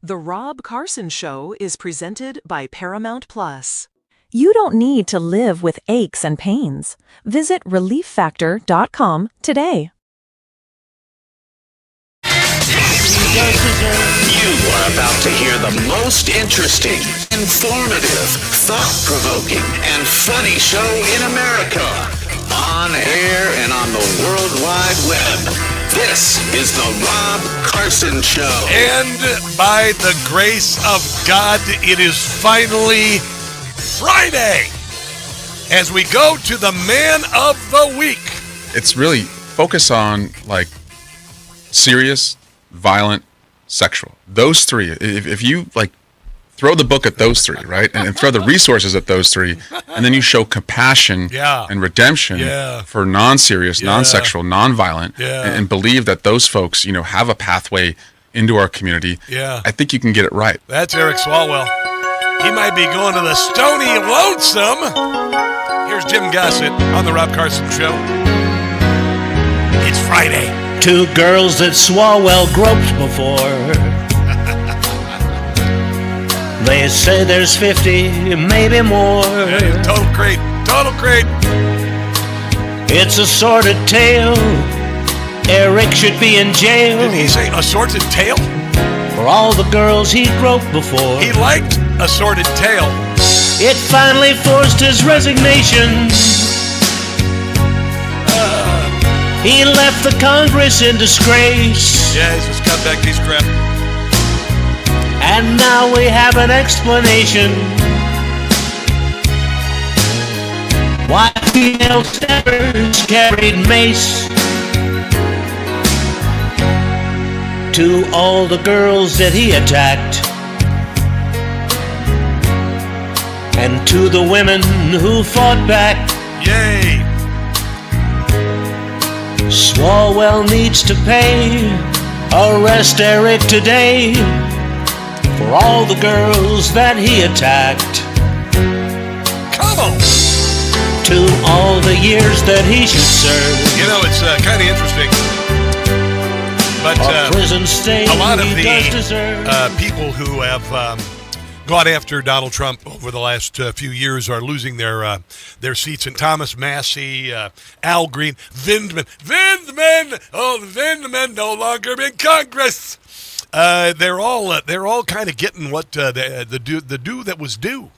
The Rob Carson Show is presented by Paramount Plus. You don't need to live with aches and pains. Visit relieffactor.com today. You are about to hear the most interesting, informative, thought-provoking, and funny show in America. On air and on the World Wide Web. This is the Rob Carson Show. And by the grace of God, it is finally Friday as we go to the Man of the Week. It's really focus on like serious, violent, sexual. Those three. If you like throw the book at those three, right, and throw the resources at those three, and then you show compassion and redemption for non-serious, non-sexual, non-violent, and believe that those folks, you know, have a pathway into our community. I think you can get it right. That's Eric Swalwell. He might be going to the Stony Lonesome. Here's Jim Gossett on the Rob Carson Show. It's Friday. Two girls that Swalwell groped before. They say there's 50, maybe more. Yeah, total crate. It's a sordid tale. Eric should be in jail. Did he say assorted tail? For all the girls he groped before. He liked assorted tail. It finally forced his resignation. He left the Congress in disgrace. Yeah, he's a scumbag piece of crap. And now we have an explanation why female steppers carried mace. To all the girls that he attacked, and to the women who fought back. Yay! Swalwell needs to pay. Arrest Eric today for all the girls that he attacked. Come on! To all the years that he should serve. You know, it's kind of interesting. But prison stay a lot of he the does deserve. people who have gone after Donald Trump over the last few years are losing their seats. And Thomas Massey, Al Green, Vindman. Oh, the Vindman no longer in Congress. They're all kind of getting what the due that was due.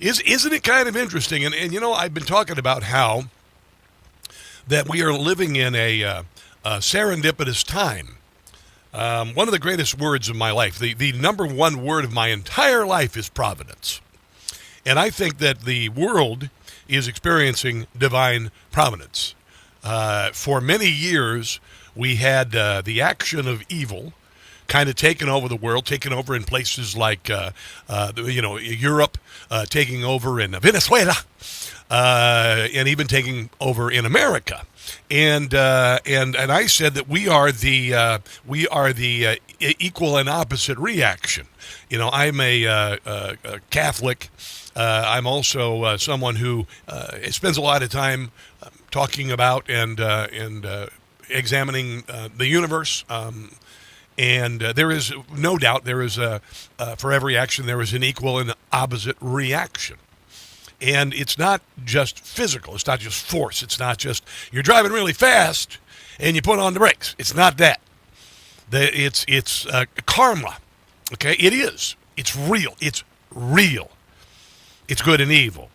Isn't it kind of interesting? And you know, I've been talking about how that we are living in a serendipitous time. One of the greatest words of my life, the number one word of my entire life is providence. And I think that the world is experiencing divine providence. For many years, we had the action of evil kind of taken over the world, taken over in places like, Europe, taking over in Venezuela, and even taking over in America. And I said that we are the equal and opposite reaction. You know, I'm a Catholic. I'm also someone who spends a lot of time talking about and examining the universe. And there is no doubt there is for every action there is an equal and opposite reaction. And it's not just physical. It's not just force. It's not just you're driving really fast and you put on the brakes. It's not that. It's karma. Okay, it is. It's real. It's real. It's good and evil.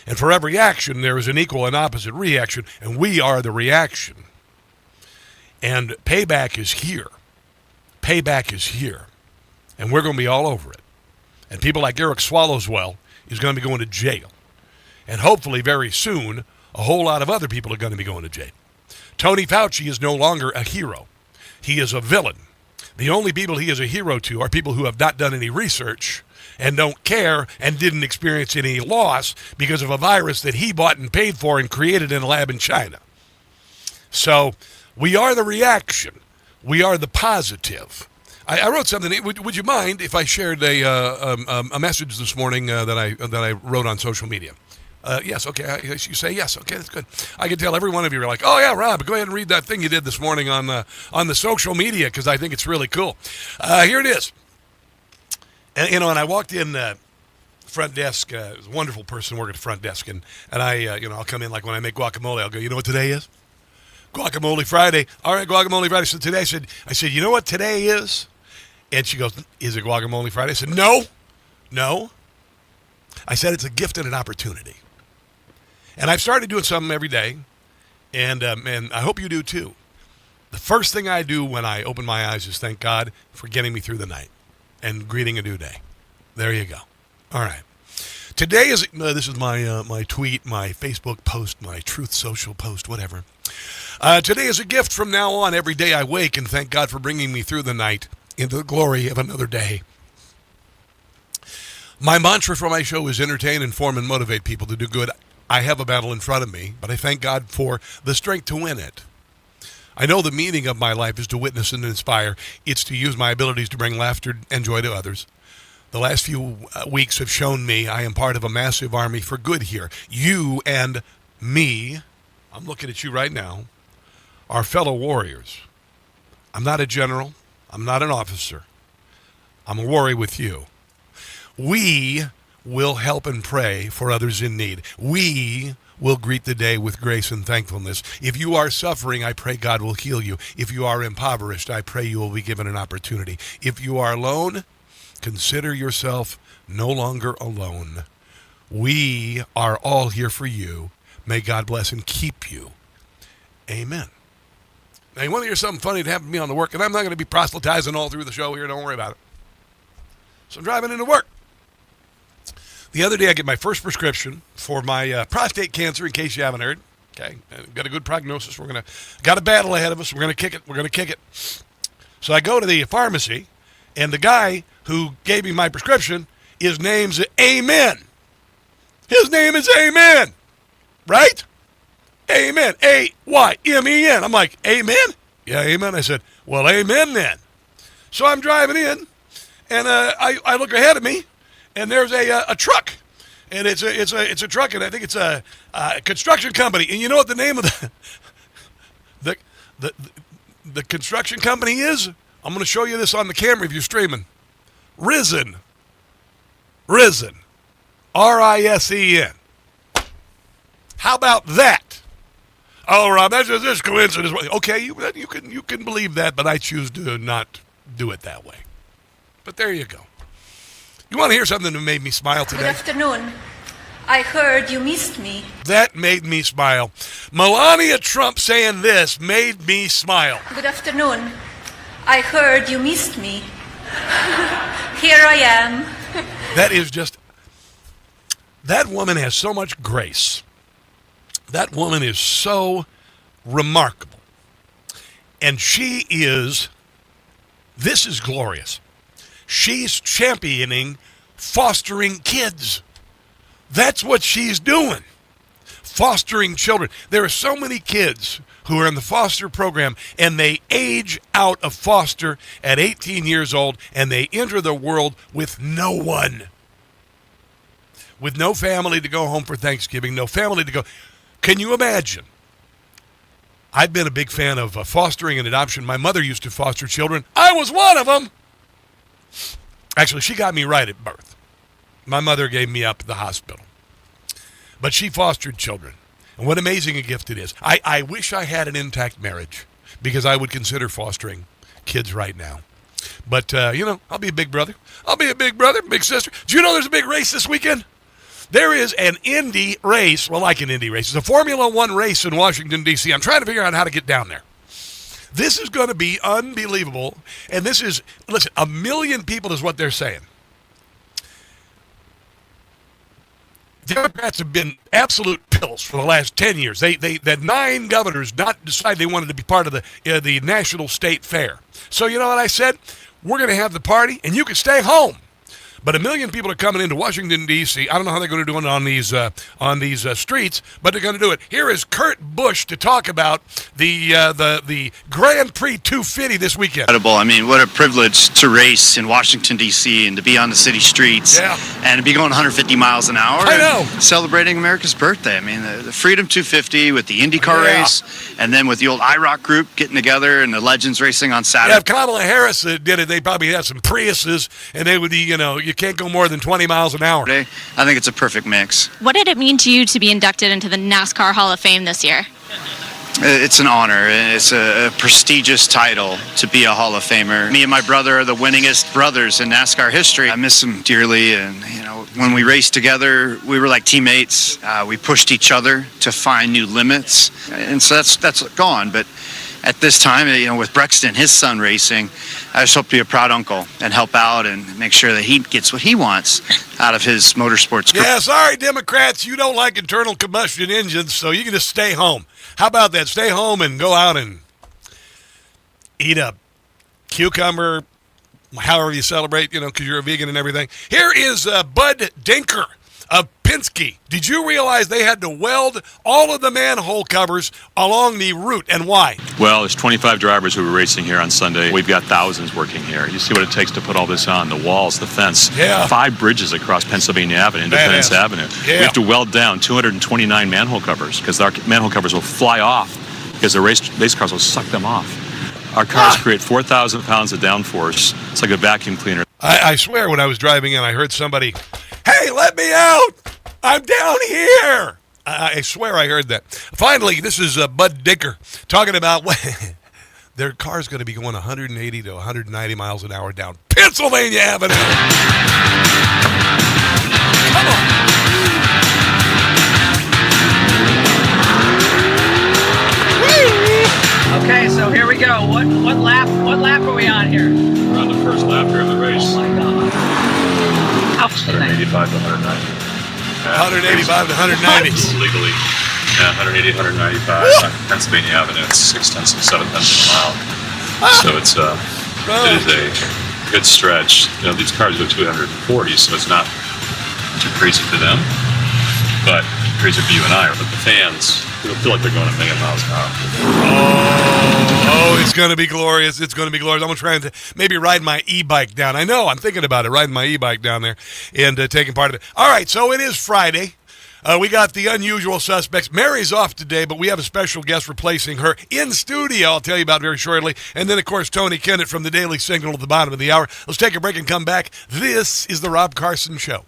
And for every action, there is an equal and opposite reaction, and we are the reaction. And payback is here. Payback is here. And we're going to be all over it. And people like Eric Swalwell is going to be going to jail. And hopefully very soon, a whole lot of other people are going to be going to jail. Tony Fauci is no longer a hero. He is a villain. The only people he is a hero to are people who have not done any research and don't care and didn't experience any loss because of a virus that he bought and paid for and created in a lab in China. So we are the reaction. We are the positive. I wrote something. Would you mind if I shared a message this morning that I wrote on social media? Yes, okay. You say yes. Okay, that's good. I can tell every one of you are like, oh yeah, Rob, go ahead and read that thing you did this morning on the social media because I think it's really cool. Here it is. And, you know, and I walked in front desk. It was a wonderful person working at the front desk. And I, you know, I'll come in like when I make guacamole. I'll go, you know what today is? Guacamole Friday. All right, guacamole Friday. So today I said, you know what today is? And she goes, is it guacamole Friday? I said, no. I said, it's a gift and an opportunity. And I've started doing something every day. And I hope you do too. The first thing I do when I open my eyes is thank God for getting me through the night and greeting a new day. There you go. All right. Today is, this is my tweet, my Facebook post, my Truth Social post, whatever. Today is a gift from now on. Every day I wake and thank God for bringing me through the night into the glory of another day. My mantra for my show is entertain, inform, and motivate people to do good. I have a battle in front of me, but I thank God for the strength to win it. I know the meaning of my life is to witness and inspire. It's to use my abilities to bring laughter and joy to others. The last few weeks have shown me I am part of a massive army for good here. You and me, I'm looking at you right now, are fellow warriors. I'm not a general. I'm not an officer. I'm a warrior with you. We will help and pray for others in need. We will greet the day with grace and thankfulness. If you are suffering, I pray God will heal you. If you are impoverished, I pray you will be given an opportunity. If you are alone, consider yourself no longer alone. We are all here for you. May God bless and keep you. Amen. Now, you want to hear something funny that happened to me on the work, and I'm not going to be proselytizing all through the show here. Don't worry about it. So I'm driving into work. The other day, I get my first prescription for my prostate cancer, in case you haven't heard. Okay, got a good prognosis. Got a battle ahead of us. We're going to kick it. So I go to the pharmacy, and the guy who gave me my prescription, his name's Amen. His name is Amen, right? Amen, A-Y-M-E-N. I'm like, Amen? Yeah, Amen. I said, well, Amen then. So I'm driving in, and I look ahead of me, and there's a truck, and it's a truck, and I think it's a construction company. And you know what the name of the construction company is? I'm going to show you this on the camera if you're streaming. Risen. R-I-S-E-N. How about that? Oh, Rob, that's just coincidence. Okay, you can believe that, but I choose to not do it that way. But there you go. You want to hear something that made me smile today? Good afternoon. I heard you missed me. That made me smile. Melania Trump saying this made me smile. Good afternoon. I heard you missed me. Here I am. That is just... That woman has so much grace. That woman is so remarkable. And she is... This is glorious. She's championing fostering kids. That's what she's doing. Fostering children. There are so many kids who are in the foster program, and they age out of foster at 18 years old, and they enter the world with no one. With no family to go home for Thanksgiving, no family to go. Can you imagine? I've been a big fan of fostering and adoption. My mother used to foster children. I was one of them. Actually, she got me right at birth. My mother gave me up at the hospital. But she fostered children. And what amazing a gift it is. I wish I had an intact marriage, because I would consider fostering kids right now. But, I'll be a big brother. I'll be a big brother, big sister. Do you know there's a big race this weekend? There is an Indy race, well, like an Indy race. It's a Formula One race in Washington, D.C. I'm trying to figure out how to get down there. This is going to be unbelievable. And this is, listen, 1 million people is what they're saying. Democrats have been absolute pills for the last 10 years. The 9 governors not decide they wanted to be part of the national state fair. So you know what I said? We're going to have the party, and you can stay home. But 1 million people are coming into Washington, D.C. I don't know how they're going to do it on these streets, but they're going to do it. Here is Kurt Busch to talk about the Grand Prix 250 this weekend. Incredible. I mean, what a privilege to race in Washington, D.C. and to be on the city streets and to be going 150 miles an hour. I know. Celebrating America's birthday. I mean, the Freedom 250 with the IndyCar race, and then with the old IROC group getting together and the Legends racing on Saturday. Yeah, if Kamala Harris did it, they probably had some Priuses, and they would be, you you can't go more than 20 miles an hour. I think it's a perfect mix. What did it mean to you to be inducted into the NASCAR Hall of Fame this year? It's an honor. It's a prestigious title to be a Hall of Famer. Me and my brother are the winningest brothers in NASCAR history. I miss him dearly, and when we raced together, we were like teammates. We pushed each other to find new limits, and so that's gone. But at this time, with Brexton, his son, racing, I just hope to be a proud uncle and help out and make sure that he gets what he wants out of his motorsports career. Yeah, sorry, Democrats, you don't like internal combustion engines, so you can just stay home. How about that? Stay home and go out and eat a cucumber, however you celebrate, because you're a vegan and everything. Here is Bud Dinker of Penske. Did you realize they had to weld all of the manhole covers along the route, and why? Well, there's 25 drivers who were racing here on Sunday. We've got thousands working here. You see what it takes to put all this on, the walls, the fence. Yeah. 5 bridges across Pennsylvania Avenue, Independence Avenue. Yeah. We have to weld down 229 manhole covers because our manhole covers will fly off because the race cars will suck them off. Our cars create 4,000 pounds of downforce. It's like a vacuum cleaner. I swear when I was driving in, I heard somebody, "Hey, let me out! I'm down here!" I swear I heard that. Finally, this is Bud Dinker talking about their car's going to be going 180 to 190 miles an hour down Pennsylvania Avenue. Come on. Okay, so here we go. What lap are we on here? We're on the first lap here of the race. Oh my God. Ouch. 185 to 190. 185 to 190. Legally. Yeah, 180, 195 on Pennsylvania Avenue. It's 7 tenths of a mile. So it is a good stretch. These cars go 240, so it's not too crazy for them, but crazy for you and I. But the fans, they'll feel like they're going a million miles an hour. Oh, it's going to be glorious. It's going to be glorious. I'm trying to maybe ride my e-bike down. I know, I'm thinking about it, riding my e-bike down there and taking part of it. All right, so it is Friday. We got the unusual suspects. Mary's off today, but we have a special guest replacing her in studio. I'll tell you about very shortly. And then, of course, Tony Kinnett from the Daily Signal at the bottom of the hour. Let's take a break and come back. This is the Rob Carson Show.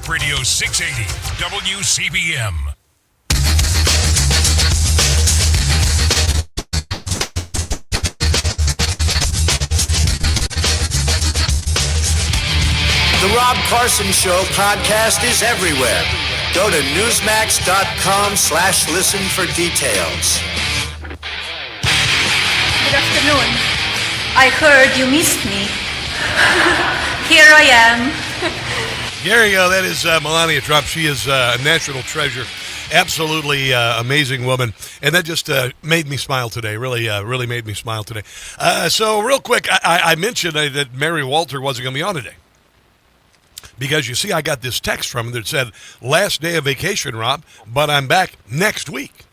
Talk Radio 680, WCBM. The Rob Carson Show podcast is everywhere. Go to newsmax.com/listen for details. Good afternoon. I heard you missed me. Here I am. There you go. That is Melania Trump. She is a national treasure. Absolutely amazing woman. And that just made me smile today. Really made me smile today. So real quick, I mentioned that Mary Walter wasn't going to be on today. Because, you see, I got this text from her that said, last day of vacation, Rob, but I'm back next week.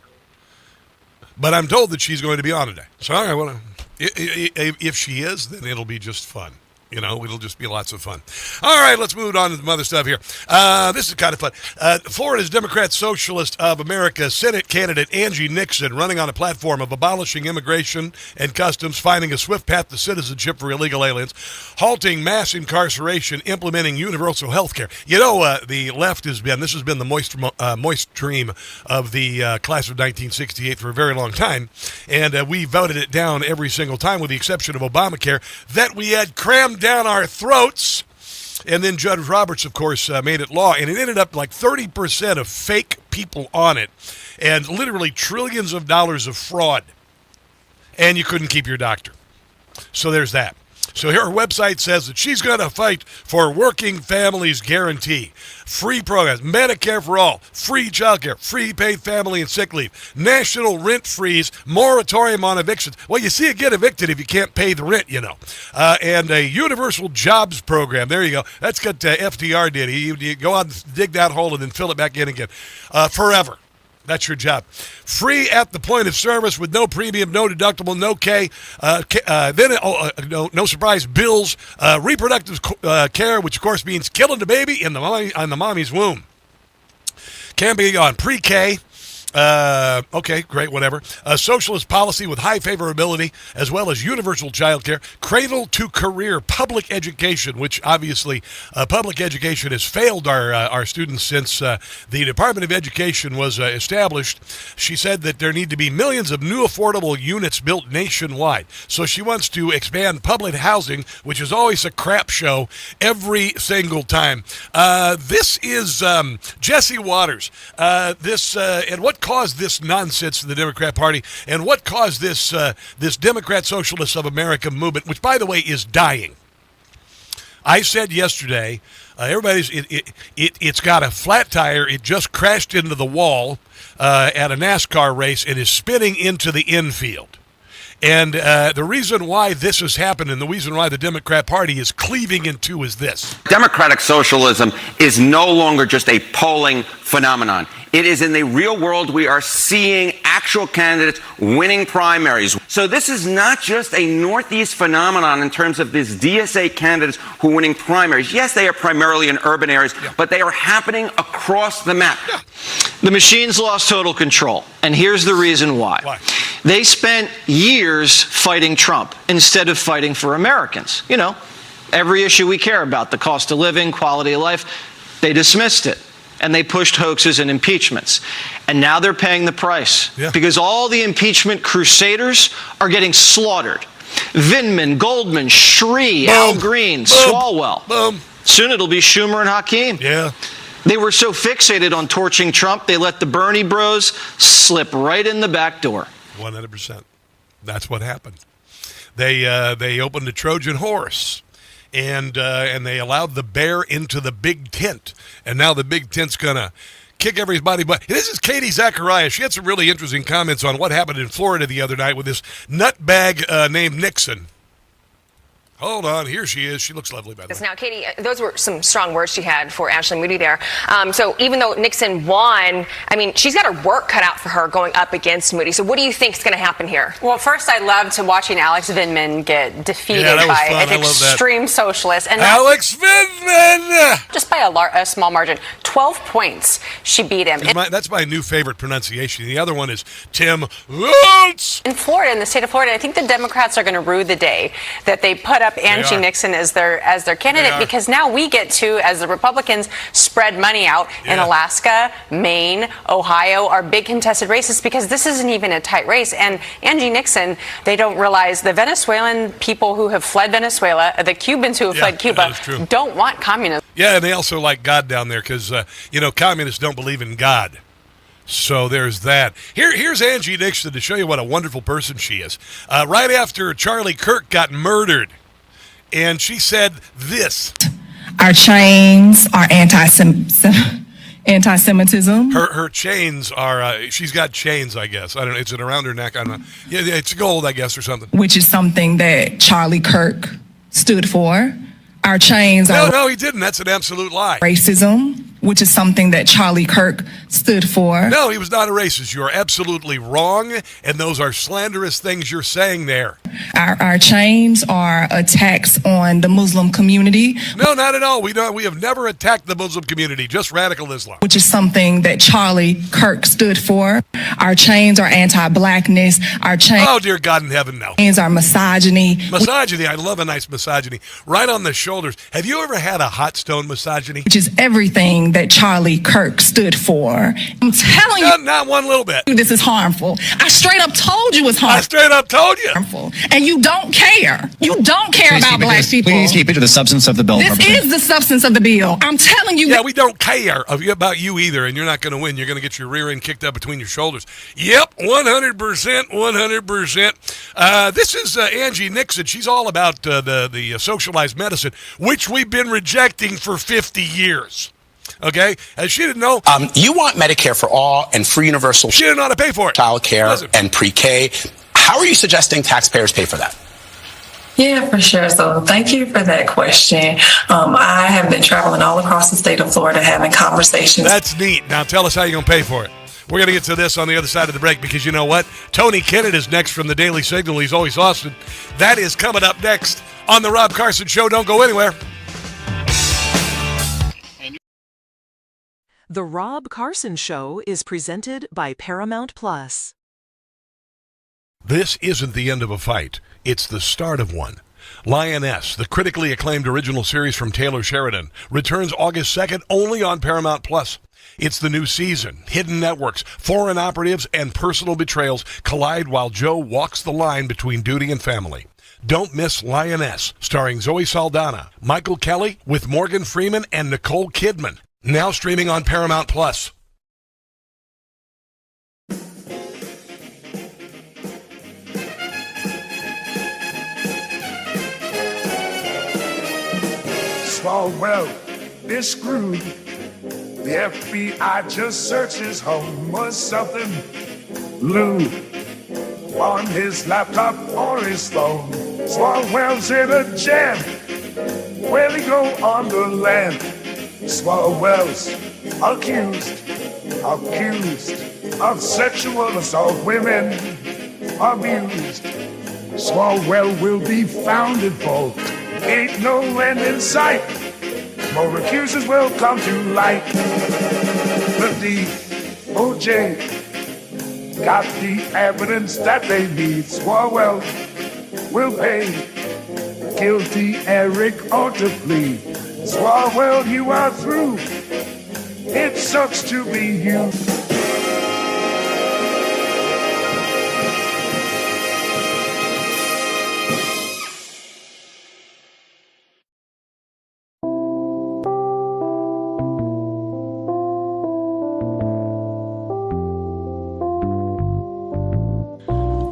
But I'm told that she's going to be on today. So, all right, well, if she is, then it'll be just fun. You know, it'll just be lots of fun. All right, let's move on to some other stuff here. This is kind of fun. Florida's Democrat Socialist of America Senate candidate Angie Nixon running on a platform of abolishing immigration and customs, finding a swift path to citizenship for illegal aliens, halting mass incarceration, implementing universal health care. You know, the left has been the moist dream of the class of 1968 for a very long time, and we voted it down every single time with the exception of Obamacare that we had crammed down our throats. And then Judge Roberts, of course, made it law, and it ended up like 30% of fake people on it and literally trillions of dollars of fraud. And you couldn't keep your doctor. So there's that. So here her website says that she's going to fight for working families guarantee, free programs, Medicare for all, free childcare, free paid family and sick leave, national rent freeze, moratorium on evictions. Well, you see it get evicted if you can't pay the rent, you know. And a universal jobs program. There you go. That's what FDR did. You go out and dig that hole and then fill it back in again. Forever. That's your job. Free at the point of service with no premium, no deductible, no no surprise bills, reproductive care, which of course means killing the baby in the mommy's womb. Can be on pre-K. Okay, great, whatever. A socialist policy with high favorability, as well as universal child care, cradle to career public education, which obviously public education has failed our students since the Department of Education was established. She said that there need to be millions of new affordable units built nationwide. So she wants to expand public housing, which is always a crap show every single time. This is Jesse Waters. And what caused this nonsense in the Democrat Party, and what caused this Democrat Socialist of America movement, which, by the way, is dying. I said yesterday, it's got a flat tire. It just crashed into the wall at a NASCAR race and is spinning into the infield. And the reason why this has happened and the reason why the Democrat Party is cleaving in two is this. Democratic socialism is no longer just a polling phenomenon. It is in the real world. We are seeing actual candidates winning primaries. So this is not just a Northeast phenomenon in terms of these DSA candidates who are winning primaries. Yes, they are primarily in urban areas, but they are happening across the map. The machines lost total control, and here's the reason why. They spent years fighting Trump instead of fighting for Americans. You know, every issue we care about, the cost of living, quality of life, they dismissed it. And they pushed hoaxes and impeachments. And now they're paying the price. Because all the impeachment crusaders are getting slaughtered. Vindman, Goldman, Shree, Al Green, Swalwell. Soon it'll be Schumer and Hakeem. They were so fixated on torching Trump, they let the Bernie bros slip right in the back door. 100%. That's what happened. They opened a Trojan horse. And they allowed the bear into the big tent. And now the big tent's going to kick everybody's butt. This is Katie Zachariah. She had some really interesting comments on what happened in Florida the other night with this nutbag named Nixon. Hold on, here she is. She looks lovely, by the way. Now, Katie, those were some strong words she had for Ashley Moody there. So even though Nixon won, I mean, she's got her work cut out for her going up against Moody. So what do you think is going to happen here? Well, first, I loved watching Alex Vindman get defeated by an extreme socialist. And Alex Vindman! Just by a small margin. 12 points, she beat him. That's my new favorite pronunciation. The other one is Tim Lutz. In Florida, in the state of Florida, I think the Democrats are going to rue the day that they put up up Angie Nixon as their candidate because now we get to, as the Republicans, spread money out in Alaska, Maine, Ohio, our big contested races, because this isn't even a tight race. And Angie Nixon, they don't realize the Venezuelan people who have fled Venezuela, the Cubans who have fled Cuba, don't want communism. Yeah, and they also like God down there because, communists don't believe in God. So there's that. Here's Angie Nixon to show you what a wonderful person she is. Right after Charlie Kirk got murdered, and she said this. Our chains are anti-Semitism. Her chains are, she's got chains, I guess. I don't know, it's around her neck. I don't know. Yeah, it's gold, I guess, or something. Which is something that Charlie Kirk stood for. Our chains are... No, he didn't. That's an absolute lie. Racism, which is something that Charlie Kirk stood for. No, he was not a racist. You are absolutely wrong, and those are slanderous things you're saying there. Our chains are attacks on the Muslim community. No, not at all. We have never attacked the Muslim community, just radical Islam. Which is something that Charlie Kirk stood for. Our chains are anti-blackness. Our chains... Oh, dear God in heaven, no. Chains are misogyny. Misogyny, I love a nice misogyny. Right on the shoulders. Have you ever had a hot stone misogyny? Which is everything that Charlie Kirk stood for. I'm telling you. Not one little bit. This is harmful. I straight up told you it's harmful. I straight up told you. Harmful. And you don't care. You don't care about black people. Please keep it to the substance of the bill. This is the substance of the bill. I'm telling you. Yeah, we don't care about you either, and you're not going to win. You're going to get your rear end kicked up between your shoulders. Yep, 100%, 100%. This is Angie Nixon. She's all about the socialized medicine, which we've been rejecting for 50 years. Okay? And she didn't know. You want Medicare for all and free universal... She didn't know how to pay for it. Child care and pre-K. How are you suggesting taxpayers pay for that? Yeah, for sure. So thank you for that question. I have been traveling all across the state of Florida having conversations. That's neat. Now tell us how you're going to pay for it. We're going to get to this on the other side of the break because you know what? Tony Kinnett is next from the Daily Signal. He's always Austin. That is coming up next on the Rob Carson Show. Don't go anywhere. The Rob Carson Show is presented by Paramount Plus. This isn't the end of a fight. It's the start of one. Lioness, the critically acclaimed original series from Taylor Sheridan, returns August 2nd only on Paramount Plus. It's the new season. Hidden networks, foreign operatives, and personal betrayals collide while Joe walks the line between duty and family. Don't miss Lioness, starring Zoe Saldana, Michael Kelly, with Morgan Freeman and Nicole Kidman. Now streaming on Paramount Plus. Small weld is screwed. The FBI just searched his home. Was something lewd on his laptop or his phone. Small weld's in a jam. Where'd he go on the land? Small wells accused of sexual assault, women abused. Small well will be found in full. Ain't no end in sight. More accusers will come to light. The DOJ got the evidence that they need. Swalwell will pay. Guilty Eric ought to flee. Swalwell, you are through. It sucks to be you.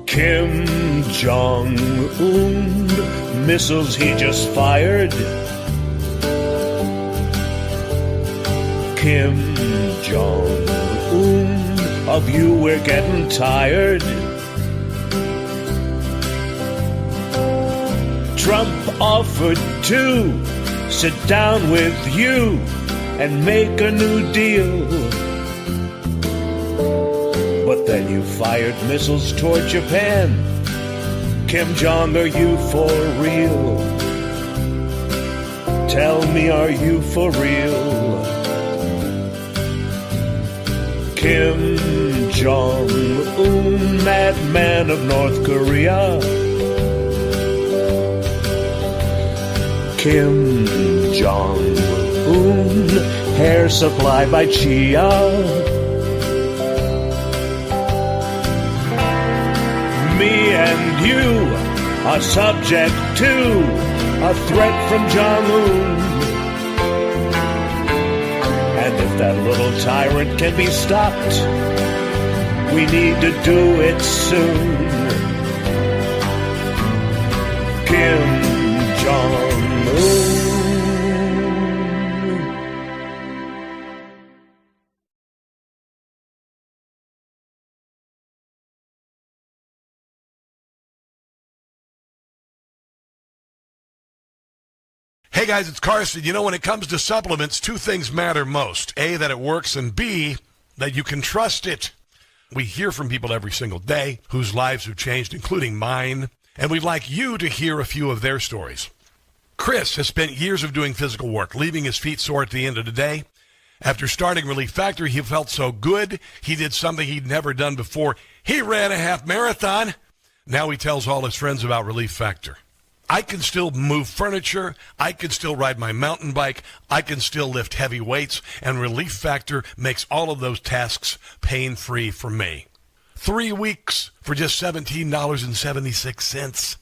Kim Jong-un, missiles he just fired. Kim Jong-un, of you we're getting tired. Trump offered to sit down with you and make a new deal. But then you fired missiles toward Japan. Kim Jong, are you for real? Tell me, are you for real? Kim Jong-un, madman of North Korea. Kim Jong-un, hair supply by Chia. Me and you are subject to a threat from Jong-un. And if that little tyrant can be stopped, we need to do it soon. Kim Jong-un. Hey guys, it's Carson. You know, when it comes to supplements, two things matter most. A, that it works, and B, that you can trust it. We hear from people every single day whose lives have changed, including mine, and we'd like you to hear a few of their stories. Chris has spent years of doing physical work, leaving his feet sore at the end of the day. After starting Relief Factor, he felt so good, he did something he'd never done before. He ran a half marathon. Now he tells all his friends about Relief Factor. I can still move furniture, I can still ride my mountain bike, I can still lift heavy weights, and Relief Factor makes all of those tasks pain-free for me. 3 weeks for just $17.76.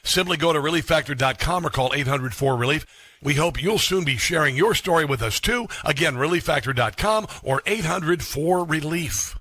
Simply go to ReliefFactor.com or call 800-4RELIEF. We hope you'll soon be sharing your story with us too. Again, ReliefFactor.com or 800-4RELIEF.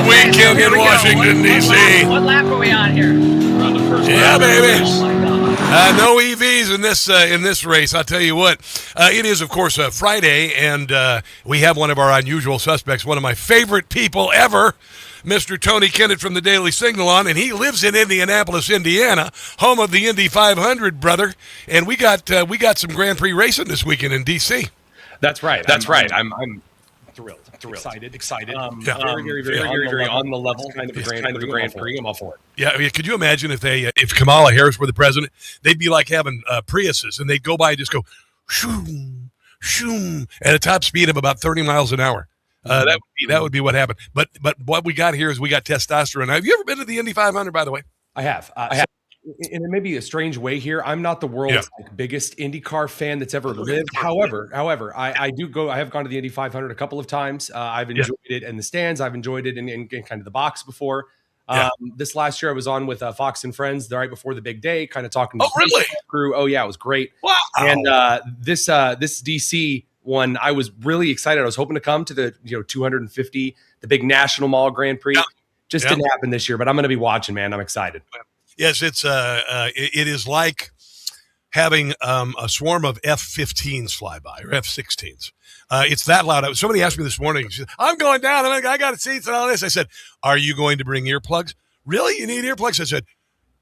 Weekend in Washington, D.C. What lap are we on here? Yeah, baby. No EVs in this race. I'll tell you what. It is, of course, Friday, and we have one of our unusual suspects, one of my favorite people ever, Mr. Tony Kinnett from the Daily Signal on, and he lives in Indianapolis, Indiana, home of the Indy 500, brother. And we got some Grand Prix racing this weekend in D.C. That's right. I'm thrilled. Excited. Very on the level. Kind of a Grand Prix. I'm all for it. Yeah, could you imagine if Kamala Harris were the president? They'd be like having Priuses, and they'd go by and just go shoom, shoom at a top speed of about 30 miles an hour. That would be what happened. But what we got here is we got testosterone. Have you ever been to the Indy 500, by the way? I have. And it may be a strange way here. I'm not the world's biggest IndyCar fan that's ever lived. However, I do go. I have gone to the Indy 500 a couple of times. I've enjoyed it in the stands. I've enjoyed it in kind of the box before. This last year, I was on with Fox and Friends the right before the big day, kind of talking to the crew. Oh yeah, it was great. Wow! And this DC one, I was really excited. I was hoping to come to the 250, the big National Mall Grand Prix. Just didn't happen this year, but I'm going to be watching. Man, I'm excited. Yes, it is like having a swarm of F-15s fly by or F-16s. It's that loud. Somebody asked me this morning, I'm going down and I got seats and all this. I said, are you going to bring earplugs? Really? You need earplugs? I said,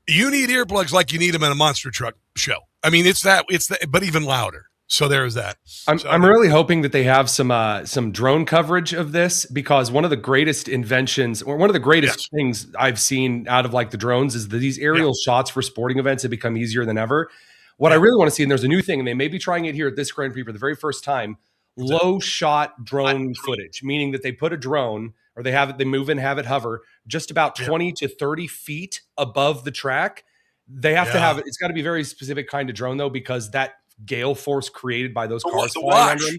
you need earplugs like you need them in a monster truck show. I mean, it's that, but even louder. So there's that. I'm really hoping that they have some drone coverage of this, because one of the greatest inventions, or one of the greatest things I've seen out of like the drones, is that these aerial shots for sporting events have become easier than ever. What I really want to see, and there's a new thing, and they may be trying it here at this Grand Prix for the very first time, low shot drone footage, meaning that they put a drone or they move and have it hover just about 20 to 30 feet above the track. They have to have it. It's got to be a very specific kind of drone though, because that gale force created by those cars flying under them.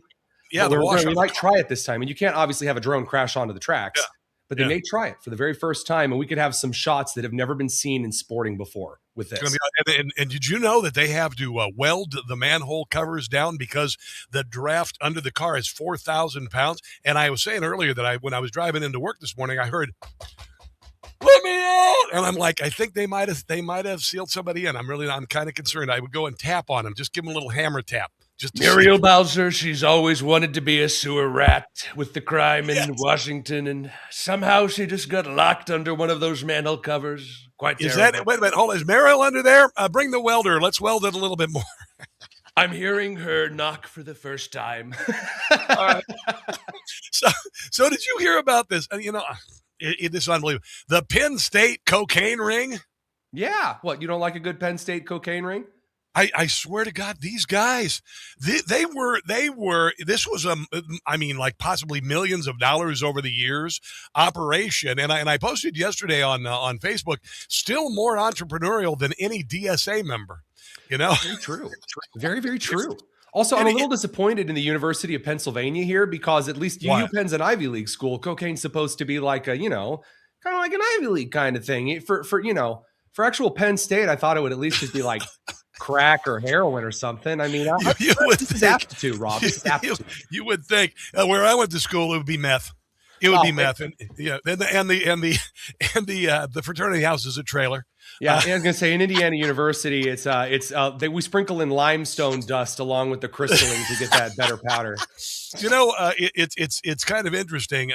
Yeah, we might try it this time. And you can't obviously have a drone crash onto the tracks, but they may try it for the very first time. And we could have some shots that have never been seen in sporting before with this. And did you know that they have to weld the manhole covers down because the draft under the car is 4,000 pounds? And I was saying earlier that when I was driving into work this morning, I heard, "Let me out!" And I'm like, I think they might have sealed somebody in. I'm kind of concerned. I would go and tap on them, just give them a little hammer tap. Muriel Bowser, she's always wanted to be a sewer rat with the crime in Washington, and somehow she just got locked under one of those manhole covers. Quite terrible. Wait a minute, hold on. Is Muriel under there? Bring the welder. Let's weld it a little bit more. I'm hearing her knock for the first time. So did you hear about this? This is unbelievable. The Penn State cocaine ring? Yeah. What, you don't like a good Penn State cocaine ring? I swear to God, these guys, they were, this was possibly millions of dollars over the years operation. And I posted yesterday on Facebook, still more entrepreneurial than any DSA member, Very true. Very, very true. Also, I'm a little disappointed in the University of Pennsylvania here, because at least UPenn's an Ivy League school. Cocaine's supposed to be like a, kind of like an Ivy League kind of thing. For actual Penn State, I thought it would at least just be like crack or heroin or something. I mean, this is aptitude, Rob. You would think where I went to school, it would be meth. It would be meth, and the fraternity house is a trailer. Yeah, I was gonna say in Indiana University, we sprinkle in limestone dust along with the crystalline to get that better powder. It's kind of interesting.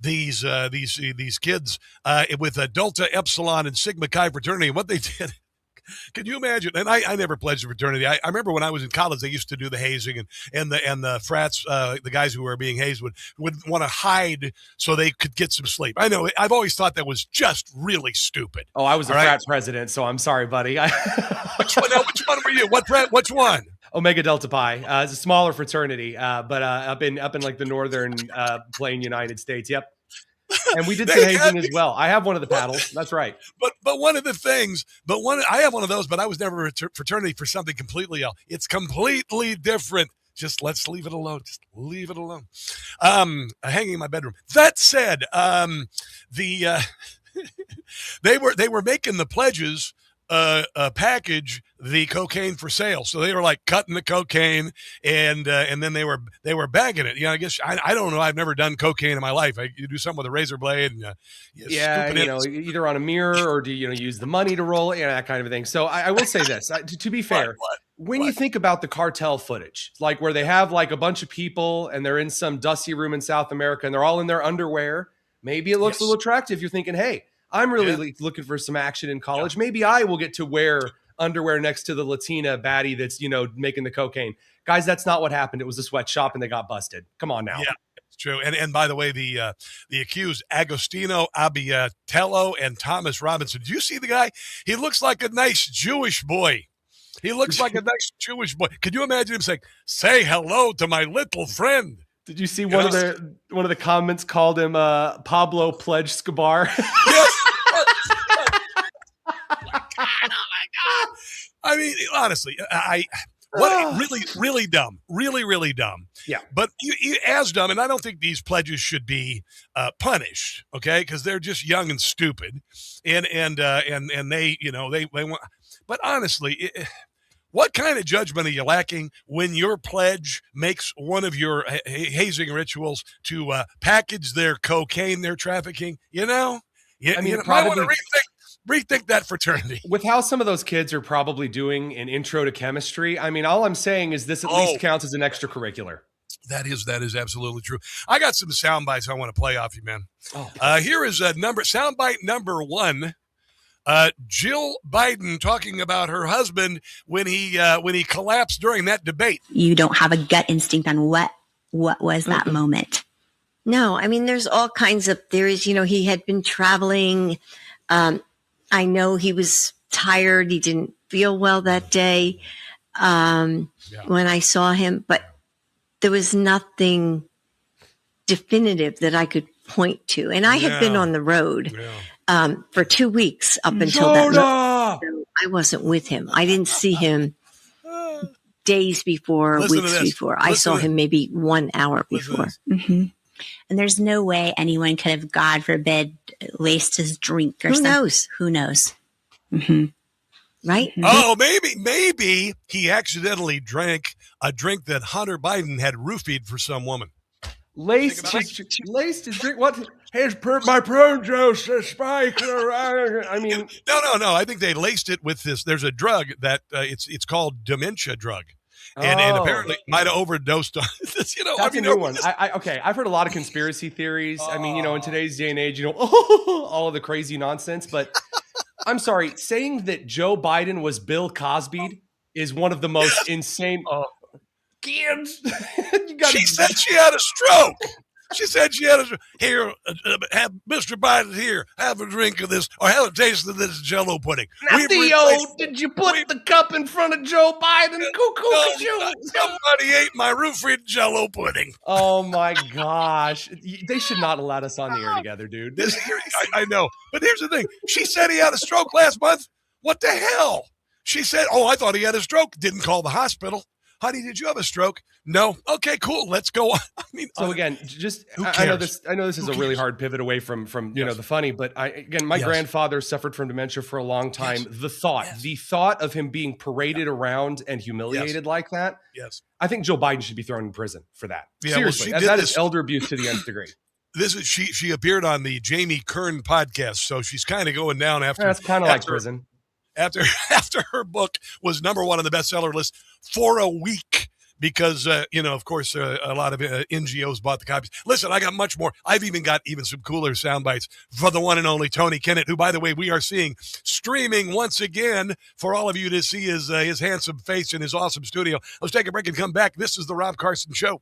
These kids with a Delta Epsilon and Sigma Chi fraternity, what they did. Can you imagine? And I never pledged a fraternity. I remember when I was in college, they used to do the hazing, and the frats, the guys who were being hazed would want to hide so they could get some sleep. I know. I've always thought that was just really stupid. Oh, I was a frat president, so I'm sorry, buddy. Which one were you? Which one? Omega Delta Pi. It's a smaller fraternity, but up in like the northern plain United States. Yep. And we did some hazing as well. I have one of the paddles. That's right. But one of the things, I have one of those, but I was never a fraternity for something completely else. It's completely different. Just let's leave it alone. Just leave it alone. Hanging in my bedroom. That said, they were making the pledges package the cocaine for sale. So they were like cutting the cocaine and then they were bagging it. I guess I don't know. I've never done cocaine in my life. You do something with a razor blade and either on a mirror or do you use the money to roll it, that kind of thing. So I will say this, to be fair, when you think about the cartel footage, like where they have like a bunch of people and they're in some dusty room in South America and they're all in their underwear, maybe it looks a little attractive. You're thinking, hey, I'm really looking for some action in college. Yeah. Maybe I will get to wear underwear next to the Latina baddie that's, making the cocaine. Guys, that's not what happened. It was a sweatshop and they got busted. Come on now. Yeah, it's true. And by the way, the accused, Agostino Abbiatello and Thomas Robinson. Do you see the guy? He looks like a nice Jewish boy. Could you imagine him saying, "Say hello to my little friend"? Did you see one of the comments called him Pablo Pledge Scabar? Yes. Oh my God. I mean, honestly, really dumb, really dumb. Yeah. But as dumb, and I don't think these pledges should be punished, okay? Because they're just young and stupid, and they want. But honestly. What kind of judgment are you lacking when your pledge makes one of your hazing rituals to package their cocaine they're trafficking? You might want to rethink that fraternity. With how some of those kids are probably doing an intro to chemistry, I mean, all I'm saying is this at least counts as an extracurricular. That is absolutely true. I got some sound bites I want to play off you, man. Here is soundbite number 1. Jill Biden talking about her husband when he collapsed during that debate. You don't have a gut instinct on what was that moment. No, I mean, there's all kinds of theories. He had been traveling. I know he was tired. He didn't feel well that day when I saw him. But there was nothing definitive that I could point to. And I had been on the road for 2 weeks up until that moment. So I wasn't with him. I didn't see him days before, weeks before. I saw him maybe 1 hour before. Mm-hmm. And there's no way anyone could have, God forbid, laced his drink or something. Who knows? Mm-hmm. Right? Oh, maybe he accidentally drank a drink that Hunter Biden had roofied for some woman. Laced his drink. What? My prune juice, spike. I mean, no. I think they laced it with this. There's a drug that it's called dementia drug, and apparently might have overdosed on this. That's a new one. Okay, I've heard a lot of conspiracy theories. I mean, in today's day and age, all of the crazy nonsense. But I'm sorry, saying that Joe Biden was Bill Cosby is one of the most insane. Kids, she said she had a stroke. She said she had a here. Have Mr. Biden here. Have a drink of this, or have a taste of this Jello pudding. Now, Theo, did you put the cup in front of Joe Biden? Somebody ate my roofied Jello pudding. Oh my gosh, they should not have let us on the air together, dude. I know, but here's the thing. She said he had a stroke last month. What the hell? She said, "Oh, I thought he had a stroke." Didn't call the hospital. Honey, did you have a stroke? No. Okay, cool. Let's go on. I mean, so again, I know this is a really hard pivot away from the funny, but my grandfather suffered from dementia for a long time. The thought of him being paraded around and humiliated like that. Yes. I think Joe Biden should be thrown in prison for that. Yeah, seriously, that is elder abuse to the nth degree. She appeared on the Jamie Kern podcast, so she's kind of going down after. That's kind of like prison. After her book was #1 on the bestseller list for a week because, of course, a lot of NGOs bought the copies. Listen, I got much more. I've even got some cooler sound bites for the one and only Tony Kinnett, who, by the way, we are seeing streaming once again for all of you to see his handsome face in his awesome studio. Let's take a break and come back. This is the Rob Carson Show.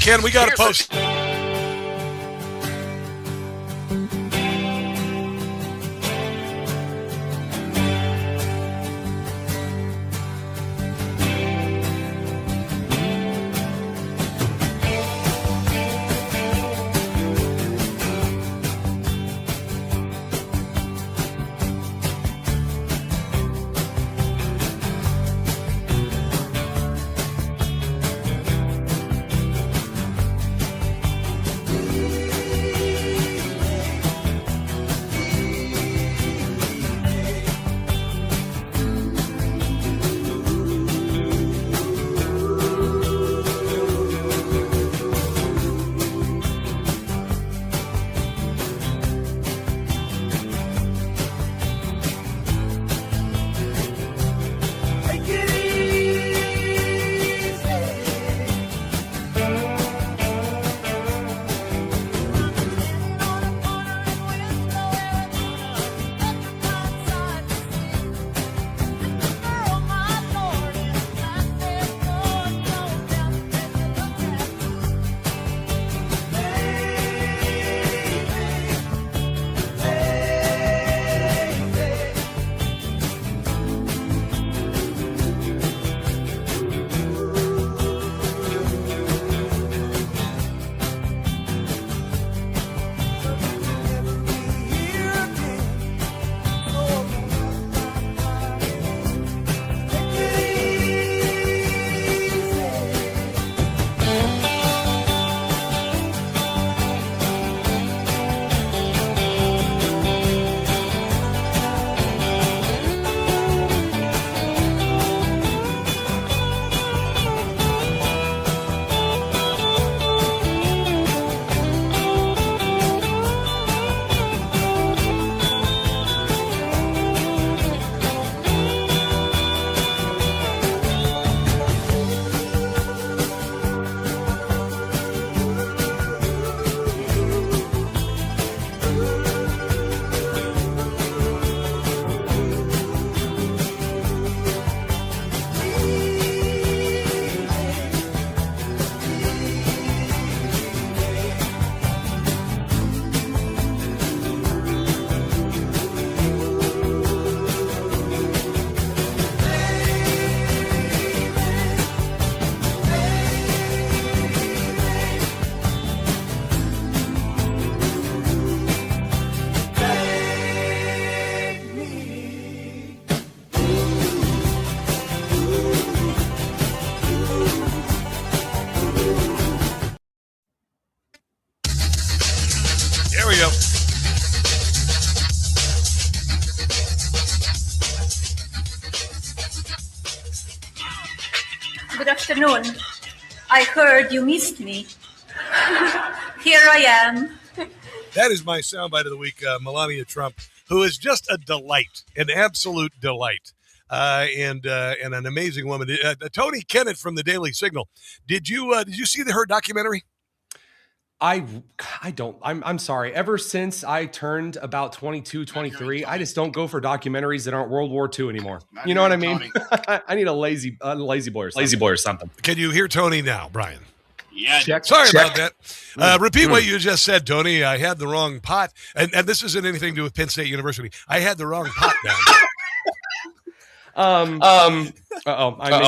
Ken, we got to post. Good afternoon. I heard you missed me. Here I am. That is my soundbite of the week, Melania Trump, who is just a delight, an absolute delight, and an amazing woman. Tony Kinnett from the Daily Signal. Did you see her documentary? I don't. I'm sorry. Ever since I turned about 22, 23, I just don't go for documentaries that aren't World War II anymore. You know what I mean? I need a lazy boy or something. Can you hear Tony now, Brian? Yeah. Sorry about that. Repeat what you just said, Tony. I had the wrong pot. And this isn't anything to do with Penn State University. I had the wrong pot down. I'm in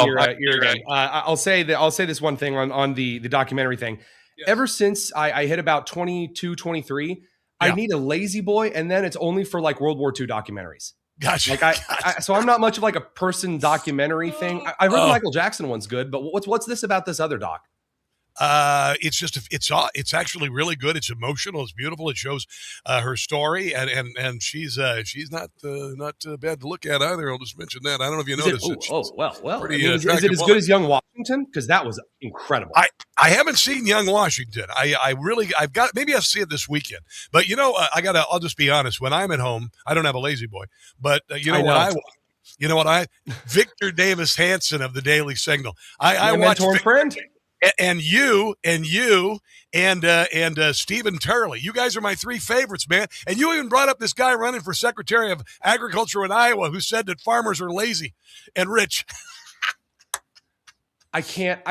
your ear again. I'll say this one thing on the documentary thing. Yes. Ever since I hit about 22, 23, I need a lazy boy, and then it's only for like World War II documentaries. Gotcha. Like so I'm not much of like a person documentary thing. I heard the Michael Jackson one's good, but what's this about this other doc? It's actually really good. It's emotional. It's beautiful. It shows her story, and she's not bad to look at either. I'll just mention that. I don't know if you noticed it. Well. Is it as good as Young Washington? Because that was incredible. I haven't seen Young Washington. I've got, maybe I'll see it this weekend. But I'll just be honest. When I'm at home, I don't have a lazy boy. But Victor Davis Hanson of the Daily Signal. I watch mentor and friend. And you and Stephen Turley. You guys are my three favorites, man. And you even brought up this guy running for Secretary of Agriculture in Iowa who said that farmers are lazy and rich. I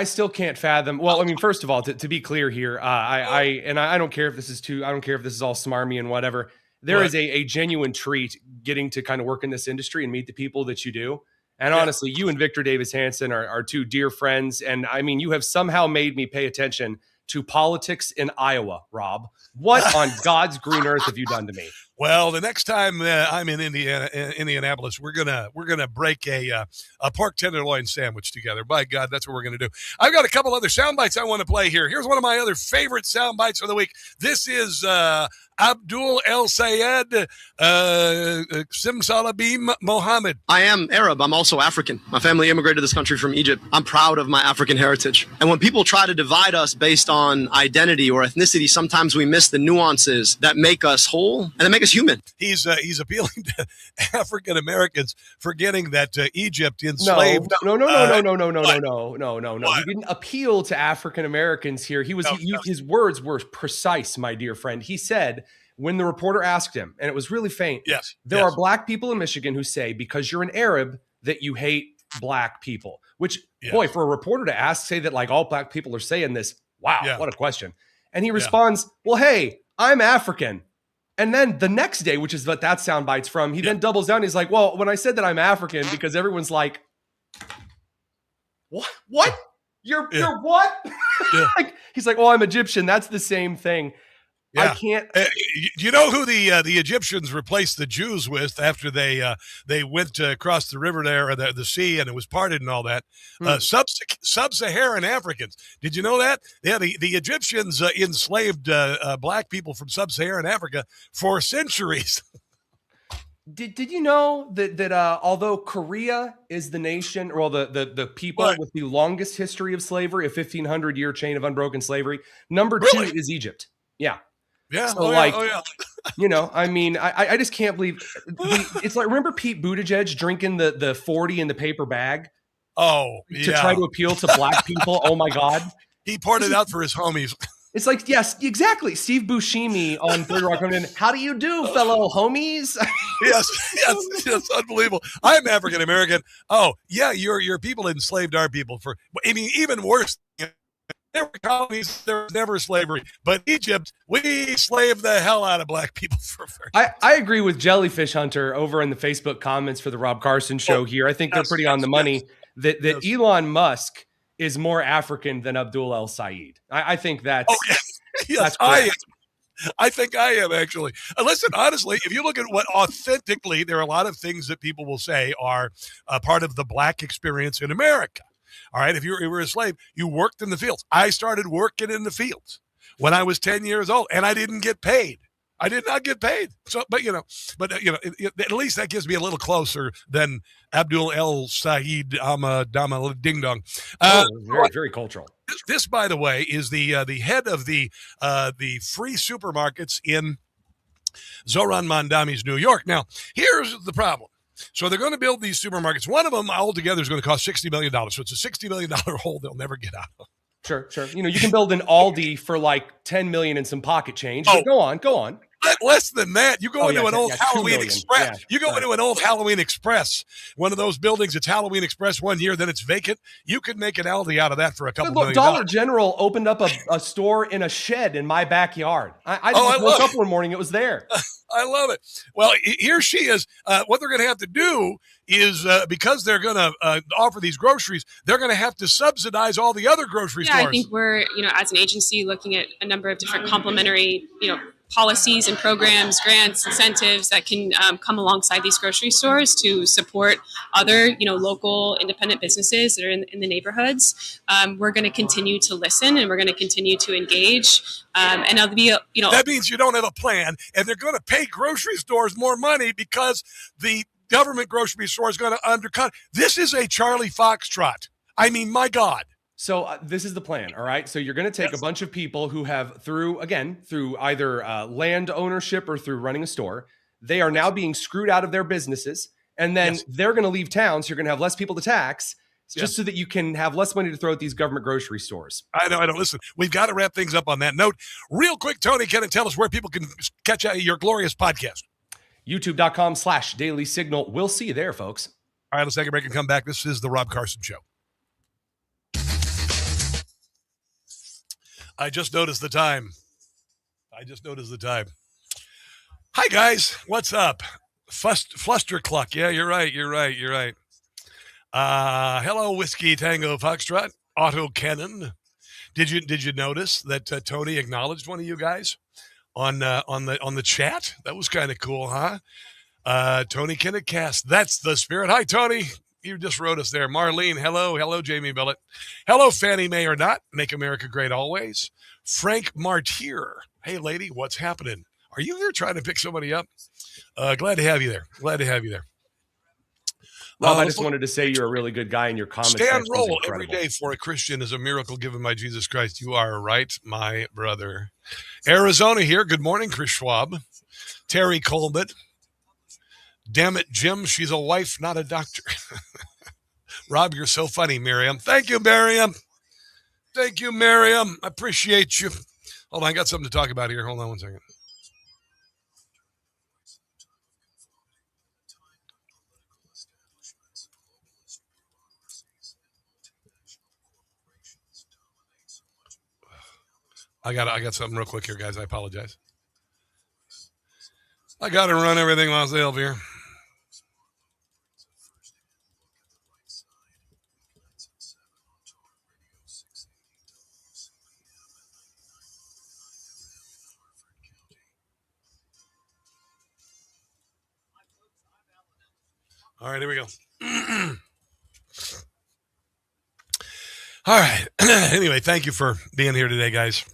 still can't fathom. Well, I mean, first of all, to be clear here, I don't care if this is all smarmy and whatever. There is a genuine treat getting to kind of work in this industry and meet the people that you do. And honestly, you and Victor Davis Hanson are two dear friends. And I mean, you have somehow made me pay attention to politics in Iowa, Rob. What on God's green earth have you done to me? Well, the next time I'm in Indianapolis, we're gonna break a pork tenderloin sandwich together. By God, that's what we're gonna do. I've got a couple other sound bites I want to play here. Here's one of my other favorite sound bites of the week. This is Abdul El-Sayed, Simsalabim Mohammed. I am Arab. I'm also African. My family immigrated to this country from Egypt. I'm proud of my African heritage. And when people try to divide us based on identity or ethnicity, sometimes we miss the nuances that make us whole and that make us human. He's appealing to African Americans, forgetting that Egypt enslaved. No. He didn't appeal to African Americans here. His words were precise, my dear friend. He said, when the reporter asked him, and it was really faint, there are black people in Michigan who say, because you're an Arab, that you hate black people. Which, boy, for a reporter to say that like all black people are saying this, wow, what a question. And he responds, well, hey, I'm African. And then the next day, which is what that sound bite's from, he then doubles down. He's like, well, when I said that I'm African, because everyone's like, what? You're what? He's like, well, I'm Egyptian. That's the same thing. I can't. You know who the Egyptians replaced the Jews with after they went across the river there, or the sea, and it was parted and all that? Sub-Saharan Africans. Did you know that? Yeah, the Egyptians enslaved black people from Sub-Saharan Africa for centuries. Did you know that although Korea is the nation, or the people with the longest history of slavery, a 1,500-year chain of unbroken slavery, number two is Egypt. Yeah. Yeah. So I mean, I just can't believe it's like, remember Pete Buttigieg drinking the 40 in the paper bag? Oh, to try to appeal to black people. Oh my God. He poured it out for his homies. It's like, yes, exactly. Steve Buscemi on Third Rock coming in. How do you do, fellow homies? Yes, unbelievable. I'm African American. Oh yeah, your people enslaved our people for. I mean, even worse. There were colonies, there was never slavery. But Egypt, we slaved the hell out of black people for. I agree with Jellyfish Hunter over in the Facebook comments for the Rob Carson show here. I think they're pretty on the money. That Elon Musk is more African than Abdul El-Sayed. I think that's. Oh, yes, I think I am actually. Listen, honestly, if you look at what authentically, there are a lot of things that people will say are a part of the black experience in America. All right, if you were a slave, you worked in the fields. I started working in the fields when I was 10 years old, and I didn't get paid. I did not get paid. So, but at least that gives me a little closer than Abdul El-Sayed Dama Ding Dong. Very, very cultural. This, by the way, is the head of the free supermarkets in Zoran Mandami's New York. Now, here's the problem. So they're going to build these supermarkets. One of them altogether is going to cost $60 million. So it's a $60 million hole they'll never get out of. Sure. You can build an Aldi for like $10 million and some pocket change. Oh, go on. Less than that. You go into an old Halloween Express. You go into an old Halloween Express, one of those buildings. It's Halloween Express 1 year, then it's vacant. You could make an Aldi out of that for a couple million Dollar dollars. General opened up a store in a shed in my backyard. I woke up one morning, it was there. I love it. Well, here she is. What they're going to have to do is because they're going to offer these groceries, they're going to have to subsidize all the other grocery stores. I think we're, as an agency looking at a number of different complementary, policies and programs, grants, incentives that can come alongside these grocery stores to support other, local independent businesses that are in the neighborhoods. We're going to continue to listen and we're going to continue to engage. And it'll be, That means you don't have a plan, and they're going to pay grocery stores more money because the government grocery store is going to undercut. This is a Charlie Foxtrot. I mean, my God. So this is the plan, all right? So you're going to take a bunch of people who have, through either land ownership or through running a store, they are now being screwed out of their businesses, and then they're going to leave town, so you're going to have less people to tax, just so that you can have less money to throw at these government grocery stores. I know. Listen, we've got to wrap things up on that note. Real quick, Tony Kinnett, tell us where people can catch your glorious podcast. YouTube.com/Daily Signal. We'll see you there, folks. All right, let's take a break and come back. This is the Rob Carson Show. I just noticed the time. Hi, guys. What's up? Flustercluck. Yeah, you're right. Hello, Whiskey Tango Foxtrot. Auto Cannon. Did you notice that Tony acknowledged one of you guys on the chat? That was kind of cool, huh? Tony Kinnett cast. That's the spirit. Hi, Tony. You just wrote us there. Marlene, hello, Jamie Billett. Hello, Fannie Mae or not. Make America great always. Frank Martyr. Hey, lady, what's happening? Are you here trying to pick somebody up? Glad to have you there. Rob, I just wanted to say you're a really good guy, and your comments. Stand roll every day for a Christian is a miracle given by Jesus Christ. You are right, my brother. Arizona here. Good morning, Chris Schwab. Terry Colbert. Damn it, Jim, she's a wife, not a doctor. Rob, you're so funny, Miriam. Thank you, Miriam. I appreciate you. Hold on, I got something to talk about here. Hold on one second. I got something real quick here, guys. I apologize. I got to run everything myself here. All right, here we go. All right. Anyway, thank you for being here today, guys.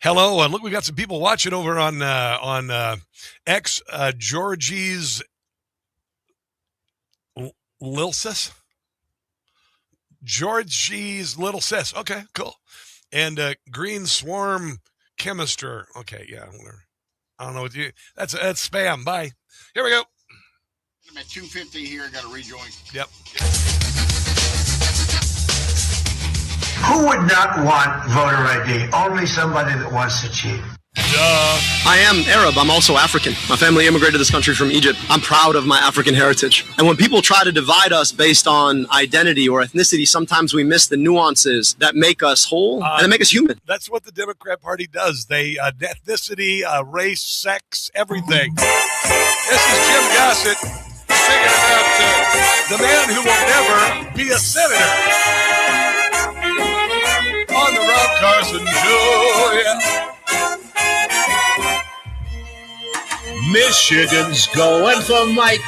Hello. Look, we got some people watching over on X. Georgie's Lil Sis. Georgie's Little Sis. Okay, cool. And Green Swarm Chemister. Okay, yeah, whatever. I don't know what you. That's spam. Bye. Here we go. I'm at 250 here. Got to rejoin. Yep. Who would not want voter ID? Only somebody that wants to cheat. I am Arab. I'm also African. My family immigrated to this country from Egypt. I'm proud of my African heritage. And when people try to divide us based on identity or ethnicity, sometimes we miss the nuances that make us whole and that make us human. That's what the Democrat Party does. They ethnicity, race, sex, everything. This is Jim Gossett singing about the man who will never be a senator. On the Rob Carson Show, yeah. Michigan's going for Mike.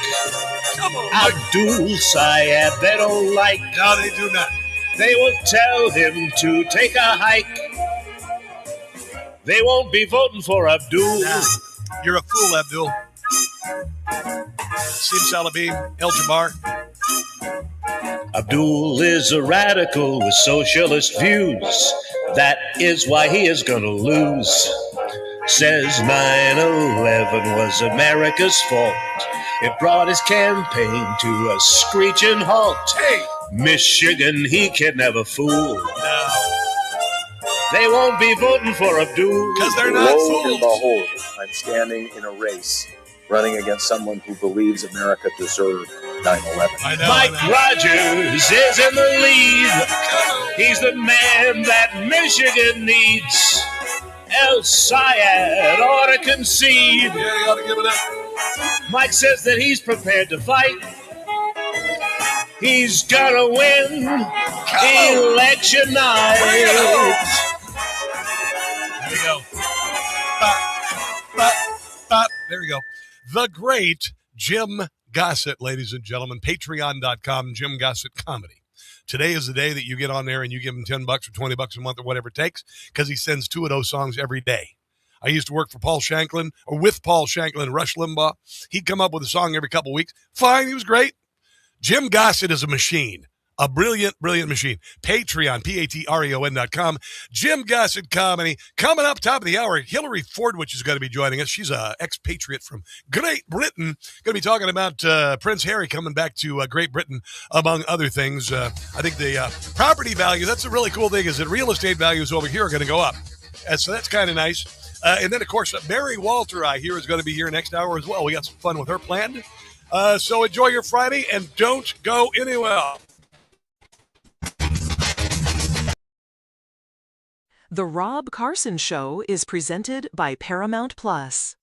Abdul El-Sayed, they don't like. No, they do not. They will tell him to take a hike. They won't be voting for Abdul. Nah, you're a fool, Abdul. Sim Salabim, El Jabbar. Abdul is a radical with socialist views. That is why he is gonna lose. Says 9/11 was America's fault. It brought his campaign to a screeching halt. Hey! Michigan, he can never fool. No. They won't be voting for Abdul. Because they're not Lo fools. and behold, I'm standing in a race, running against someone who believes America deserved 9/11. Mike Rogers is in the lead. He's the man that Michigan needs. El-Sayed ought to concede. Yeah, you ought to give it up. Mike says that he's prepared to fight. He's gonna win election night. There you go. Bop, bop, bop. There you go. The great Jim Gossett, ladies and gentlemen. Patreon.com, Jim Gossett Comedy. Today is the day that you get on there and you give him $10 or $20 a month or whatever it takes, because he sends 2 of those songs every day. I used to work for Paul Shanklin, or with Paul Shanklin, Rush Limbaugh. He'd come up with a song every couple of weeks. Fine, he was great. Jim Gossett is a machine, a brilliant, brilliant machine. Patreon, Patreon.com. Jim Gossett Comedy. Coming up top of the hour, Hilary Fordwich is going to be joining us. She's an expatriate from Great Britain. Going to be talking about Prince Harry coming back to Great Britain, among other things. I think the property value, that's a really cool thing, is that real estate values over here are going to go up. So that's kind of nice. And then, of course, Mary Walter, I hear, is going to be here next hour as well. We got some fun with her planned. So enjoy your Friday and don't go anywhere. The Rob Carson Show is presented by Paramount Plus.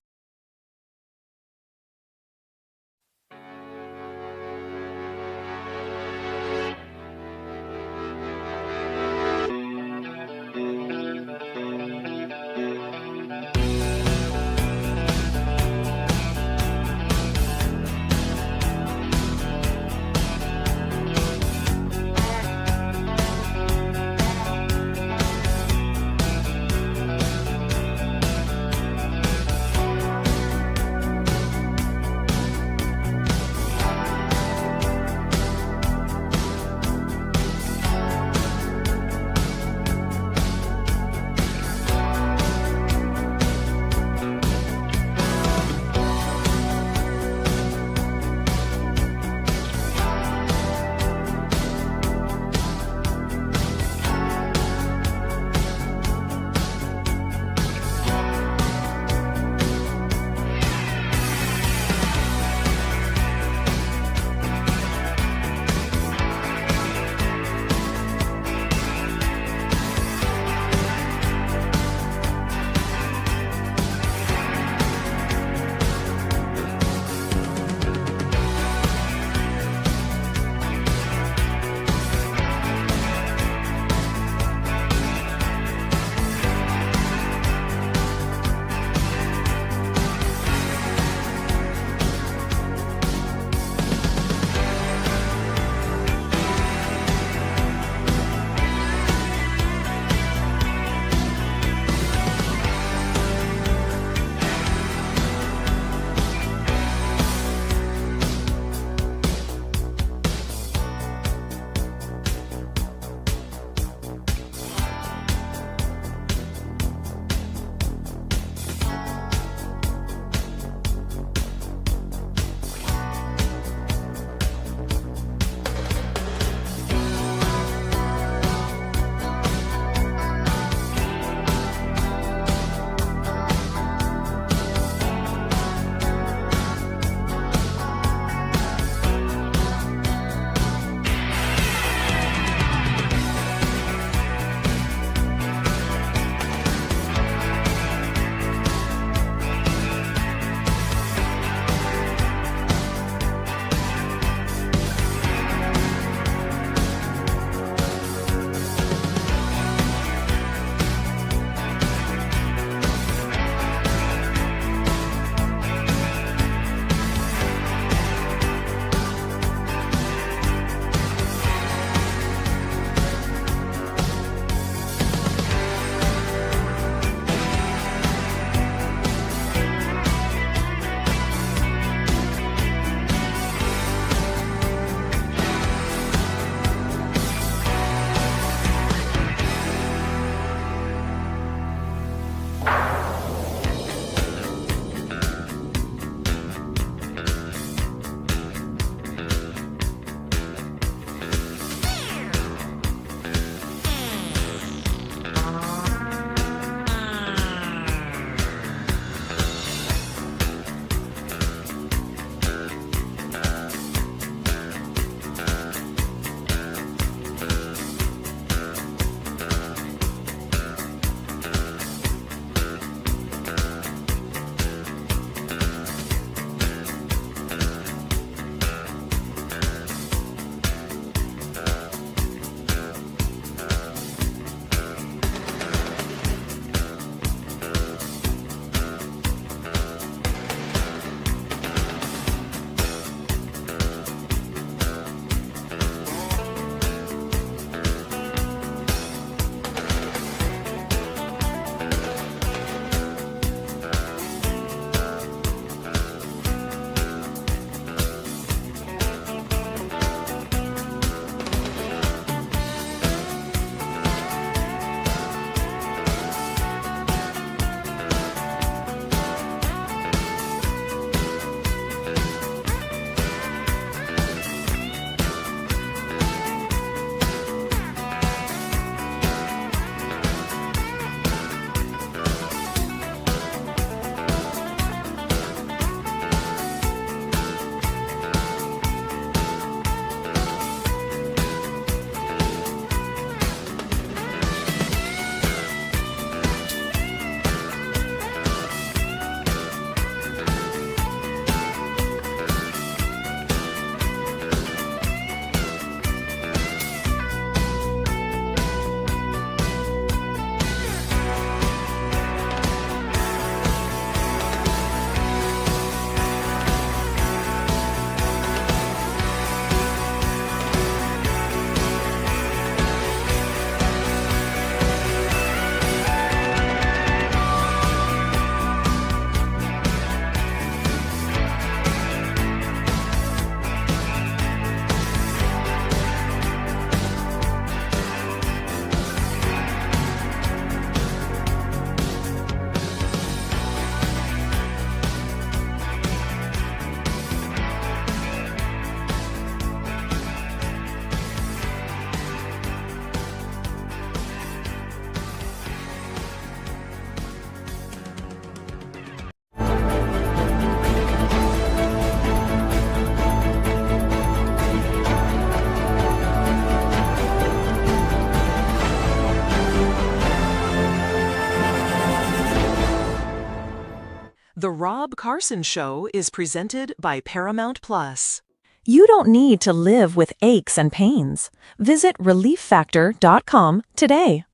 Rob Carson Show is presented by Paramount Plus. You don't need to live with aches and pains. Visit relieffactor.com today.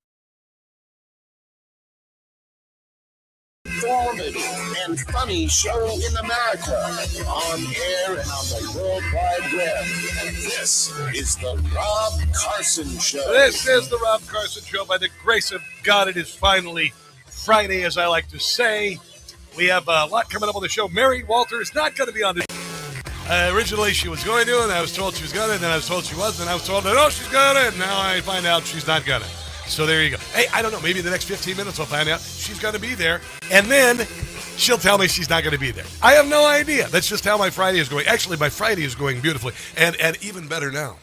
Informative and funny show in America, on air and on the World Wide Web. This is the Rob Carson Show. This is the Rob Carson Show. By the grace of God, it is finally Friday, as I like to say. We have a lot coming up on the show. Mary Walter is not going to be on this. Originally, she was going to, and I was told she was going to, and then I was told she wasn't, and I was told, no, she's going to, and now I find out she's not going to. So there you go. Hey, I don't know. Maybe in the next 15 minutes I'll find out she's going to be there. And then she'll tell me she's not going to be there. I have no idea. That's just how my Friday is going. Actually, my Friday is going beautifully. And even better now.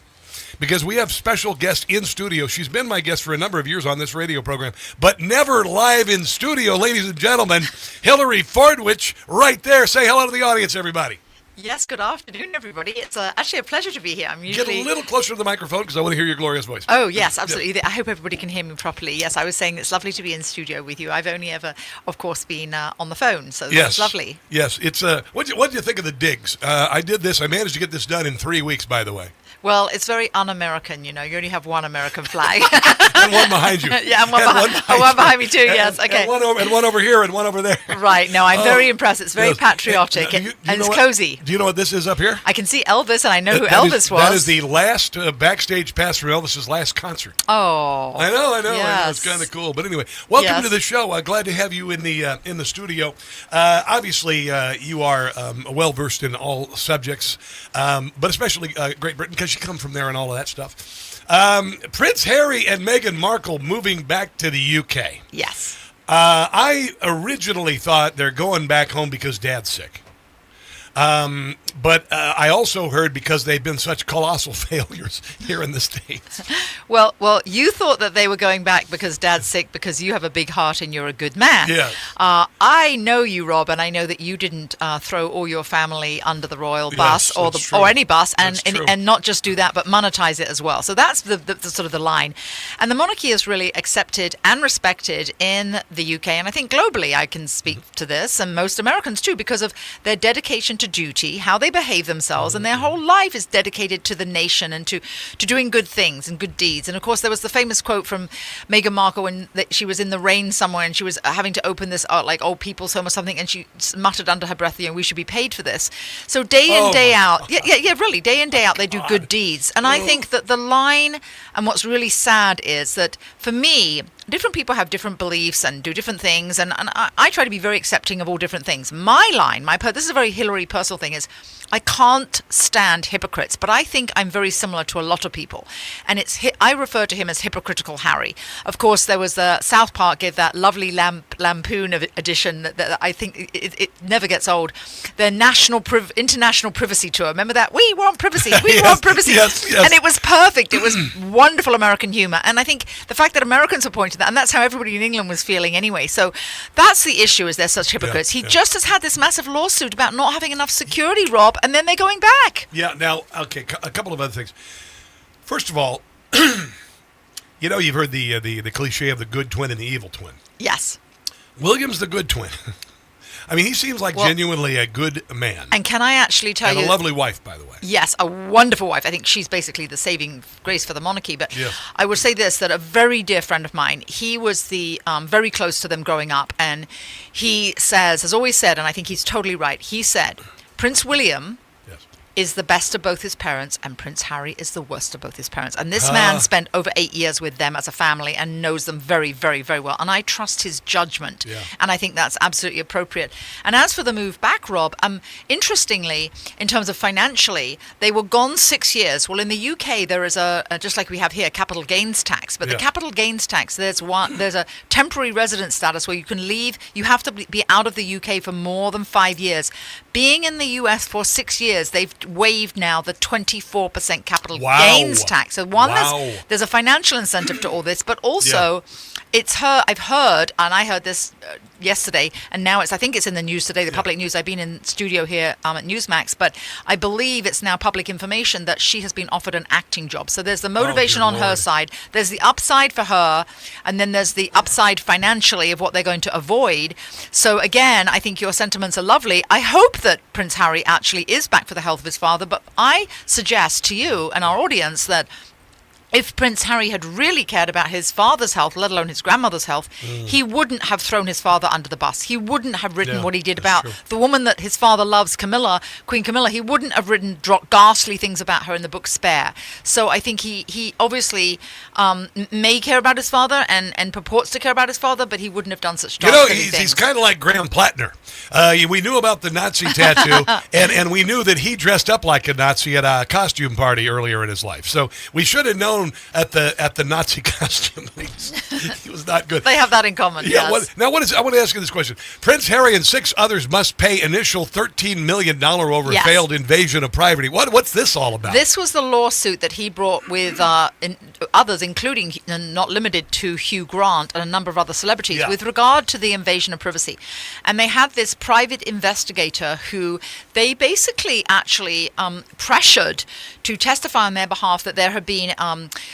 Because we have special guest in studio. She's been my guest for a number of years on this radio program, but never live in studio. Ladies and gentlemen, Hilary Fordwich right there. Say hello to the audience, everybody. Yes, good afternoon, everybody. It's actually a pleasure to be here. I'm usually... Get a little closer to the microphone because I want to hear your glorious voice. Oh, yes, absolutely. Yeah. I hope everybody can hear me properly. Yes, I was saying it's lovely to be in studio with you. I've only ever, of course, been on the phone, so that's lovely. Yes, it's what did you think of the digs? I did this. I managed to get this done in 3 weeks, by the way. Well, it's very un-American, you know. You only have one American flag. And one behind you. Yeah, and one behind me too, yes. Okay. And one over here and one over there. Right. No, I'm very impressed. It's very patriotic and it's cozy. Do you know what this is up here? I can see Elvis, and I know who Elvis was. That is the last backstage pass from Elvis's last concert. Oh. I know. Yes. It's kind of cool. But anyway, welcome to the show. Glad to have you in the studio. Obviously, you are well-versed in all subjects, but especially Great Britain, because you come from there and all of that stuff. Prince Harry and Meghan Markle moving back to the UK. Yes. I originally thought they're going back home because Dad's sick. But I also heard because they've been such colossal failures here in the States. Well, you thought that they were going back because Dad's sick because you have a big heart and you're a good man. Yes. I know you, Rob, and I know that you didn't throw all your family under the royal bus or any bus and not just do that, but monetize it as well. So that's the sort of the line. And the monarchy is really accepted and respected in the UK, and I think globally I can speak to this, and most Americans too, because of their dedication to duty, how they behave themselves, and their whole life is dedicated to the nation and to doing good things and good deeds. And of course, there was the famous quote from Meghan Markle when she was in the rain somewhere and she was having to open this like old people's home or something, and she muttered under her breath, we should be paid for this. So day in, day out, really, day in, day out, they do good deeds. And I think that the line, and what's really sad is that for me, different people have different beliefs and do different things, and I try to be very accepting of all different things. My line, this is a very Hilary personal thing, is I can't stand hypocrites, but I think I'm very similar to a lot of people. And I refer to him as Hypocritical Harry. Of course, there was South Park gave that lovely lampoon edition that I think it never gets old. Their international privacy tour. Remember that? We want privacy. We want privacy. Yes. And it was perfect. It was wonderful American humor. And I think the fact that Americans are pointing that, and that's how everybody in England was feeling anyway. So that's the issue, is they're such hypocrites. He just has had this massive lawsuit about not having enough security, Rob, and then they're going back. Yeah, now, okay, a couple of other things. First of all, you've heard the cliche of the good twin and the evil twin. Yes. William's the good twin. I mean, he seems like genuinely a good man. And can I actually tell you... And a lovely wife, by the way. Yes, a wonderful wife. I think she's basically the saving grace for the monarchy. But I would say this, that a very dear friend of mine, he was very close to them growing up. And he has always said, and I think he's totally right, he said, Prince William is the best of both his parents, and Prince Harry is the worst of both his parents. And this man spent over 8 years with them as a family and knows them very, very, very well. And I trust his judgment. Yeah. And I think that's absolutely appropriate. And as for the move back, Rob, interestingly, in terms of financially, they were gone 6 years. Well, in the UK, there is just like we have here, capital gains tax. But the capital gains tax, there's a temporary residence status where you can leave. You have to be out of the UK for more than 5 years. Being in the US for 6 years, they've waived now the 24% capital gains tax. So there's a financial incentive to all this, but also It's her. I've heard, and I heard this yesterday, and now I think it's in the news today, the public news. I've been in studio here at Newsmax, but I believe it's now public information that she has been offered an acting job. So there's the motivation on her side, there's the upside for her, and then there's the upside financially of what they're going to avoid. So again, I think your sentiments are lovely. I hope that Prince Harry actually is back for the health of his father, but I suggest to you and our audience that if Prince Harry had really cared about his father's health, let alone his grandmother's health, he wouldn't have thrown his father under the bus. He wouldn't have written what he did about the woman that his father loves, Camilla, Queen Camilla. He wouldn't have written ghastly things about her in the book Spare. So I think he obviously may care about his father and purports to care about his father, but he wouldn't have done such dastardly things. He's kind of like Graham Plattner. We knew about the Nazi tattoo, and we knew that he dressed up like a Nazi at a costume party earlier in his life. So we should have known at the Nazi costume. He was not good. They have that in common. Yeah. Yes. I want to ask you this question. Prince Harry and 6 others must pay initial $13 million over failed invasion of privacy. What's this all about? This was the lawsuit that he brought with others, including and not limited to Hugh Grant and a number of other celebrities, with regard to the invasion of privacy. And they had this private investigator who they basically actually pressured to testify on their behalf that there had been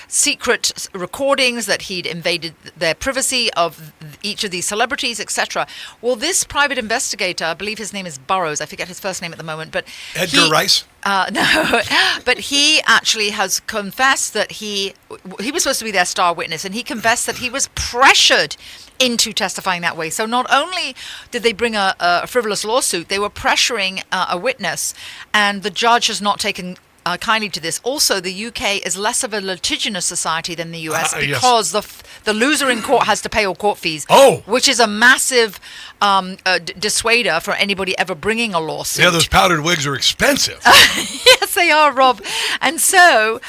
secret recordings, that he'd invaded their privacy of each of these celebrities, etc. Well, this private investigator, I believe his name is Burroughs, I forget his first name at the moment, but Edgar Rice? No, but he actually has confessed that he was supposed to be their star witness, and he confessed that he was pressured into testifying that way. So not only did they bring a frivolous lawsuit, they were pressuring a witness, and the judge has not taken kindly to this. Also, the UK is less of a litigious society than the US because the loser in court has to pay all court fees, which is a massive dissuader for anybody ever bringing a lawsuit. Yeah, those powdered wigs are expensive. Yes, they are, Rob. And so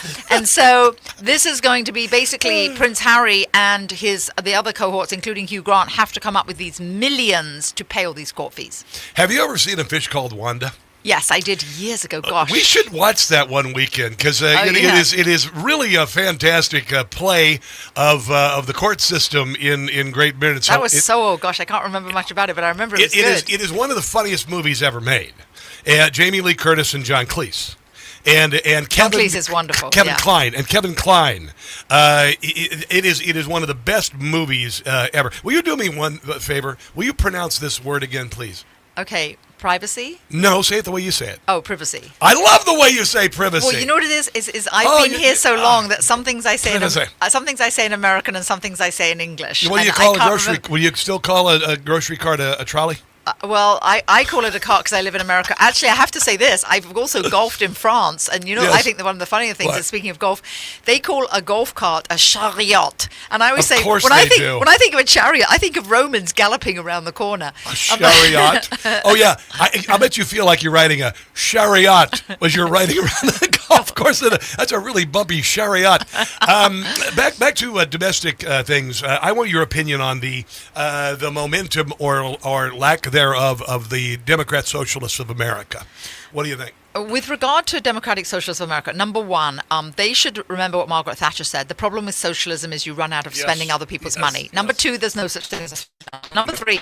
this is going to be basically Prince Harry and the other cohorts, including Hugh Grant, have to come up with these millions to pay all these court fees. Have you ever seen A Fish Called Wanda? Yes, I did years ago. Gosh, we should watch that one weekend because it is really a fantastic play of the court system in Great Britain. That was gosh, I can't remember much about it, but I remember it was good. It is one of the funniest movies ever made. Jamie Lee Curtis and John Cleese. And Kevin Cleese is wonderful. Kevin Kline. It is one of the best movies ever. Will you do me one favor? Will you pronounce this word again, please? Okay. Privacy? No, say it the way you say it. Oh, privacy. I love the way you say privacy. Well, you know what it is I've been here so long that some things I say in American and some things I say in English. What do you call a grocery? Will you still call a grocery cart a trolley? Well, I call it a cart because I live in America. Actually, I have to say this. I've also golfed in France. And, I think that one of the funnier things is, speaking of golf, they call a golf cart a chariot. And I always say, when I think of a chariot, I think of Romans galloping around the corner. A chariot? Oh, yeah. I bet you feel like you're riding a chariot as you're riding around the golf course. That's a really bumpy chariot. Back to domestic things. I want your opinion on the momentum or lack thereof of the Democrat Socialists of America. What do you think? With regard to Democratic Socialists of America, number one, they should remember what Margaret Thatcher said. The problem with socialism is you run out of spending other people's money. Number two, there's no such thing as a... Number three,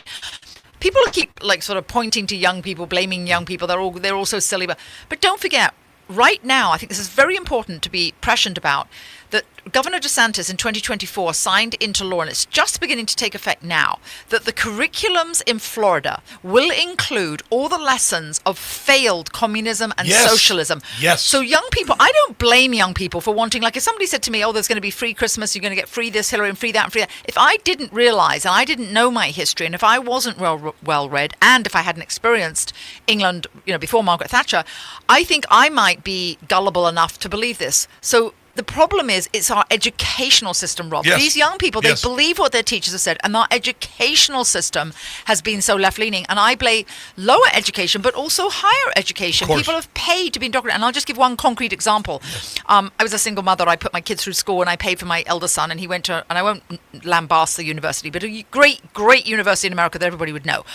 people keep sort of pointing to young people, blaming young people. They're all so silly. But don't forget, right now, I think this is very important to be prescient about, that Governor DeSantis in 2024 signed into law, and it's just beginning to take effect now, that the curriculums in Florida will include all the lessons of failed communism and socialism. Yes. So young people, I don't blame young people for wanting, like if somebody said to me, there's going to be free Christmas, you're going to get free this, Hillary, and free that, and free that. If I didn't realize, and I didn't know my history, and if I wasn't well read, and if I hadn't experienced England, before Margaret Thatcher, I think I might be gullible enough to believe this. So the problem is, it's our educational system, Rob. Yes. These young people, they believe what their teachers have said, and our educational system has been so left-leaning. And I blame lower education, but also higher education. People have paid to be indoctrinated. And I'll just give one concrete example. Yes. I was a single mother. I put my kids through school, and I paid for my elder son, and he went to, and I won't lambast the university, but a great university in America that everybody would know.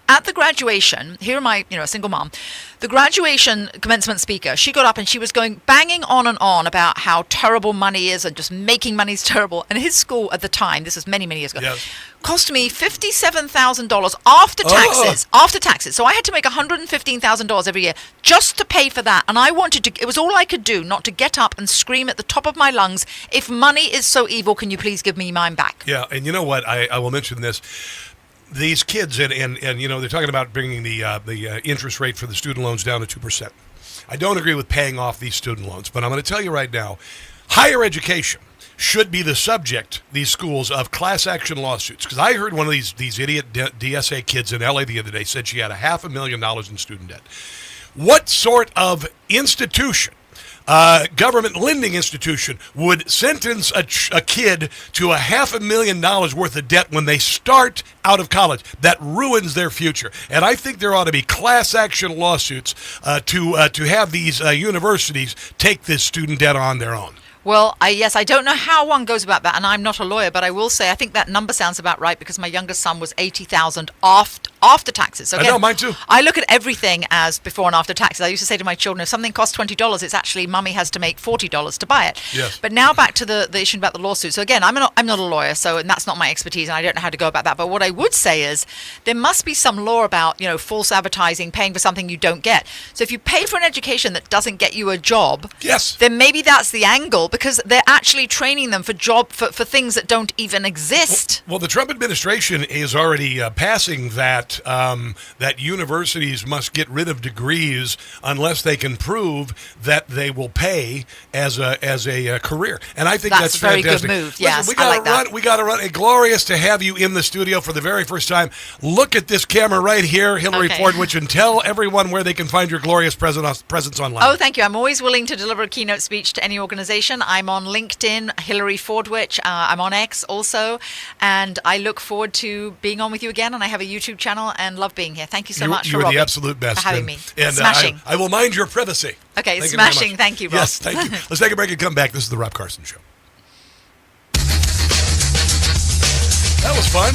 At the graduation, here am I, a single mom, The graduation commencement speaker, she got up and she was banging on and on about how terrible money is and just making money is terrible. And his school at the time, this was many, many years ago, cost me $57,000 after taxes. After taxes. So I had to make $115,000 every year just to pay for that. And I wanted to, it was all I could do, not to get up and scream at the top of my lungs, if money is so evil, can you please give me mine back? Yeah, and you know what? I will mention this. These kids, and you know, they're talking about bringing the interest rate for the student loans down to 2%. I don't agree with paying off these student loans, but I'm going to tell you right now, higher education should be the subject, these schools, of class action lawsuits. Because I heard one of these idiot DSA kids in LA the other day said she had $500,000 in student debt. What sort of institution, government lending institution, would sentence a kid to $500,000 worth of debt when they start out of college? That ruins their future. And I think there ought to be class action lawsuits to have these universities take this student debt on their own. Well, yes, I don't know how one goes about that, and I'm not a lawyer, but I will say I think that number sounds about right because my youngest son was $80,000 after taxes. So again, I know, mine too. I look at everything as before and after taxes. I used to say to my children, if something costs $20, it's actually mummy has to make $40 to buy it. Yes. But now back to the issue about the lawsuit. So again, I'm not a lawyer, and that's not my expertise, and I don't know how to go about that. But what I would say is there must be some law about, you know, false advertising, paying for something you don't get. So if you pay for an education that doesn't get you a job, yes, then maybe that's the angle, because they're actually training them for things that don't even exist. Well, the Trump administration is already passing that that universities must get rid of degrees unless they can prove that they will pay as a career, and I think that's a very fantastic. good move. Listen, Yes, we gotta run. We got to run. Glorious to have you in the studio for the very first time. Look at this camera right here, Hilary Fordwich, and tell everyone where they can find your glorious presence online. Oh, thank you. I'm always willing to deliver a keynote speech to any organization. I'm on LinkedIn, Hilary Fordwich. I'm on X also, and I look forward to being on with you again. And I have a YouTube channel and love being here. Thank you so much, You're the absolute best for having me. And smashing. I will mind your privacy. Okay, Thank smashing. You Thank you, Rob. Yes, thank you. Let's take a break and come back. This is the Rob Carson Show. That was fun.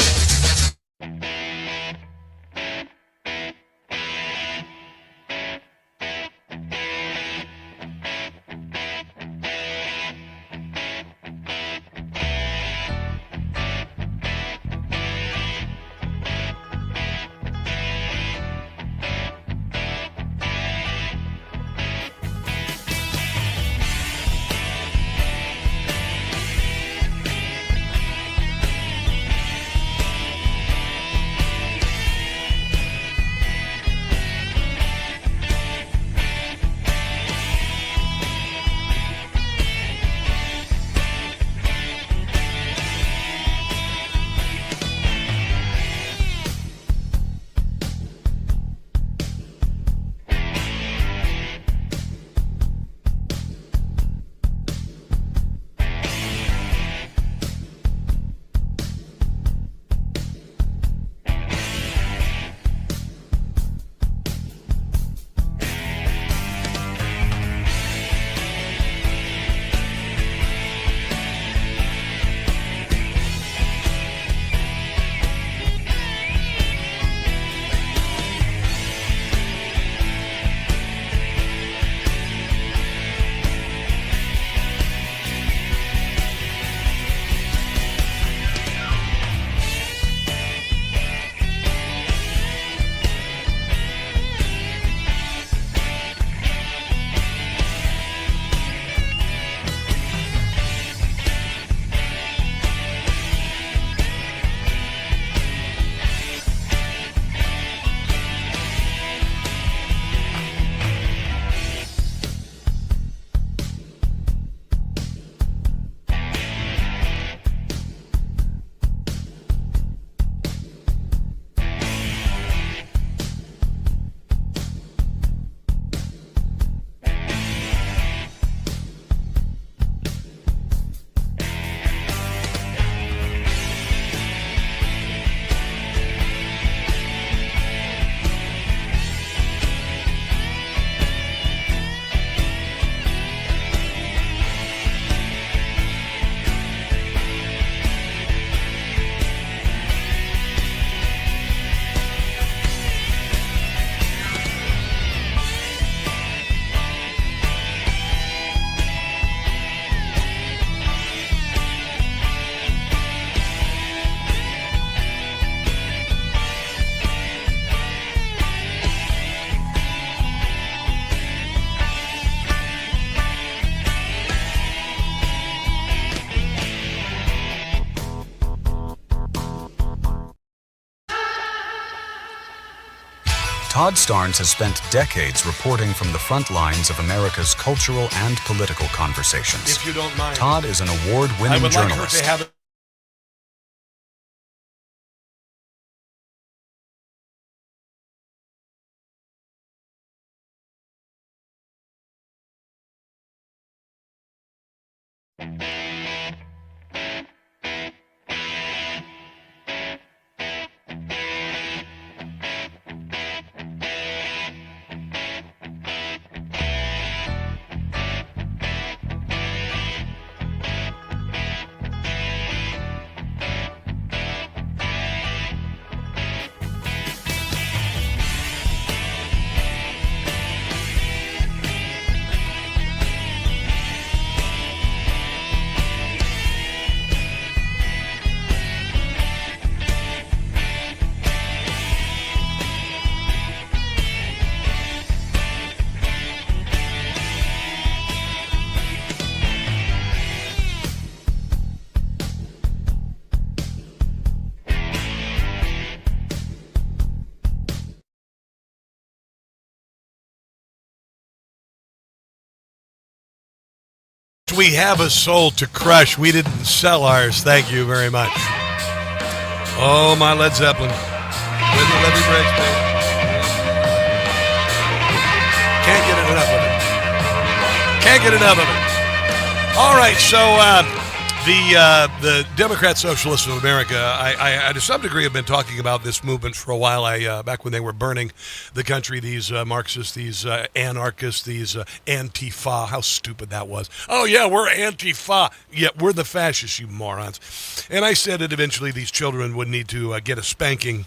Todd Starnes has spent decades reporting from the front lines of America's cultural and political conversations. If you don't mind. Todd is an award-winning I would like journalist. her to have it. We have a soul to crush. We didn't sell ours. Thank you very much. Oh, my Led Zeppelin. With the levee breaks, baby. Can't get enough of it. Can't get enough of it. All right, so the Democrat Socialists of America, I to some degree have been talking about this movement for a while. Back when they were burning the country, these Marxists, these anarchists, these Antifa. How stupid that was. Oh, yeah, we're Antifa. Yeah, we're the fascists, you morons. And I said that eventually these children would need to get a spanking.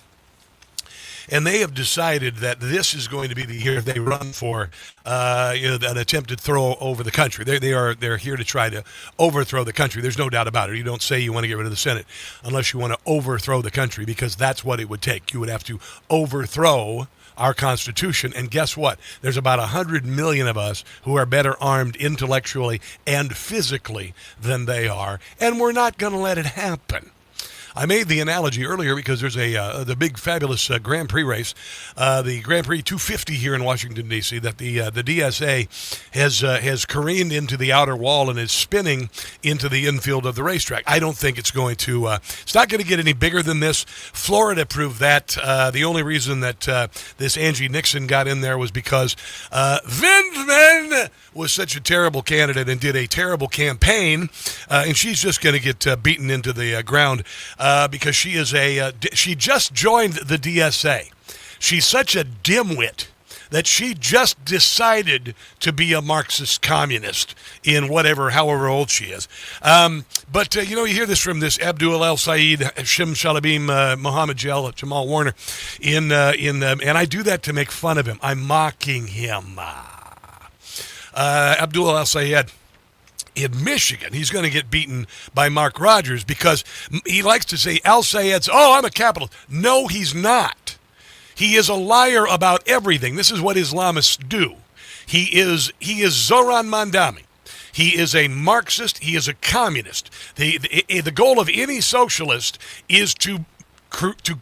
And they have decided that this is going to be the year they run for an attempted throw over the country. They're here to try to overthrow the country. There's no doubt about it. You don't say you want to get rid of the Senate unless you want to overthrow the country, because that's what it would take. You would have to overthrow our Constitution. And guess what? There's about 100 million of us who are better armed intellectually and physically than they are, and we're not going to let it happen. I made the analogy earlier because there's the big fabulous Grand Prix race, the Grand Prix 250 here in Washington D.C. that the DSA has careened into the outer wall and is spinning into the infield of the racetrack. I don't think it's going to. It's not going to get any bigger than this. Florida proved that. The only reason that this Angie Nixon got in there was because Vindman was such a terrible candidate and did a terrible campaign, and she's just going to get beaten into the ground. Because she is she just joined the DSA. She's such a dimwit that she just decided to be a Marxist communist in however old she is. But you hear this from this Abdul El-Sayed, Shim Shalabim, Mohammed Jamal Warner, and I do that to make fun of him. I'm mocking him. Abdul El-Sayed. In Michigan, he's going to get beaten by Mark Rogers because he likes to say El-Sayed's, I'm a capitalist. No, he's not. He is a liar about everything. This is what Islamists do. He is Zoran Mandami. He is a Marxist. He is a communist. The goal of any socialist is to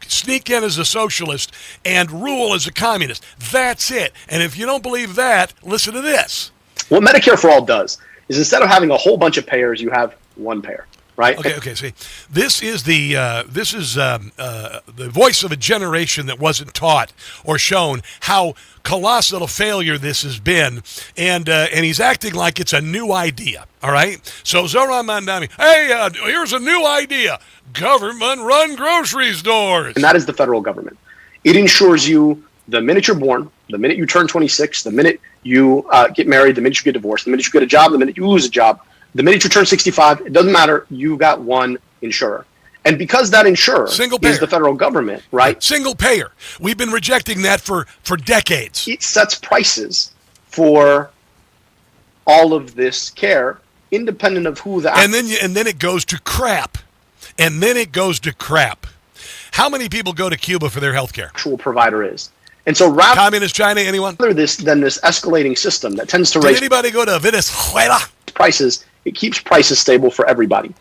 sneak in as a socialist and rule as a communist. That's it. And if you don't believe that, listen to this. What Medicare for All does is instead of having a whole bunch of payers, you have one payer, right? Okay. See, this is the voice of a generation that wasn't taught or shown how colossal a failure this has been, and he's acting like it's a new idea. All right. So Zoran Mandami, hey, here's a new idea: government-run grocery stores, and that is the federal government. It ensures you the minute you're born, the minute you turn 26, the minute you get married, the minute you get divorced, the minute you get a job, the minute you lose a job, the minute you turn 65, it doesn't matter. You got one insurer. And because that insurer is the federal government, right? Single payer. We've been rejecting that for decades. It sets prices for all of this care, independent of who the... And then it goes to crap. And then it goes to crap. How many people go to Cuba for their health care? Actual provider is. And so rather Communist China, anyone? Rather than this escalating system that tends to raise... Did anybody go to Venezuela? Prices, it keeps prices stable for everybody.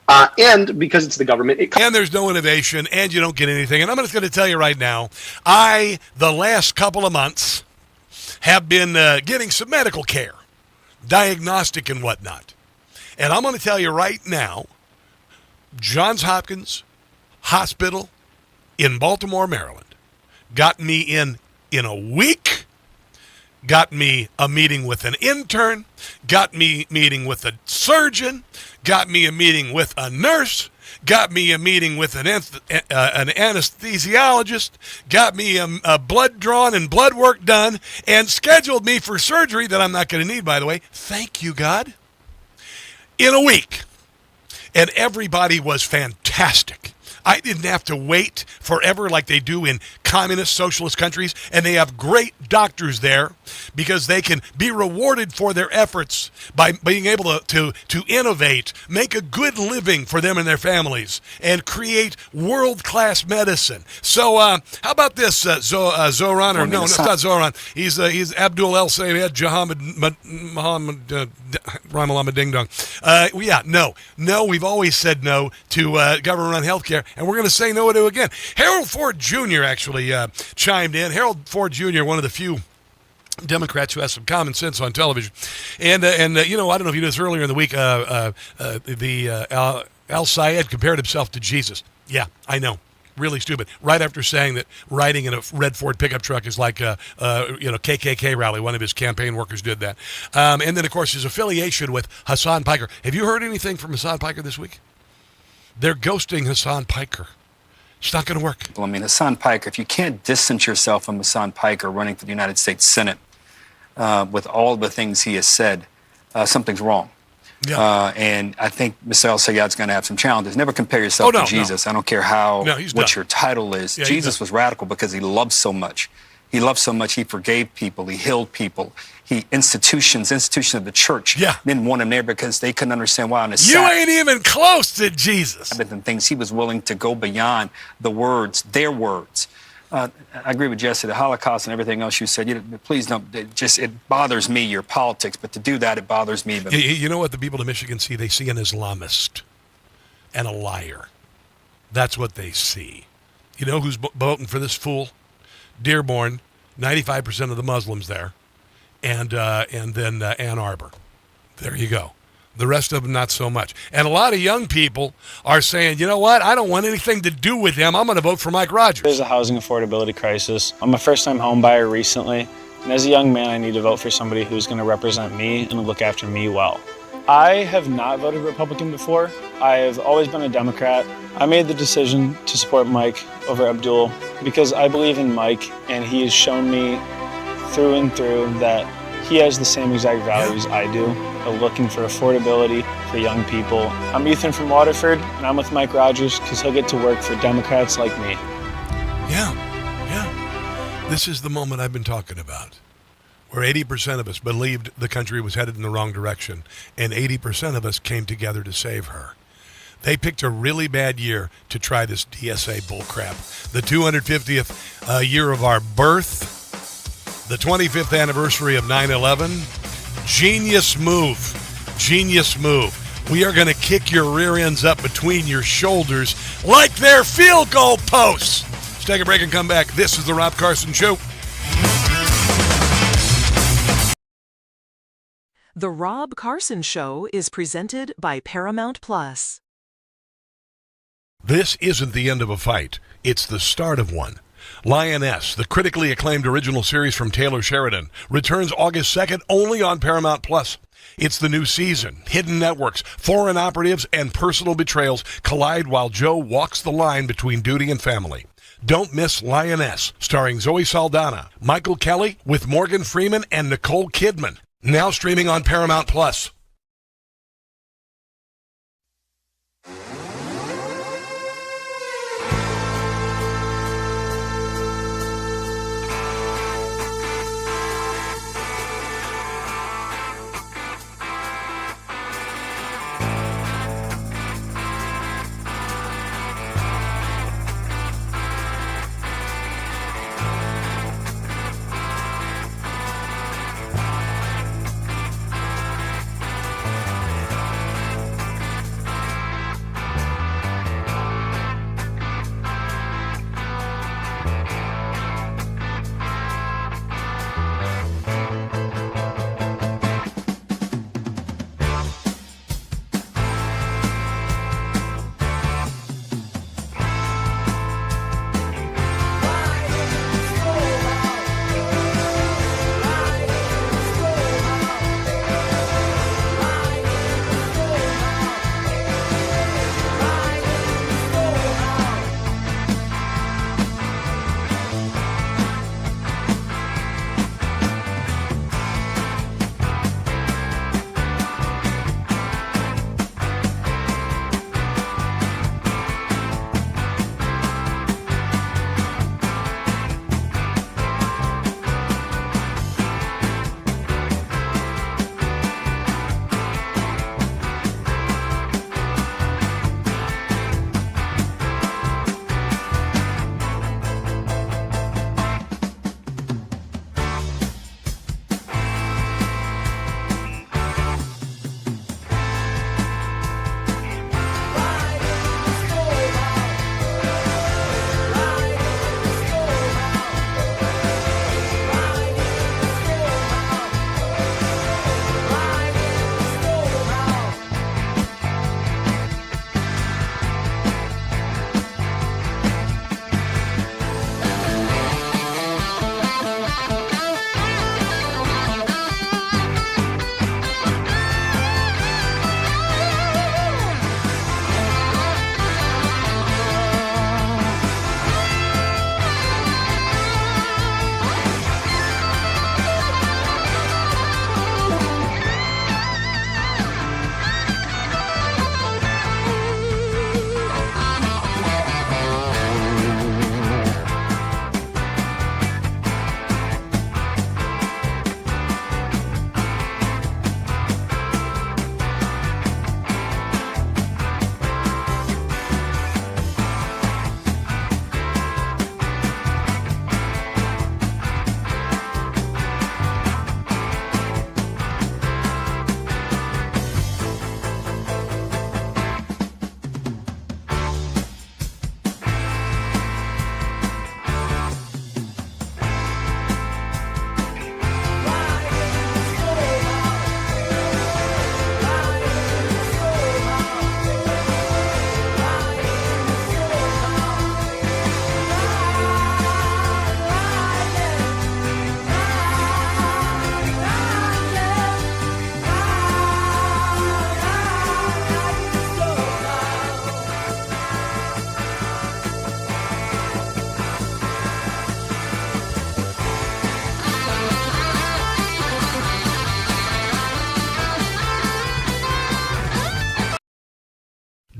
And because it's the government, and there's no innovation, and you don't get anything. And I'm just going to tell you right now, the last couple of months, have been getting some medical care, diagnostic and whatnot. And I'm going to tell you right now, Johns Hopkins Hospital in Baltimore, Maryland, got me in a week, got me a meeting with an intern, got me meeting with a surgeon, got me a meeting with a nurse, got me a meeting with an anesthesiologist, got me a blood drawn and blood work done, and scheduled me for surgery that I'm not going to need, by the way. Thank you, God. In a week. And everybody was fantastic. I didn't have to wait forever like they do in communist socialist countries, and they have great doctors there because they can be rewarded for their efforts by being able to innovate, make a good living for them and their families, and create world-class medicine. So how about this, Zoran? Or no, it's not Zoran. He's Abdul El-Sayed, Muhammad Ramalama Ding Dong. No, we've always said no to government-run health care, and we're going to say no to it again. Harold Ford Jr. actually chimed in. Harold Ford Jr., one of the few Democrats who has some common sense on television. And I don't know if you knew this earlier in the week, El-Sayed compared himself to Jesus. Yeah, I know. Really stupid. Right after saying that riding in a red Ford pickup truck is like a KKK rally. One of his campaign workers did that. And then, of course, his affiliation with Hassan Piker. Have you heard anything from Hassan Piker this week? They're ghosting Hassan Piker. It's not going to work. Well, I mean, Hassan Piker, if you can't distance yourself from Hassan Piker running for the United States Senate with all the things he has said, something's wrong. Yeah. And I think Mr. El-Sayed's going to have some challenges. Never compare yourself to Jesus. I don't care what your title is. Yeah, Jesus was radical because he loved so much. He loved so much, he forgave people, he healed people. Institution of the church didn't want him there because they couldn't understand why on his You ain't even close to Jesus. And things he was willing to go beyond their words. I agree with Jesse, the Holocaust and everything else you said. Please don't. It bothers me, your politics, but to do that, it bothers me. But you know what the people of Michigan see? They see an Islamist and a liar. That's what they see. You know who's voting for this fool? Dearborn, 95% of the Muslims there, and then Ann Arbor. There you go. The rest of them, not so much. And a lot of young people are saying, you know what, I don't want anything to do with him. I'm going to vote for Mike Rogers. There's a housing affordability crisis. I'm a first-time home buyer recently, and as a young man, I need to vote for somebody who's going to represent me and look after me well. I have not voted Republican before. I have always been a Democrat. I made the decision to support Mike over Abdul because I believe in Mike, and he has shown me through and through that he has the same exact values I do, looking for affordability for young people. I'm Ethan from Waterford, and I'm with Mike Rogers because he'll get to work for Democrats like me. Yeah. This is the moment I've been talking about, where 80% of us believed the country was headed in the wrong direction, and 80% of us came together to save her. They picked a really bad year to try this DSA bullcrap. The 250th year of our birth, the 25th anniversary of 9/11. Genius move. We are going to kick your rear ends up between your shoulders like they're field goal posts. Let's take a break and come back. This is the Rob Carson Show. The Rob Carson Show is presented by Paramount Plus. This isn't the end of a fight. It's the start of one. Lioness, the critically acclaimed original series from Taylor Sheridan, returns August 2nd only on Paramount Plus. It's the new season. Hidden networks, foreign operatives, and personal betrayals collide while Joe walks the line between duty and family. Don't miss Lioness, starring Zoe Saldana, Michael Kelly, with Morgan Freeman and Nicole Kidman. Now streaming on Paramount Plus.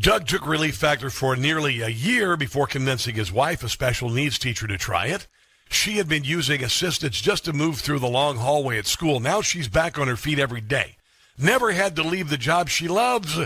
Doug took Relief Factor for nearly a year before convincing his wife, a special needs teacher, to try it. She had been using assistance just to move through the long hallway at school. Now she's back on her feet every day. Never had to leave the job she loves.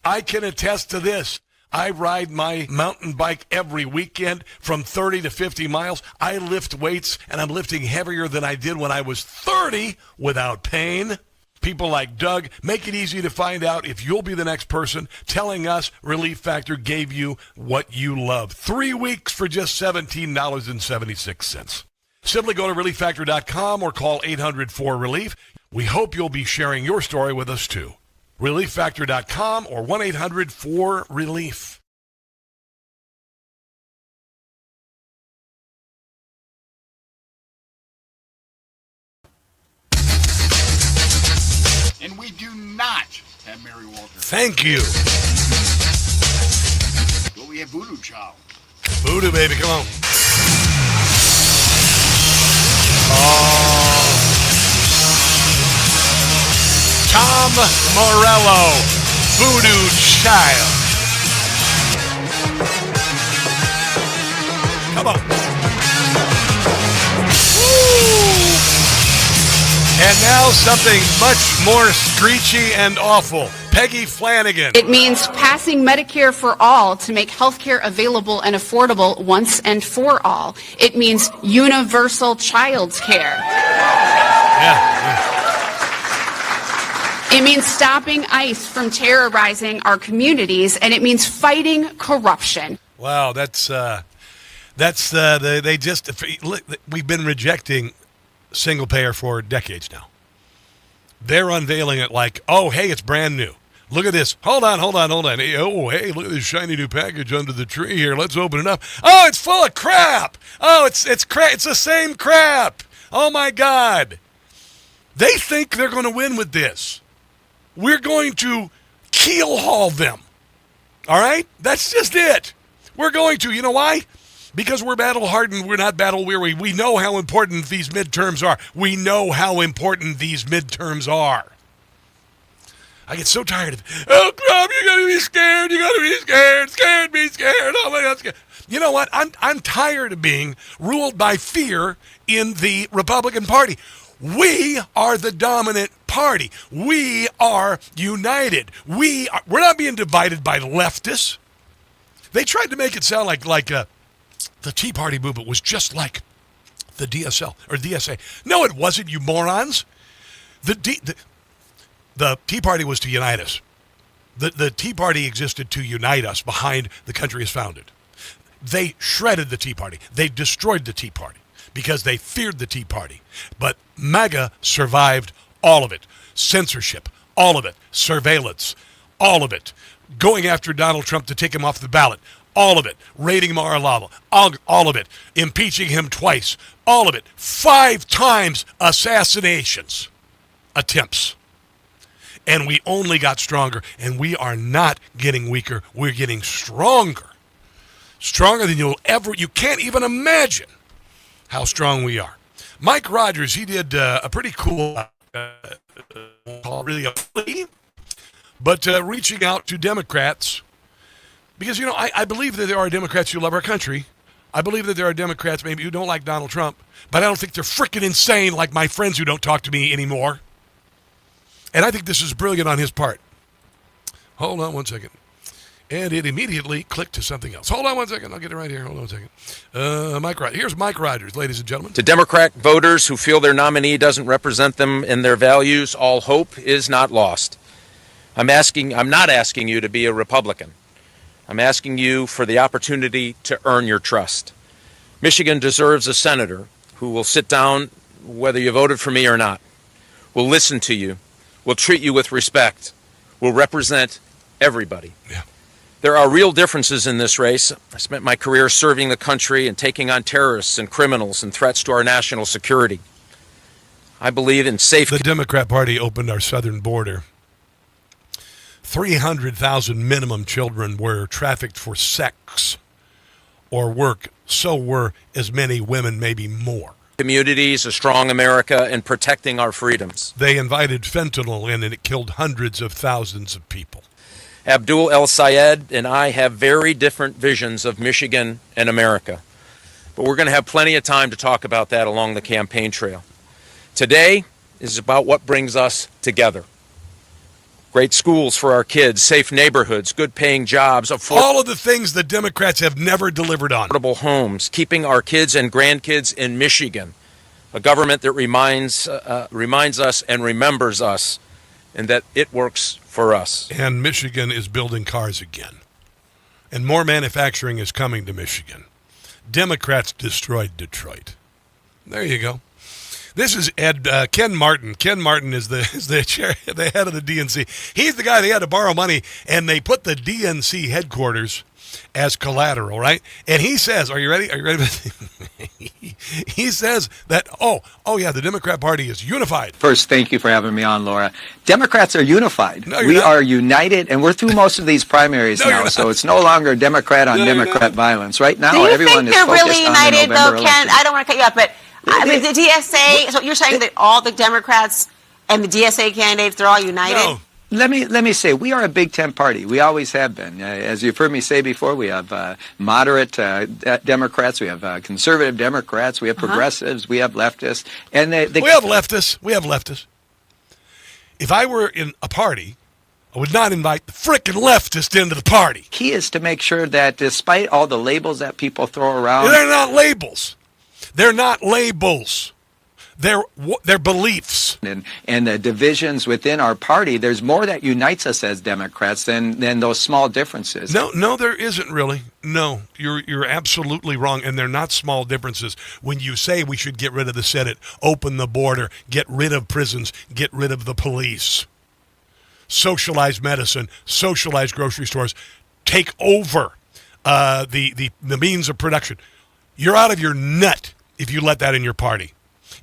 I can attest to this. I ride my mountain bike every weekend from 30 to 50 miles. I lift weights, and I'm lifting heavier than I did when I was 30 without pain. People like Doug make it easy to find out if you'll be the next person telling us Relief Factor gave you what you love. 3 weeks for just $17.76. Simply go to relieffactor.com or call 800-4RELIEF. We hope you'll be sharing your story with us too. relieffactor.com or 1-800-4RELIEF. And we do not have Mary Walker. Thank you. But we have Voodoo Child. Voodoo, baby, come on. Oh. Tom Morello, Voodoo Child. Come on. Woo! And now something much more screechy and awful. Peggy Flanagan. It means passing Medicare for all to make health care available and affordable once and for all. It means universal child care. Yeah. It means stopping ICE from terrorizing our communities, and it means fighting corruption. Wow, we've been rejecting single payer for decades now. They're unveiling it like, oh, hey, it's brand new. Look at this. Hold on. Hey, oh, hey, look at this shiny new package under the tree here. Let's open it up. Oh, it's full of crap. Oh, it's crap. It's the same crap. Oh, my God. They think they're going to win with this. We're going to keel haul them. All right? That's just it. We're going to. You know why? Because we're battle-hardened, we're not battle-weary. We know how important these midterms are. I get so tired of, oh, crap, you got to be scared. Scared, be scared. Oh, my God, scared. You know what? I'm tired of being ruled by fear in the Republican Party. We are the dominant party. We are united. We're not being divided by leftists. They tried to make it sound like the Tea Party movement was just like the DSL or DSA. No, it wasn't, you morons. The Tea Party was to unite us. The Tea Party existed to unite us behind the country as founded. They shredded the Tea Party. They destroyed the Tea Party because they feared the Tea Party. But MAGA survived all of it. Censorship, all of it. Surveillance, all of it. Going after Donald Trump to take him off the ballot, all of it. Raiding Mar-a-Lago, all of it. Impeaching him twice, all of it. 5 times assassinations attempts. And we only got stronger, and we are not getting weaker. We're getting stronger. Stronger than you can't even imagine how strong we are. Mike Rogers, he did a pretty cool, really a plea, but reaching out to Democrats, because, I believe that there are Democrats who love our country. I believe that there are Democrats maybe who don't like Donald Trump, but I don't think they're freaking insane like my friends who don't talk to me anymore. And I think this is brilliant on his part. Hold on one second. And it immediately clicked to something else. Hold on one second. I'll get it right here. Hold on one second. Here's Mike Rogers, ladies and gentlemen. To Democrat voters who feel their nominee doesn't represent them in their values, all hope is not lost. I'm not asking you to be a Republican. I'm asking you for the opportunity to earn your trust. Michigan deserves a senator who will sit down, whether you voted for me or not, will listen to you, will treat you with respect, will represent everybody. Yeah. There are real differences in this race. I spent my career serving the country and taking on terrorists and criminals and threats to our national security. I believe in safe... The Democrat Party opened our southern border. 300,000 minimum children were trafficked for sex or work. So were as many women, maybe more. Communities, a strong America, and protecting our freedoms. They invited fentanyl in, and it killed hundreds of thousands of people. Abdul El-Sayed and I have very different visions of Michigan and America. But we're going to have plenty of time to talk about that along the campaign trail. Today is about what brings us together. Great schools for our kids, safe neighborhoods, good-paying jobs, all of the things the Democrats have never delivered on. Affordable homes, keeping our kids and grandkids in Michigan, a government that reminds us and remembers us, and that it works for us. And Michigan is building cars again. And more manufacturing is coming to Michigan. Democrats destroyed Detroit. There you go. This is Ken Martin. Ken Martin is the chair, the head of the DNC. He's the guy they had to borrow money, and they put the DNC headquarters as collateral, right? And he says, are you ready? Are you ready? He says that, the Democrat Party is unified. First, thank you for having me on, Laura. Democrats are unified. No, we are united, and we're through most of these primaries now, so it's no longer Democrat on Democrat violence. Right now, everyone is focused on the November election. Do you think they're really united, though, Ken? I don't want to cut you off, but I mean, the DSA, so you're saying that all the Democrats and the DSA candidates, they're all united? No. Let me say, we are a Big Tent party. We always have been. As you've heard me say before, we have moderate Democrats, we have conservative Democrats, we have progressives, we have leftists. And we have leftists. We have leftists. If I were in a party, I would not invite the frickin' leftist into the party. Key is to make sure that despite all the labels that people throw around... They're not labels. They're not labels. They're beliefs. And the divisions within our party, there's more that unites us as Democrats than those small differences. No, there isn't really. No, you're absolutely wrong, and they're not small differences. When you say we should get rid of the Senate, open the border, get rid of prisons, get rid of the police, socialize medicine, socialize grocery stores, take over the means of production, you're out of your nut if you let that in your party.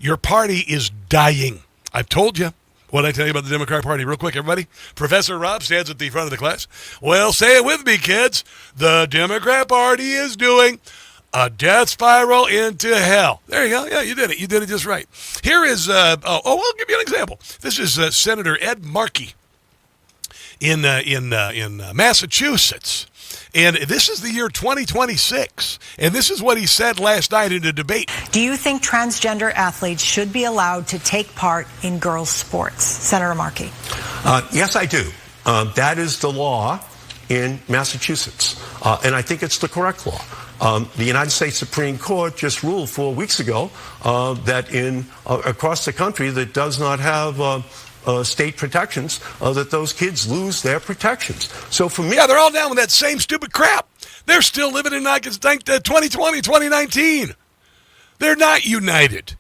Your party is dying. I've told you. What did I tell you about the Democratic Party? Real quick, everybody. Professor Rob stands at the front of the class. Well, say it with me, kids. The Democrat Party is doing a death spiral into hell. There you go. Yeah, you did it. You did it just right. Here is, I'll give you an example. This is Senator Ed Markey in Massachusetts. And this is the year 2026. And this is what he said last night in a debate. Do you think transgender athletes should be allowed to take part in girls' sports? Senator Markey. Yes, I do. That is the law in Massachusetts. And I think it's the correct law. The United States Supreme Court just ruled 4 weeks ago that across the country that does not have state protections, that those kids lose their protections. So for me... Yeah, they're all down with that same stupid crap. They're still living in, 2020, 2019. They're not united.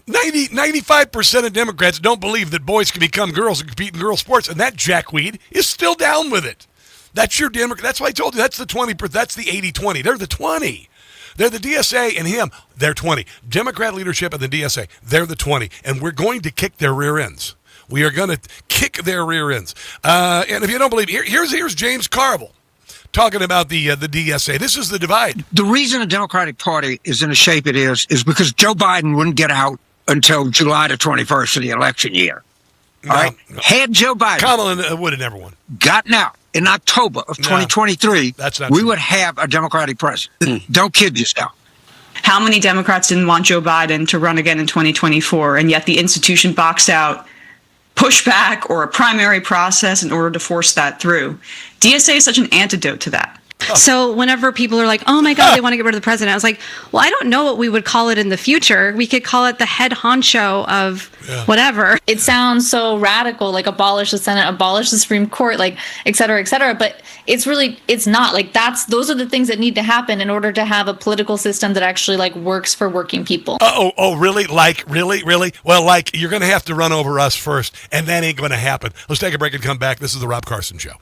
95% of Democrats don't believe that boys can become girls and compete in girls' sports, and that jackweed is still down with it. That's your Democrat. That's why I told you, that's the 20%. That's the 80-20. They're the 20. They're the DSA and him. They're 20. Democrat leadership and the DSA, they're the 20. And we're going to kick their rear ends. We are going to kick their rear ends. And if you don't believe, here's James Carville talking about the DSA. This is the divide. The reason the Democratic Party is in the shape it is because Joe Biden wouldn't get out until July the 21st of the election year. All right? Had Joe Biden... Kamala would have never won. Gotten out in October of 2023, we would have a Democratic president. Don't kid yourself. How many Democrats didn't want Joe Biden to run again in 2024, and yet the institution boxed out pushback or a primary process in order to force that through? DSA is such an antidote to that. So whenever people are like, oh my God, they want to get rid of the president, I was like, well, I don't know what we would call it in the future. We could call it the head honcho of whatever. It sounds so radical, like abolish the Senate, abolish the Supreme Court, like et cetera, but it's not. Like those are the things that need to happen in order to have a political system that actually works for working people. Really? Really? Well, you're going to have to run over us first, and that ain't going to happen. Let's take a break and come back. This is the Rob Carson Show.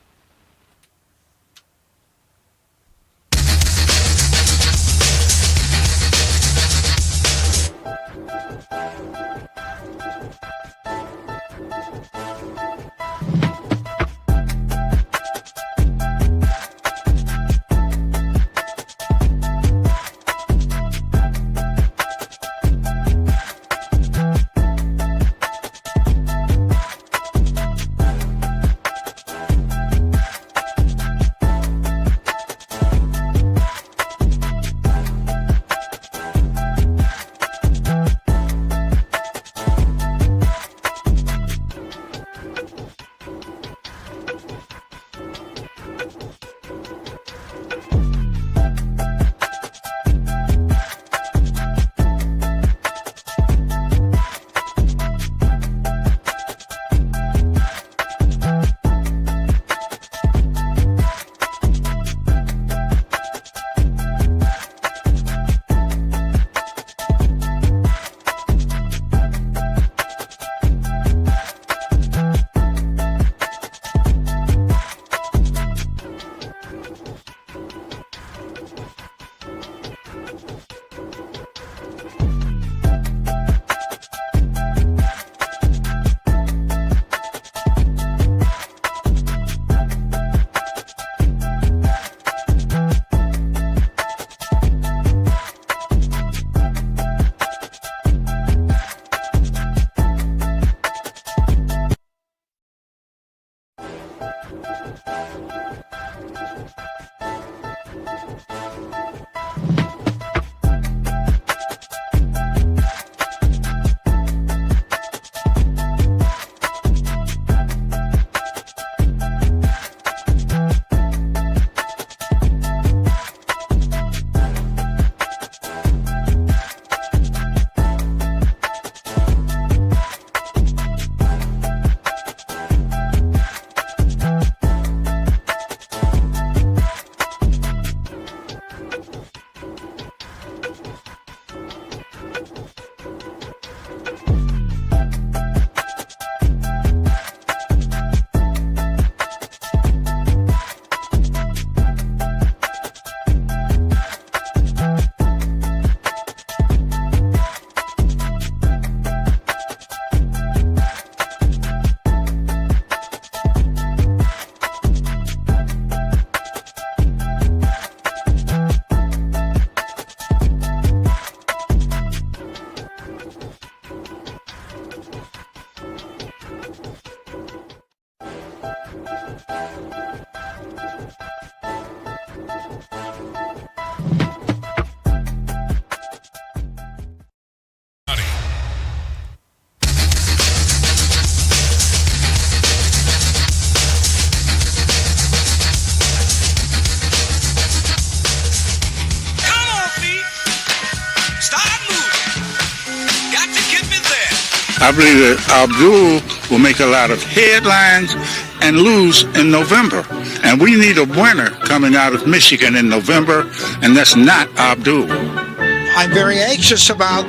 I believe that Abdul will make a lot of headlines and lose in November. And we need a winner coming out of Michigan in November, and that's not Abdul. I'm very anxious about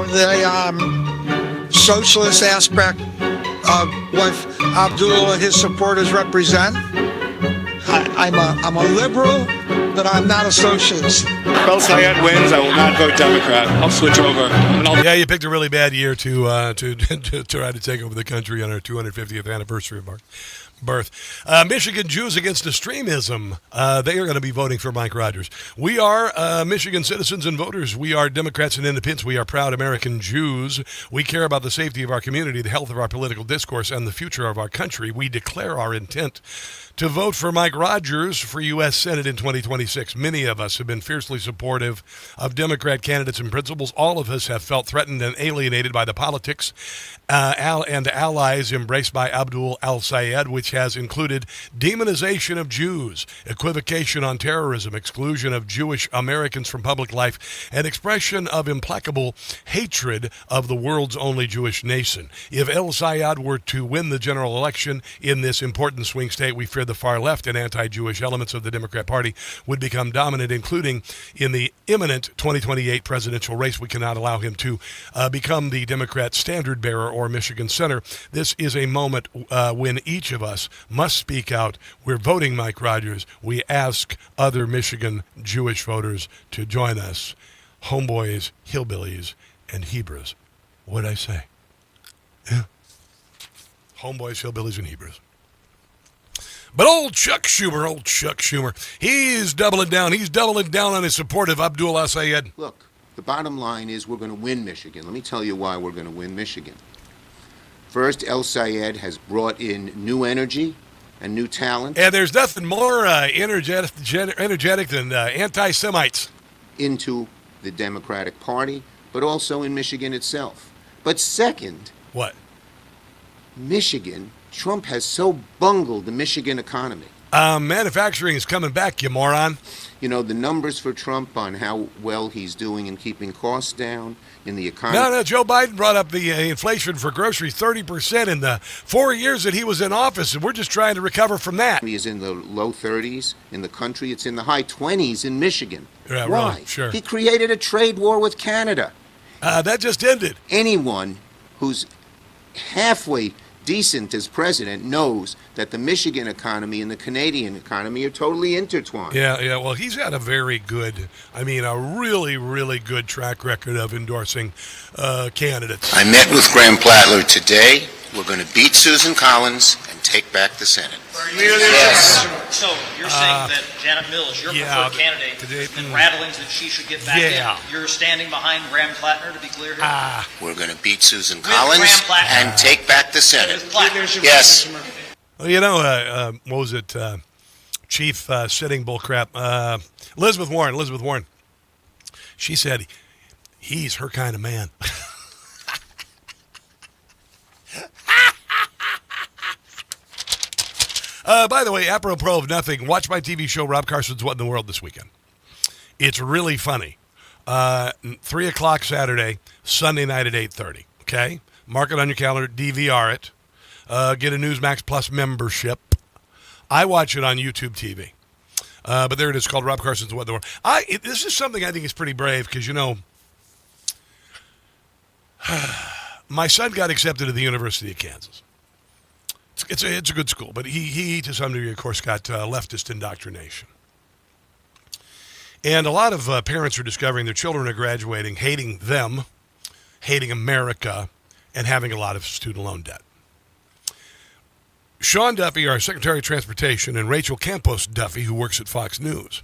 the socialist aspect of what Abdul and his supporters represent. I'm a liberal, but I'm not a socialist. If El-Sayed wins, I will not vote Democrat. I'll switch over. Yeah, you picked a really bad year to try to take over the country on our 250th anniversary of our birth. Michigan Jews against extremism. They are going to be voting for Mike Rogers. We are Michigan citizens and voters. We are Democrats and independents. We are proud American Jews. We care about the safety of our community, the health of our political discourse, and the future of our country. We declare our intent to vote for Mike Rogers for U.S. Senate in 2026. Many of us have been fiercely supportive of Democrat candidates and principles. All of us have felt threatened and alienated by the politics and allies embraced by Abdul El-Sayed, which has included demonization of Jews, equivocation on terrorism, exclusion of Jewish Americans from public life, and expression of implacable hatred of the world's only Jewish nation. If El-Sayed were to win the general election in this important swing state, we fear the far left and anti-Jewish elements of the Democrat Party would become dominant, including in the imminent 2028 presidential race. We cannot allow him to become the Democrat standard bearer or Michigan senator. This is a moment when each of us must speak out. We're voting Mike Rogers. We ask other Michigan Jewish voters to join us. Homeboys, hillbillies, and Hebrews. What'd I say? Yeah. Homeboys, hillbillies, and Hebrews. But old Chuck Schumer, he's doubling down. He's doubling down on his support of Abdul El-Sayed. Look, the bottom line is we're going to win Michigan. Let me tell you why we're going to win Michigan. First, El-Sayed has brought in new energy and new talent. And there's nothing more energetic than anti-Semites. Into the Democratic Party, but also in Michigan itself. But second... What? Michigan... Trump has so bungled the Michigan economy. Manufacturing is coming back, you moron. You know, the numbers for Trump on how well he's doing in keeping costs down in the economy. No, Joe Biden brought up the inflation for groceries 30% in the 4 years that he was in office, and we're just trying to recover from that. He is in the low 30s in the country. It's in the high 20s in Michigan. Yeah, why? Really? Sure. He created a trade war with Canada. That just ended. Anyone who's halfway decent as president knows that the Michigan economy and the Canadian economy are totally intertwined. Yeah. Well, he's had a very good, a really, really good track record of endorsing candidates. I met with Graham Plattler today. We're going to beat Susan Collins and take back the Senate. Yes. So you're saying that Janet Mills, your preferred candidate, has been rattlings that she should get back in. You're standing behind Graham Plattner, to be clear here? We're going to beat Susan Collins and take back the Senate. Yes. Well, what was it? Chief Sitting Bullcrap. Elizabeth Warren. She said he's her kind of man. By the way, apropos of nothing, watch my TV show, Rob Carson's What in the World, this weekend. It's really funny. 3 o'clock Saturday, Sunday night at 8:30. Okay? Mark it on your calendar, DVR it. Get a Newsmax Plus membership. I watch it on YouTube TV. But there it is, called Rob Carson's What in the World. This is something I think is pretty brave because, my son got accepted to the University of Kansas. It's a good school, but he to some degree, of course, got leftist indoctrination. And a lot of parents are discovering their children are graduating, hating them, hating America, and having a lot of student loan debt. Sean Duffy, our Secretary of Transportation, and Rachel Campos Duffy, who works at Fox News,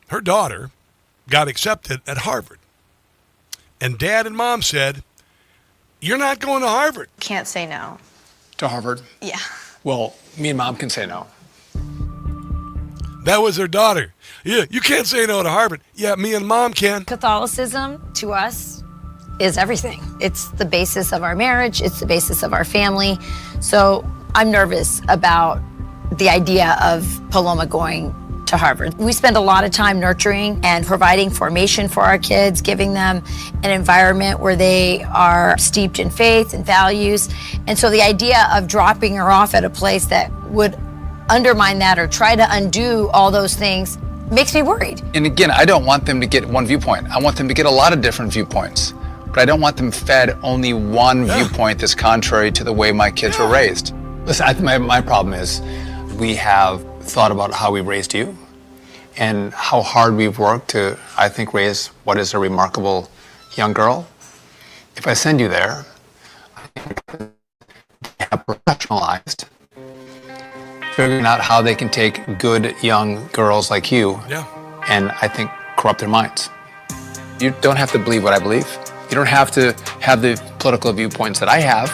her daughter got accepted at Harvard. And Dad and Mom said, "You're not going to Harvard." Can't say no. To Harvard? Yeah. Well, me and Mom can say no. That was their daughter. Yeah, you can't say no to Harvard. Yeah, me and Mom can. Catholicism, to us, is everything. It's the basis of our marriage. It's the basis of our family. So I'm nervous about the idea of Paloma going to to Harvard. We spend a lot of time nurturing and providing formation for our kids, giving them an environment where they are steeped in faith and values. And so the idea of dropping her off at a place that would undermine that or try to undo all those things makes me worried. And again, I don't want them to get one viewpoint. I want them to get a lot of different viewpoints. But I don't want them fed only one viewpoint that's contrary to the way my kids were raised. Listen, my problem is we have thought about how we raised you and how hard we've worked to, I think, raise what is a remarkable young girl. If I send you there, I think they have professionalized figuring out how they can take good young girls like you and I think corrupt their minds. You don't have to believe what I believe. You don't have to have the political viewpoints that I have,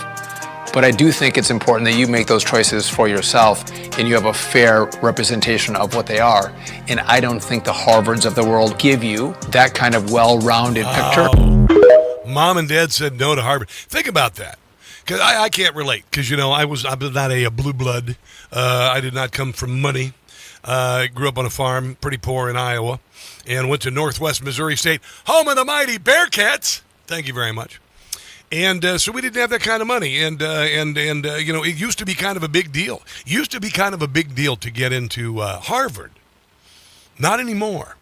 but I do think it's important that you make those choices for yourself and you have a fair representation of what they are. And I don't think the Harvards of the world give you that kind of well-rounded picture. Mom and Dad said no to Harvard. Think about that. Because I can't relate, because, I'm not a blue blood. I did not come from money. Grew up on a farm, pretty poor in Iowa, and went to Northwest Missouri State, home of the mighty Bearcats. Thank you very much. And so we didn't have that kind of money, and it used to be kind of a big deal. To get into Harvard. Not anymore.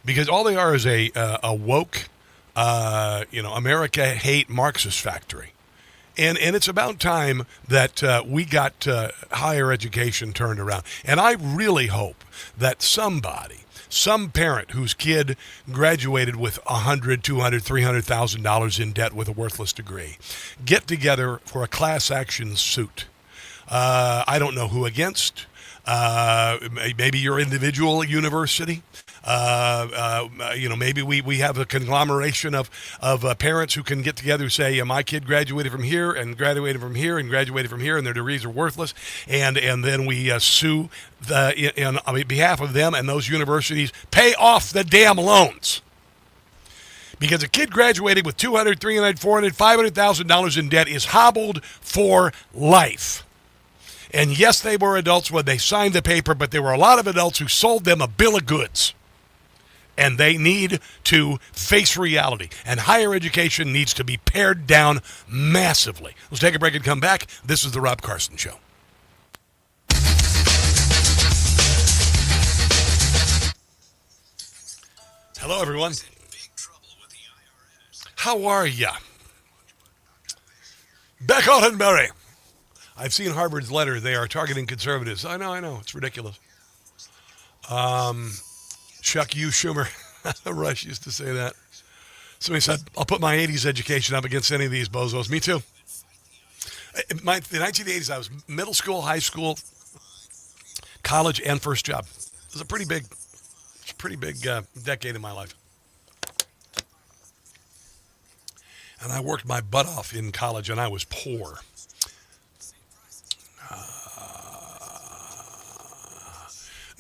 Because all they are is a woke, America hate Marxist factory. And it's about time that we got higher education turned around. And I really hope that some parent whose kid graduated with $100,000, $200,000, $300,000 in debt with a worthless degree, get together for a class action suit. I don't know who against. Maybe your individual university. Maybe we have a conglomeration of parents who can get together and say, my kid graduated from here and graduated from here and graduated from here and their degrees are worthless. And then we sue on behalf of them, and those universities pay off the damn loans. Because a kid graduating with $200,000, $300,000, $400,000, $500,000 in debt is hobbled for life. And yes, they were adults when they signed the paper, but there were a lot of adults who sold them a bill of goods. And they need to face reality. And higher education needs to be pared down massively. Let's take a break and come back. This is The Rob Carson Show. Hello, everyone. How are ya? Beck Altenberry. I've seen Harvard's letter. They are targeting conservatives. I know. It's ridiculous. Chuck U. Schumer. Rush used to say that. Somebody said, I'll put my 80s education up against any of these bozos. Me too. In the 1980s, I was middle school, high school, college, and first job. It was a pretty big decade in my life. And I worked my butt off in college, and I was poor.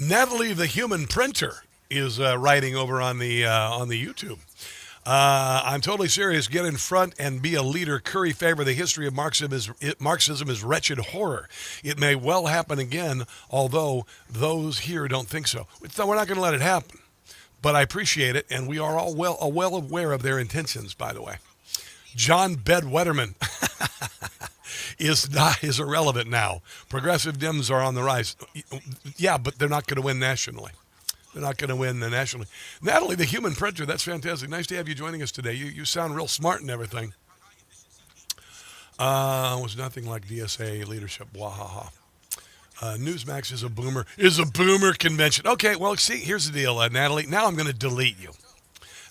Natalie the Human Printer is writing over on the YouTube. I'm totally serious. Get in front and be a leader. Curry favor. The history of Marxism is wretched horror. It may well happen again, although those here don't think so. We're not going to let it happen. But I appreciate it, and we are all well aware of their intentions, by the way. John Bedwetterman is irrelevant now. Progressive Dems are on the rise. Yeah, but they're not going to win nationally. Natalie, the Human Printer, that's fantastic. Nice to have you joining us today. You sound real smart and everything. Was nothing like DSA leadership. Wahaha. Newsmax is a boomer convention. Okay, well, see, here's the deal, Natalie. Now I'm going to delete you.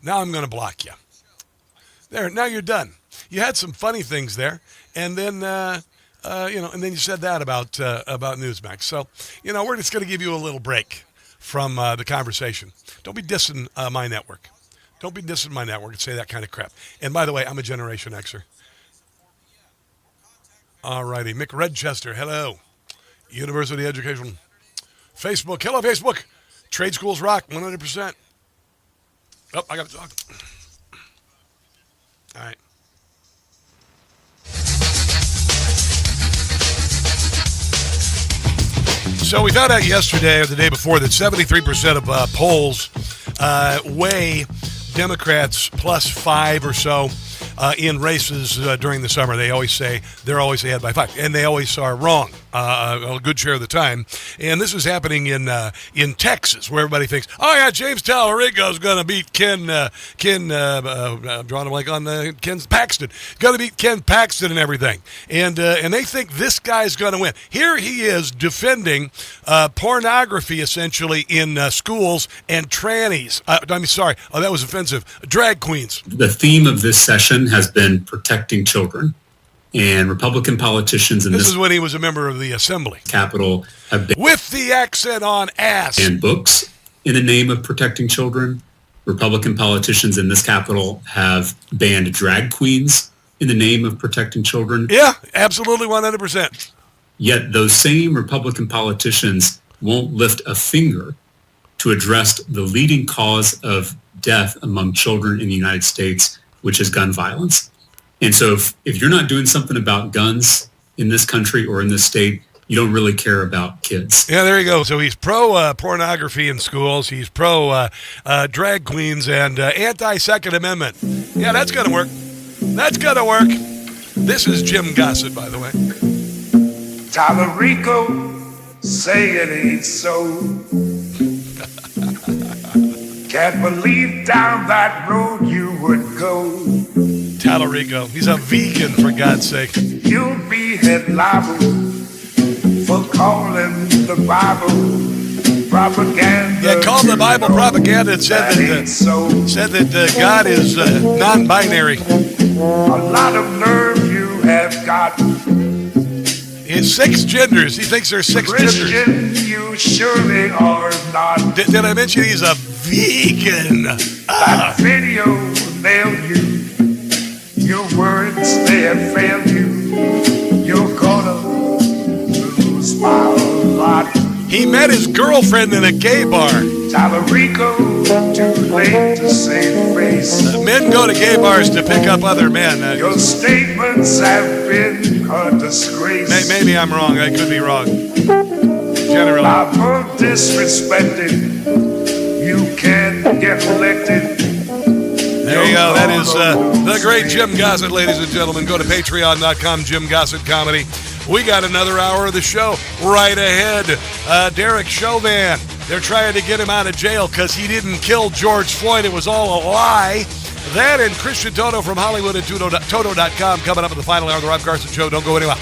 Now I'm going to block you. There, now you're done. You had some funny things there, and then and then you said that about Newsmax. So, we're just going to give you a little break from the conversation. Don't be dissing my network. Don't be dissing my network and say that kind of crap. And by the way, I'm a Generation Xer. All righty, Mick Redchester, hello. University Education. Facebook, hello Facebook. Trade schools rock, 100%. Oh, I got to talk. All right. So we found out yesterday or the day before that 73% of polls weigh Democrats plus 5 or so in races during the summer. They always say they're always ahead by 5, and they always are wrong a good share of the time. And this is happening in Texas, where everybody thinks, oh yeah, James Tallarico's going to beat Ken I'm drawing a blank on Ken Paxton. Going to beat Ken Paxton and everything. And they think this guy's going to win. Here he is defending pornography essentially in schools and trannies. That was offensive. Drag queens. The theme of this session has been protecting children. And Republican politicians in this is when he was a member of the Assembly. Capitol have been with the accent on ass. And books in the name of protecting children. Republican politicians in this Capitol have banned drag queens in the name of protecting children. Yeah, absolutely, 100%. Yet those same Republican politicians won't lift a finger to address the leading cause of death among children in the United States, which is gun violence. And so if you're not doing something about guns in this country or in this state, you don't really care about kids. Yeah, there you go. So he's pro pornography in schools. He's pro drag queens and anti-Second Amendment. Yeah, that's going to work. That's going to work. This is Jim Gossett, by the way. Tallarico, say it ain't so. Can't believe down that road you would go. Tallarico. He's a vegan, for God's sake. You'll be held liable for calling the Bible propaganda. Yeah, called the Bible propaganda and said that God is non-binary. A lot of nerve you have got. It's 6 genders. He thinks there's 6 Christian, genders. You surely are not. Did I mention he's a vegan? That video nailed you. Your words, they have failed you. You're gonna lose by a lot. He met his girlfriend in a gay bar. Tallarico, too late to save face. Men go to gay bars to pick up other men. Your statements have been a disgrace. Maybe I'm wrong. I could be wrong. Generally. I'm disrespected. You can't get elected. There you go. That is the great Jim Gossett, ladies and gentlemen. Go to patreon.com, Jim Gossett Comedy. We got another hour of the show right ahead. Derek Chauvin, they're trying to get him out of jail because he didn't kill George Floyd. It was all a lie. That and Christian Toto from Hollywood at Toto.com coming up in the final hour of the Rob Carson Show. Don't go anywhere.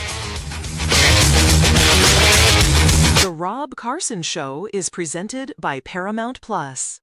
The Rob Carson Show is presented by Paramount Plus.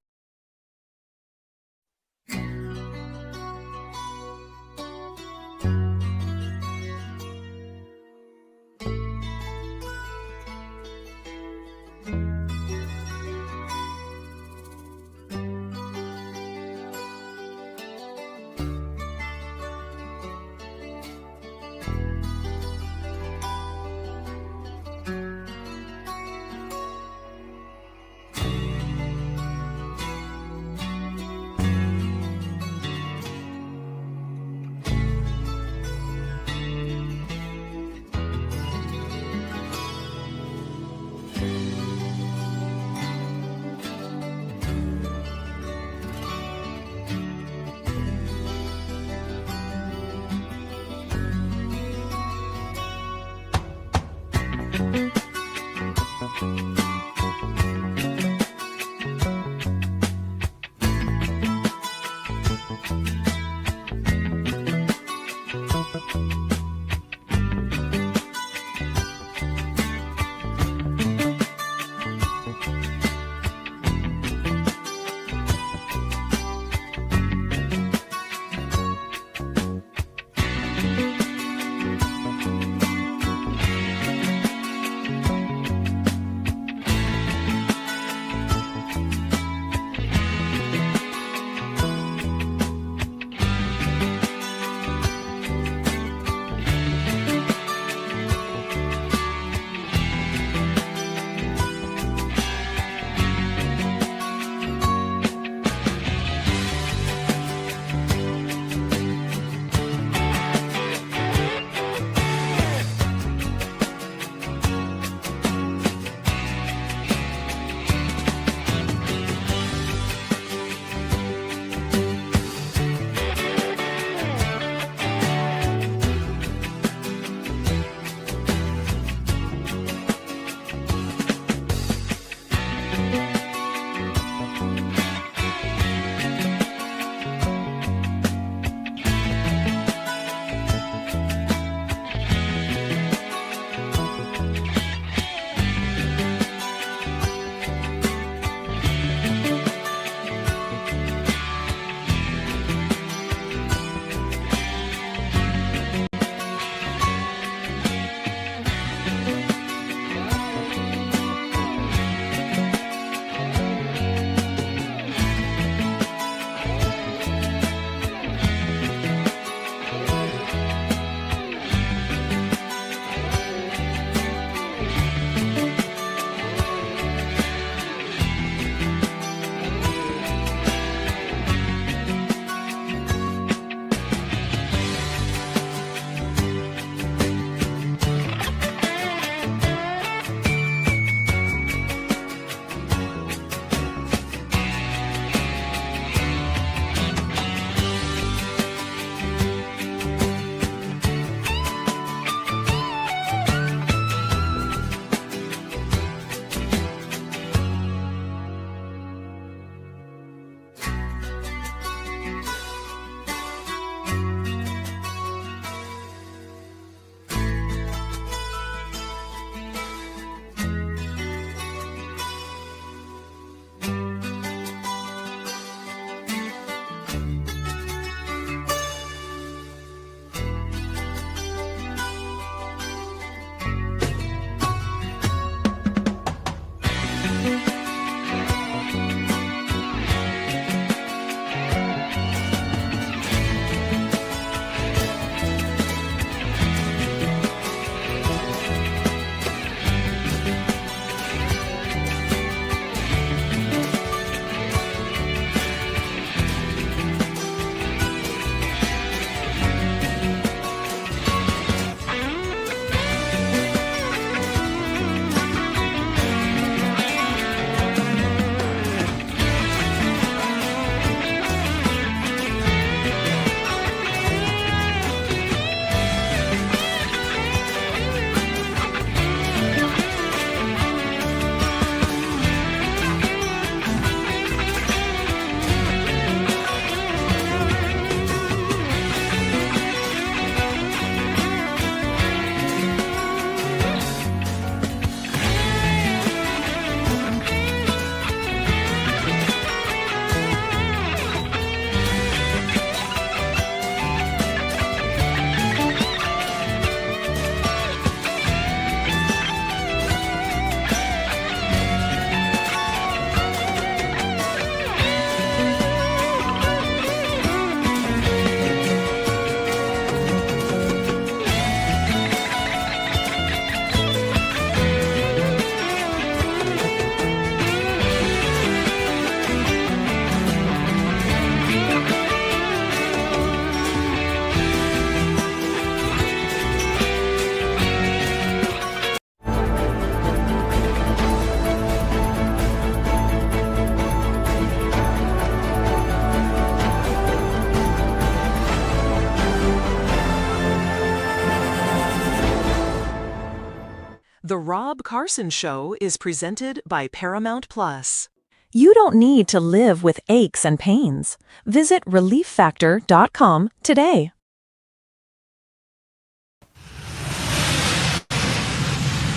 The Rob Carson Show is presented by Paramount Plus. You don't need to live with aches and pains. Visit ReliefFactor.com today.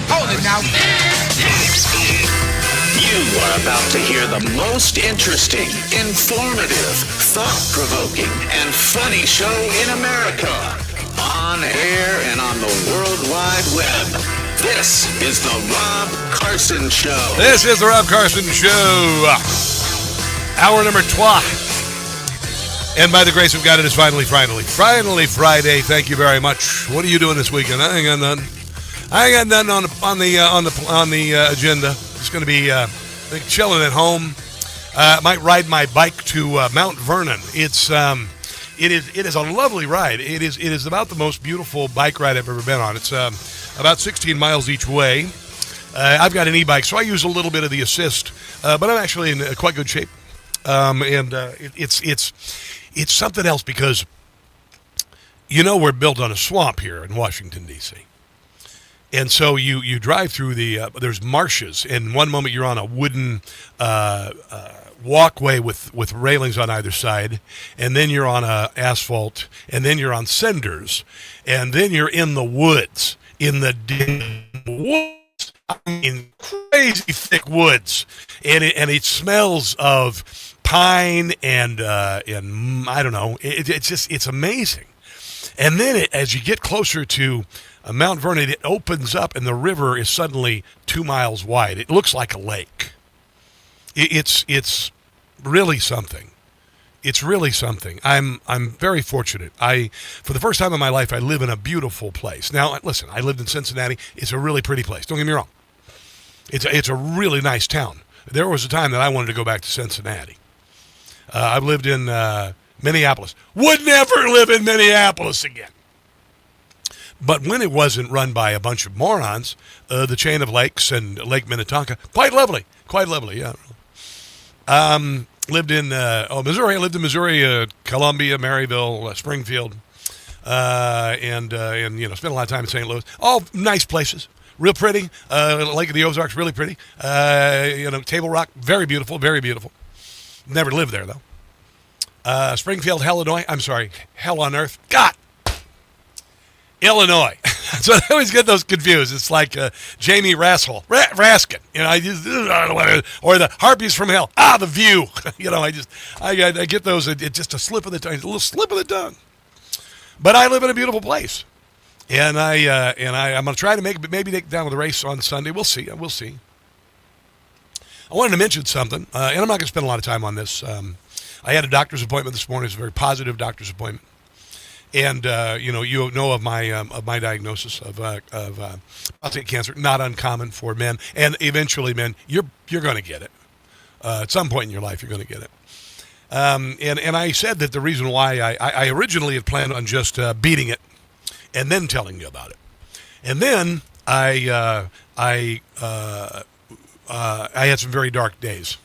Hold it now. You are about to hear the most interesting, informative, thought-provoking, and funny show in America. On air and on the World Wide Web. This is the Rob Carson Show. This is the Rob Carson Show. Hour number 12. And by the grace of God, it is finally Friday. Thank you very much. What are you doing this weekend? I ain't got nothing on the agenda. It's going to be chilling at home. Might ride my bike to Mount Vernon. It is a lovely ride. It is about the most beautiful bike ride I've ever been on. It's about 16 miles each way. I've got an e-bike, so I use a little bit of the assist, but I'm actually in quite good shape. It's something else because we're built on a swamp here in Washington D.C. And so you drive through there's marshes, and one moment you're on a wooden walkway with railings on either side, and then you're on asphalt, and then you're on cinders, and then you're in the woods, I mean, crazy thick woods, and it smells of pine and I don't know, it's amazing. And then as you get closer to Mount Vernon, it opens up, and the river is suddenly 2 miles wide. It looks like a lake. It's really something. It's really something. I'm very fortunate. For the first time in my life, I live in a beautiful place. Now, listen, I lived in Cincinnati. It's a really pretty place. Don't get me wrong. It's a really nice town. There was a time that I wanted to go back to Cincinnati. I've lived in Minneapolis. Would never live in Minneapolis again. But when it wasn't run by a bunch of morons, the chain of lakes and Lake Minnetonka, quite lovely, yeah. Lived in Missouri. I lived in Missouri, Columbia, Maryville, Springfield, and spent a lot of time in St. Louis. All nice places, real pretty. Lake of the Ozarks, really pretty. Table Rock, very beautiful, very beautiful. Never lived there though. Springfield, Illinois. I'm sorry, hell on earth. God. Illinois. So I always get those confused. It's like Jamie Raskin. Or the Harpies from Hell. The View. I get those. It's just a slip of the tongue. It's a little slip of the tongue. But I live in a beautiful place, and I'm going to try to maybe take it down with a race on Sunday. We'll see. I wanted to mention something, and I'm not going to spend a lot of time on this. I had a doctor's appointment this morning. It's a very positive doctor's appointment. And you know of my diagnosis of prostate cancer, not uncommon for men, and eventually men, you're going to get it at some point in your life. You're going to get it. And I said that the reason why I originally had planned on just beating it, and then telling you about it, and then I had some very dark days,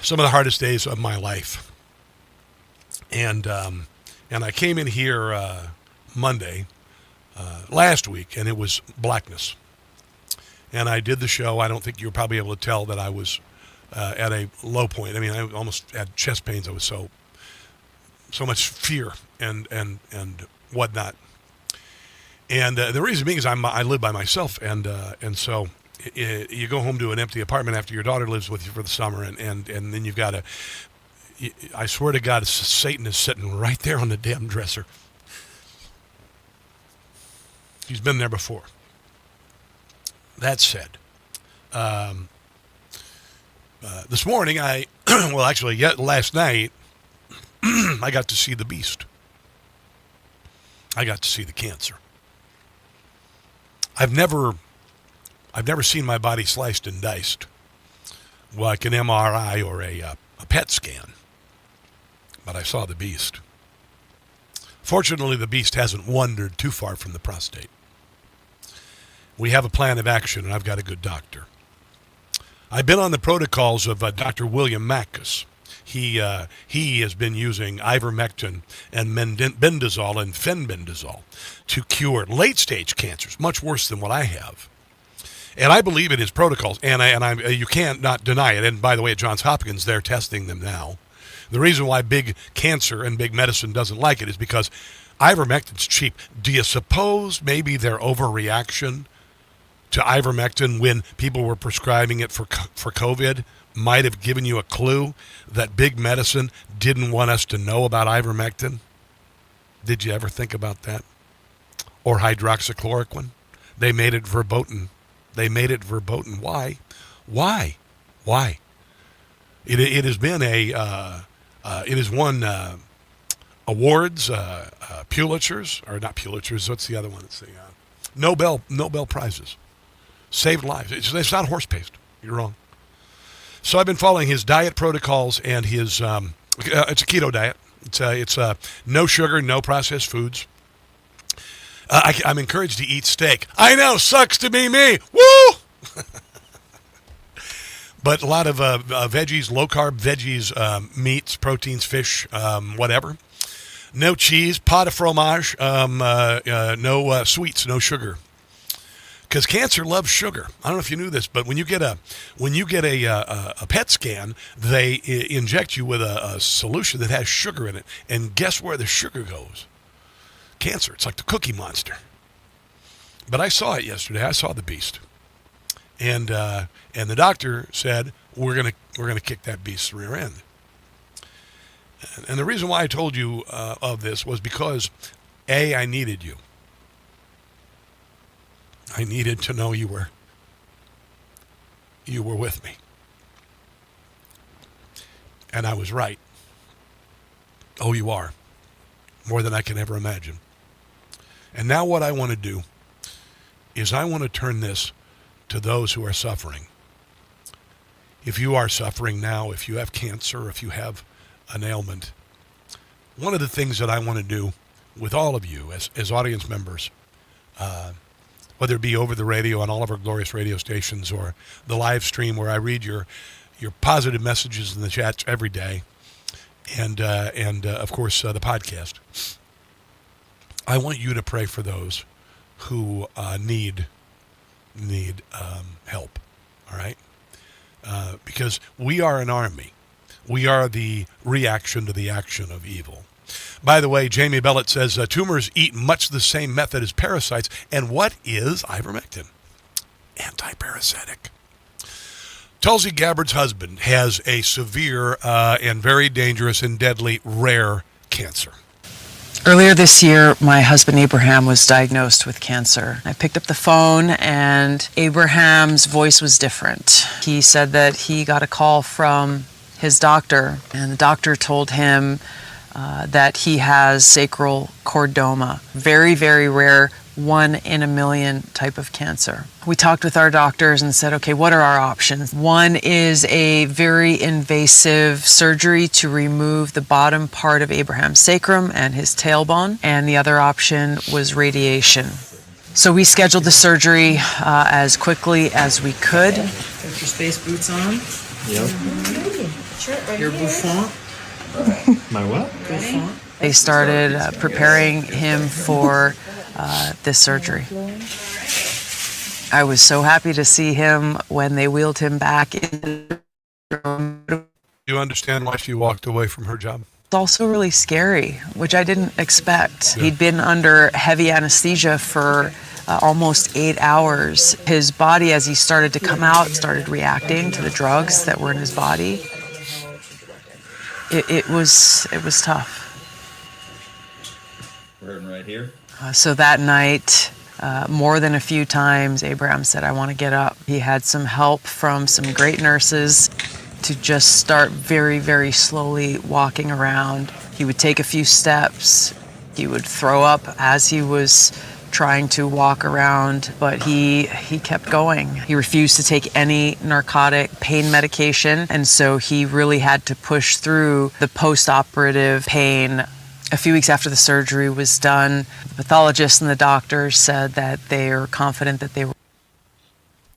some of the hardest days of my life. And I came in here Monday last week, and it was blackness. And I did the show. I don't think you were probably able to tell that I was at a low point. I mean, I almost had chest pains. I was so much fear and whatnot. And the reason being is I live by myself, and so you go home to an empty apartment after your daughter lives with you for the summer, and then you've got to. I swear to God, Satan is sitting right there on the damn dresser. He's been there before. That said, this morning last night, I got to see the beast. I got to see the cancer. I've never seen my body sliced and diced like an MRI or a PET scan. But I saw the beast. Fortunately, the beast hasn't wandered too far from the prostate. We have a plan of action, and I've got a good doctor. I've been on the protocols of Dr. William Mackus. He has been using ivermectin and bendazole and fenbendazole to cure late-stage cancers, much worse than what I have. And I believe in his protocols, and you can't not deny it. And by the way, at Johns Hopkins, they're testing them now. The reason why big cancer and big medicine doesn't like it is because ivermectin's cheap. Do you suppose maybe their overreaction to ivermectin when people were prescribing it for COVID might have given you a clue that big medicine didn't want us to know about ivermectin? Did you ever think about that? Or hydroxychloroquine? They made it verboten. Why? It has been it has won awards, Pulitzers, or not Pulitzers. What's the other one? It's the Nobel prizes. Saved lives. It's not horse paste. You're wrong. So I've been following his diet protocols and his. It's a keto diet. It's no sugar, no processed foods. I'm encouraged to eat steak. I know, sucks to be me. Woo! But a lot of veggies, low-carb veggies, meats, proteins, fish, whatever. No cheese, pas de fromage, no sweets, no sugar. Because cancer loves sugar. I don't know if you knew this, but when you get a PET scan, they inject you with a solution that has sugar in it. And guess where the sugar goes? Cancer. It's like the Cookie Monster. But I saw it yesterday. I saw the beast, and the doctor said we're gonna kick that beast's rear end. And the reason why I told you of this was because I needed you. I needed to know you were with me, and I was right. Oh, you are. More than I can ever imagine. And now what I want to do is I want to turn this to those who are suffering. If you are suffering now, if you have cancer, if you have an ailment, one of the things that I want to do with all of you as audience members, whether it be over the radio on all of our glorious radio stations or the live stream where I read your positive messages in the chats every day, and of course the podcast. I want you to pray for those who need help. All right, because we are an army. We are the reaction to the action of evil. By the way, Jamie Bellett says tumors eat much the same method as parasites. And what is ivermectin? Antiparasitic. Tulsi Gabbard's husband has a severe and very dangerous and deadly rare cancer. Earlier this year, my husband Abraham was diagnosed with cancer. I picked up the phone and Abraham's voice was different. He said that he got a call from his doctor, and the doctor told him that he has sacral chordoma, very, very rare, 1 in a million type of cancer. We talked with our doctors and said, okay, what are our options? One is a very invasive surgery to remove the bottom part of Abraham's sacrum and his tailbone, and the other option was radiation. So we scheduled the surgery as quickly as we could. Got your space boots on? Yep. Your bouffant? My what? Bouffant. They started preparing him for this surgery. I was so happy to see him when they wheeled him back in. You understand why she walked away from her job? It's also really scary, which I didn't expect. Yeah. He'd been under heavy anesthesia for almost 8 hours. His body, as he started to come out, started reacting to the drugs that were in his body. It was tough. We're hurting right here. So that night, more than a few times, Abraham said, I want to get up. He had some help from some great nurses to just start very, very slowly walking around. He would take a few steps. He would throw up as he was trying to walk around, but he kept going. He refused to take any narcotic pain medication, and so he really had to push through the post-operative pain. A few weeks after the surgery was done, the pathologist and the doctors said that they are confident that they were...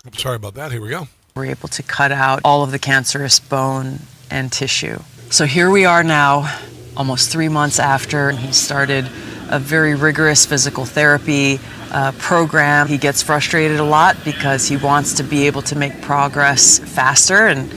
I'm sorry about that. Here we go. Were able to cut out all of the cancerous bone and tissue. So here we are now, almost 3 months after he started a very rigorous physical therapy program. He gets frustrated a lot because he wants to be able to make progress faster, and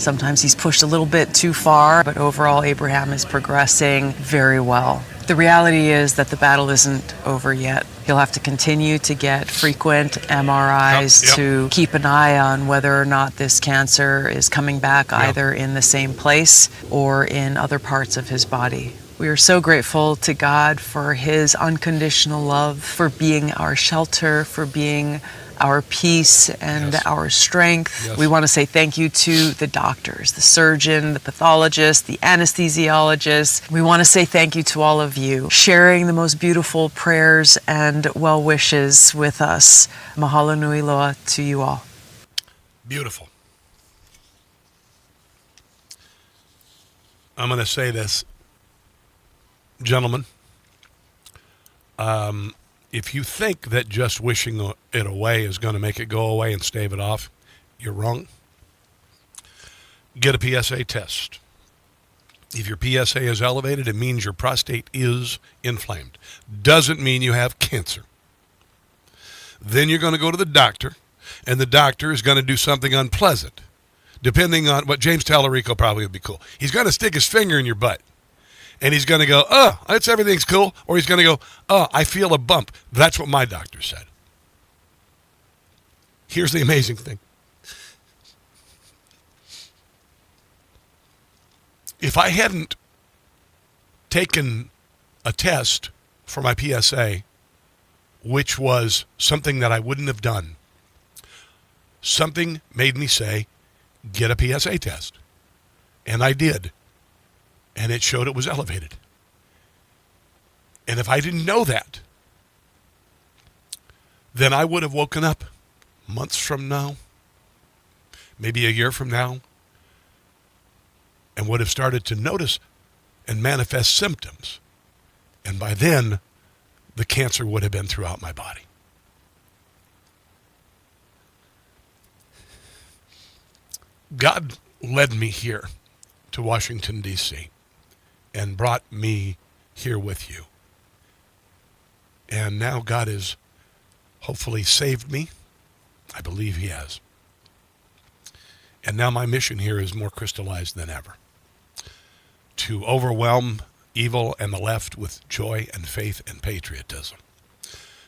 sometimes he's pushed a little bit too far, but overall Abraham is progressing very well. The reality is that the battle isn't over yet. He'll have to continue to get frequent MRIs to keep an eye on whether or not this cancer is coming back either in the same place or in other parts of his body. We are so grateful to God for his unconditional love, for being our shelter, for being our peace and our strength. We want to say thank you to the doctors, the surgeon, the pathologist, the anesthesiologist. We want to say thank you to all of you sharing the most beautiful prayers and well wishes with us. Mahalo nui loa to you all. Beautiful. I'm going to say this, gentlemen. If you think that just wishing it away is going to make it go away and stave it off, you're wrong. Get a PSA test. If your PSA is elevated, it means your prostate is inflamed. Doesn't mean you have cancer. Then you're going to go to the doctor, and the doctor is going to do something unpleasant, depending on what James Tallarico probably would be cool. He's going to stick his finger in your butt. And he's going to go, everything's cool. Or he's going to go, I feel a bump. That's what my doctor said. Here's the amazing thing. If I hadn't taken a test for my PSA, which was something that I wouldn't have done, something made me say, get a PSA test. And I did. And it showed it was elevated. And if I didn't know that, then I would have woken up months from now, maybe a year from now, and would have started to notice and manifest symptoms. And by then, the cancer would have been throughout my body. God led me here to Washington, D.C., and brought me here with you. And now God has hopefully saved me. I believe he has. And now my mission here is more crystallized than ever. To overwhelm evil and the left with joy and faith and patriotism.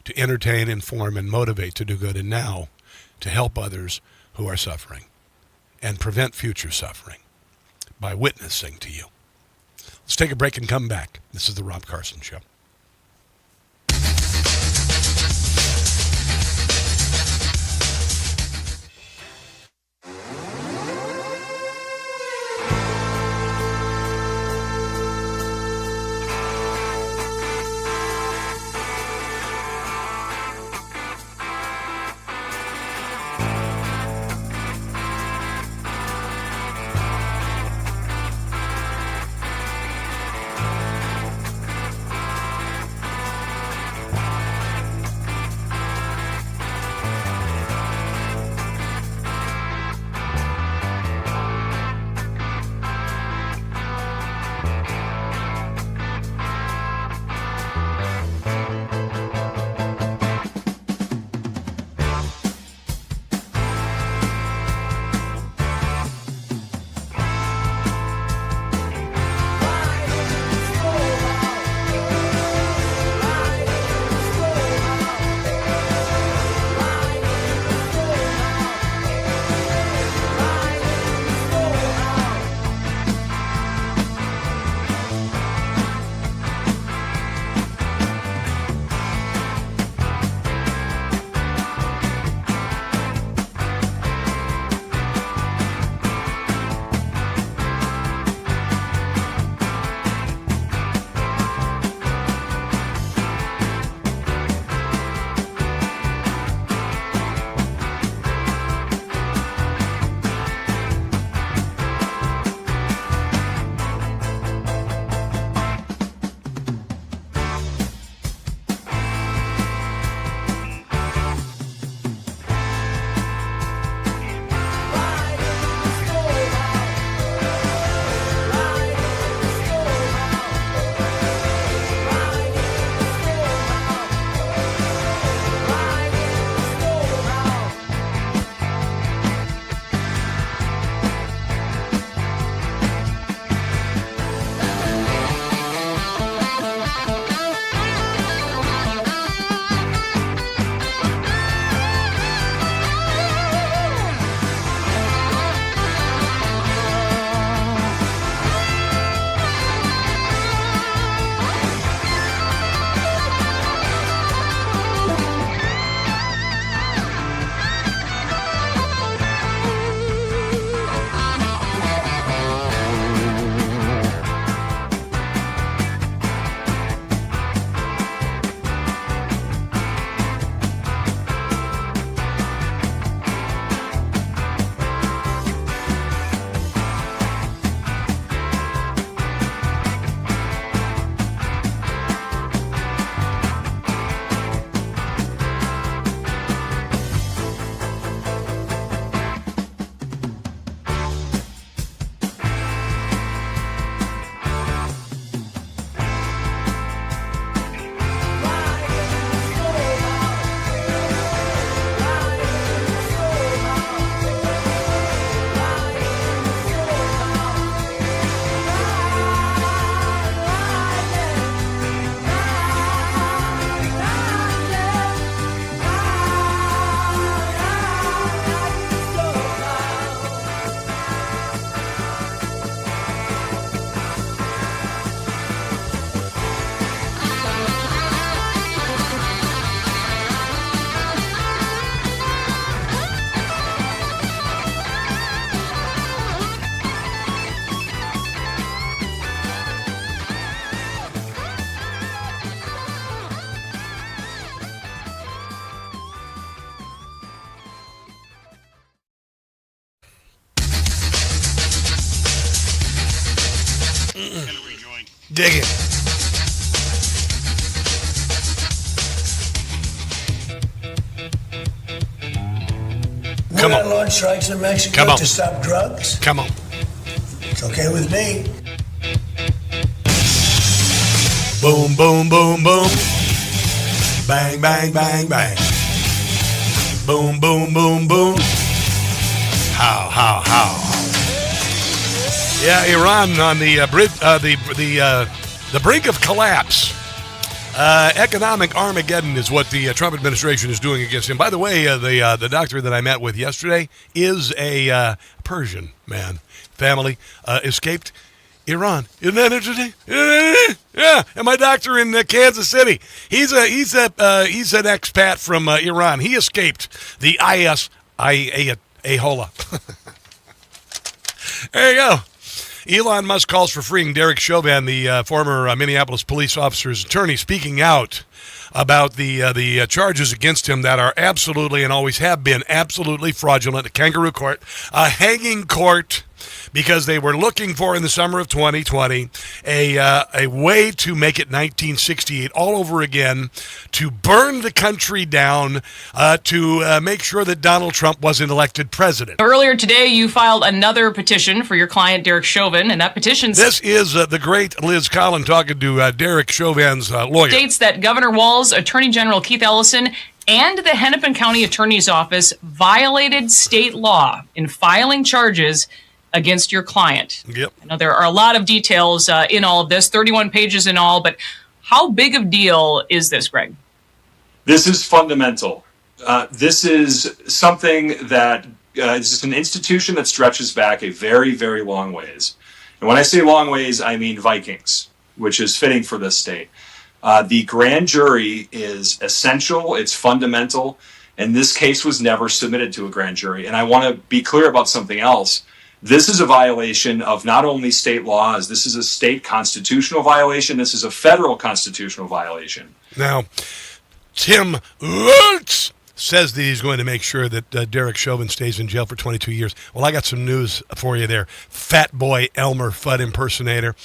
To entertain, inform, and motivate to do good, and now to help others who are suffering and prevent future suffering by witnessing to you. Let's take a break and come back. This is the Rob Carson Show. Dig it. Come on. Launch strikes in Mexico to stop drugs. Come on. It's okay with me. Boom, boom, boom, boom. Bang, bang, bang, bang. Boom, boom, boom, boom. How. Yeah, Iran on the brink of collapse. Economic Armageddon is what the Trump administration is doing against him. By the way, the doctor that I met with yesterday is a Persian man. Family escaped Iran. Isn't that interesting? Yeah, and my doctor in Kansas City, he's an expat from Iran. He escaped the Ayatollah. There you go. Elon Musk calls for freeing Derek Chauvin, the former Minneapolis police officer's attorney, speaking out about the charges against him that are absolutely and always have been absolutely fraudulent. A kangaroo court, a hanging court, because they were looking for in the summer of 2020 a way to make it 1968 all over again, to burn the country down, to make sure that Donald Trump wasn't elected president. Earlier today, you filed another petition for your client, Derek Chauvin, and that petition... This is the great Liz Collin talking to Derek Chauvin's lawyer. ...states that Governor Walz, Attorney General Keith Ellison, and the Hennepin County Attorney's Office violated state law in filing charges against your client. Yep. I know there are a lot of details in all of this, 31 pages in all, but how big of a deal is this, Greg? This is fundamental. This is something that is an institution that stretches back a very, very long ways. And when I say long ways, I mean Vikings, which is fitting for this state. The grand jury is essential. It's fundamental. And this case was never submitted to a grand jury. And I want to be clear about something else. This is a violation of not only state laws, this is a state constitutional violation, this is a federal constitutional violation. Now, Tim Lutz says that he's going to make sure that Derek Chauvin stays in jail for 22 years. Well, I got some news for you there. Fat boy Elmer Fudd impersonator.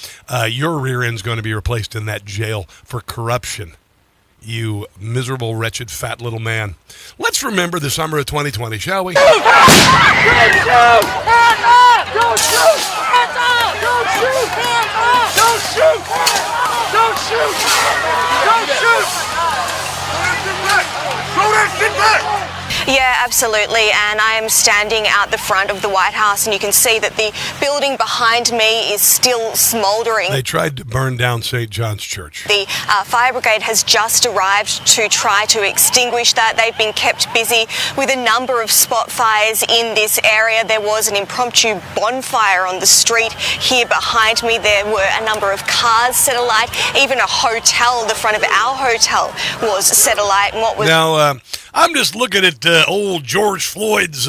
Your rear end's going to be replaced in that jail for corruption. You miserable, wretched, fat little man. Let's remember the summer of 2020, shall we? Don't shoot! Hands up! Hands up! Don't shoot! Hands up! Don't shoot! Hands up! Don't shoot! Don't shoot! Don't shoot! Throw that shit back! Yeah, absolutely. And I am standing out the front of the White House, and you can see that the building behind me is still smoldering. They tried to burn down St. John's Church. The fire brigade has just arrived to try to extinguish that. They've been kept busy with a number of spot fires in this area. There was an impromptu bonfire on the street here behind me. There were a number of cars set alight. Even a hotel, the front of our hotel, was set alight. And what was now? I'm just looking at old George Floyd's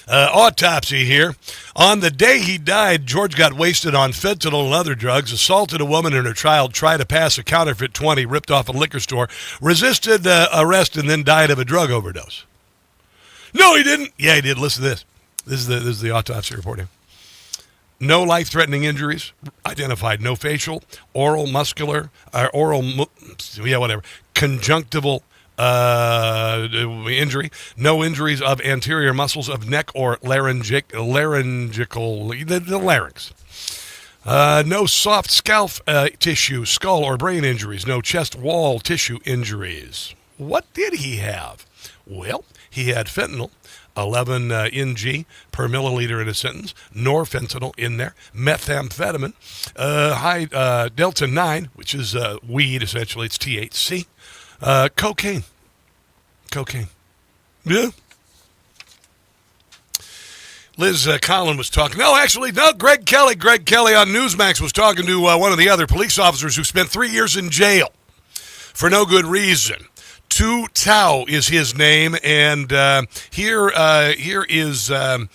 autopsy here. On the day he died, George got wasted on fentanyl and other drugs, assaulted a woman and her child, tried to pass a counterfeit 20, ripped off a liquor store, resisted arrest, and then died of a drug overdose. No, he didn't. Yeah, he did. Listen to this. This is the autopsy report here. No life-threatening injuries identified. No facial, oral, muscular, conjunctival injury. No injuries of anterior muscles of neck or laryngeal, the larynx. No soft scalp tissue, skull or brain injuries. No chest wall tissue injuries. What did he have? Well, he had fentanyl, 11 ng per milliliter in a sentence, norfentanyl in there, methamphetamine, high delta-9, which is weed, essentially, it's THC, cocaine. Yeah. Liz Collin was talking. Greg Kelly on Newsmax was talking to one of the other police officers who spent 3 years in jail for no good reason. Tu Tao is his name, and here is the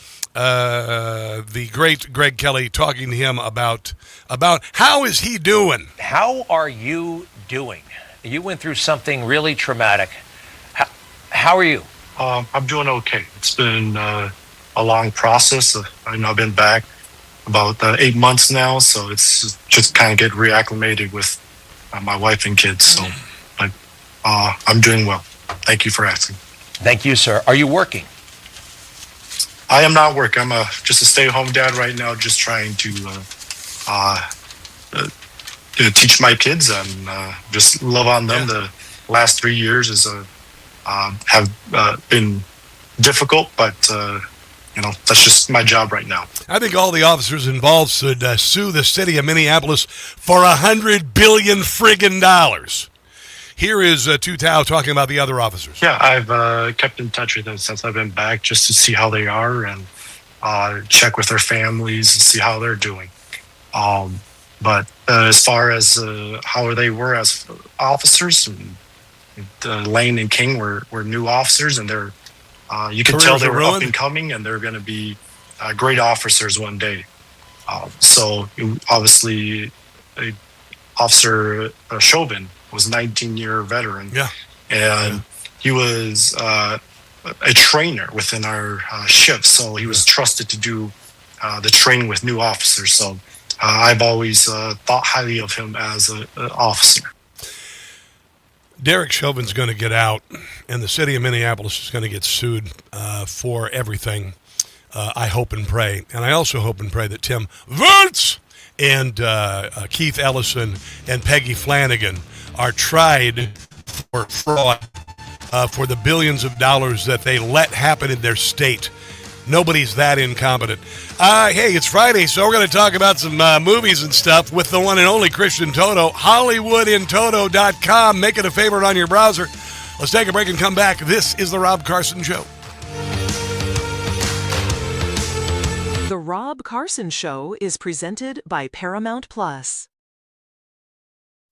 great Greg Kelly talking to him about how is he doing. How are you doing? You went through something really traumatic. How are you? I'm doing okay. It's been a long process. I know I've been back about 8 months now, so it's just kind of get reacclimated with my wife and kids. So, but I'm doing well. Thank you for asking. Thank you, sir. Are you working? I am not working. I'm just a stay-at-home dad right now, just trying to teach my kids and just love on them. The last 3 years have been difficult, but that's just my job right now. I think all the officers involved should sue the city of Minneapolis for $100 billion friggin' dollars. Here is Tu Tao talking about the other officers. Yeah, I've kept in touch with them since I've been back, just to see how they are and check with their families and see how they're doing. But as far as how they were as officers, Lane and King were new officers, and they're you could tell they were up and coming, and they're going to be great officers one day. So obviously, Officer Chauvin was a 19-year veteran, and he was a trainer within our ship, so he was trusted to do the training with new officers. So I've always thought highly of him as an officer. Derek Chauvin's going to get out, and the city of Minneapolis is going to get sued for everything. I hope and pray. And I also hope and pray that Tim Wurtz and Keith Ellison and Peggy Flanagan are tried for fraud for the billions of dollars that they let happen in their state. Nobody's that incompetent. Hey, it's Friday, so we're going to talk about some movies and stuff with the one and only Christian Toto. HollywoodInToto.com. Make it a favorite on your browser. Let's take a break and come back. This is The Rob Carson Show. The Rob Carson Show is presented by Paramount Plus.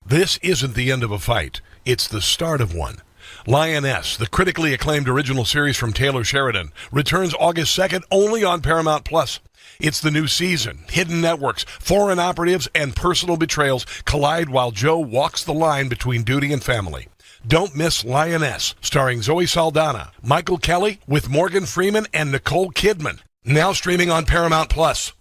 This isn't the end of a fight. It's the start of one. Lioness, the critically acclaimed original series from Taylor Sheridan, returns August 2nd only on Paramount Plus. It's the new season. Hidden networks, foreign operatives, and personal betrayals collide while Joe walks the line between duty and family. Don't miss Lioness, starring Zoe Saldana, Michael Kelly, with Morgan Freeman and Nicole Kidman. Now streaming on Paramount Plus.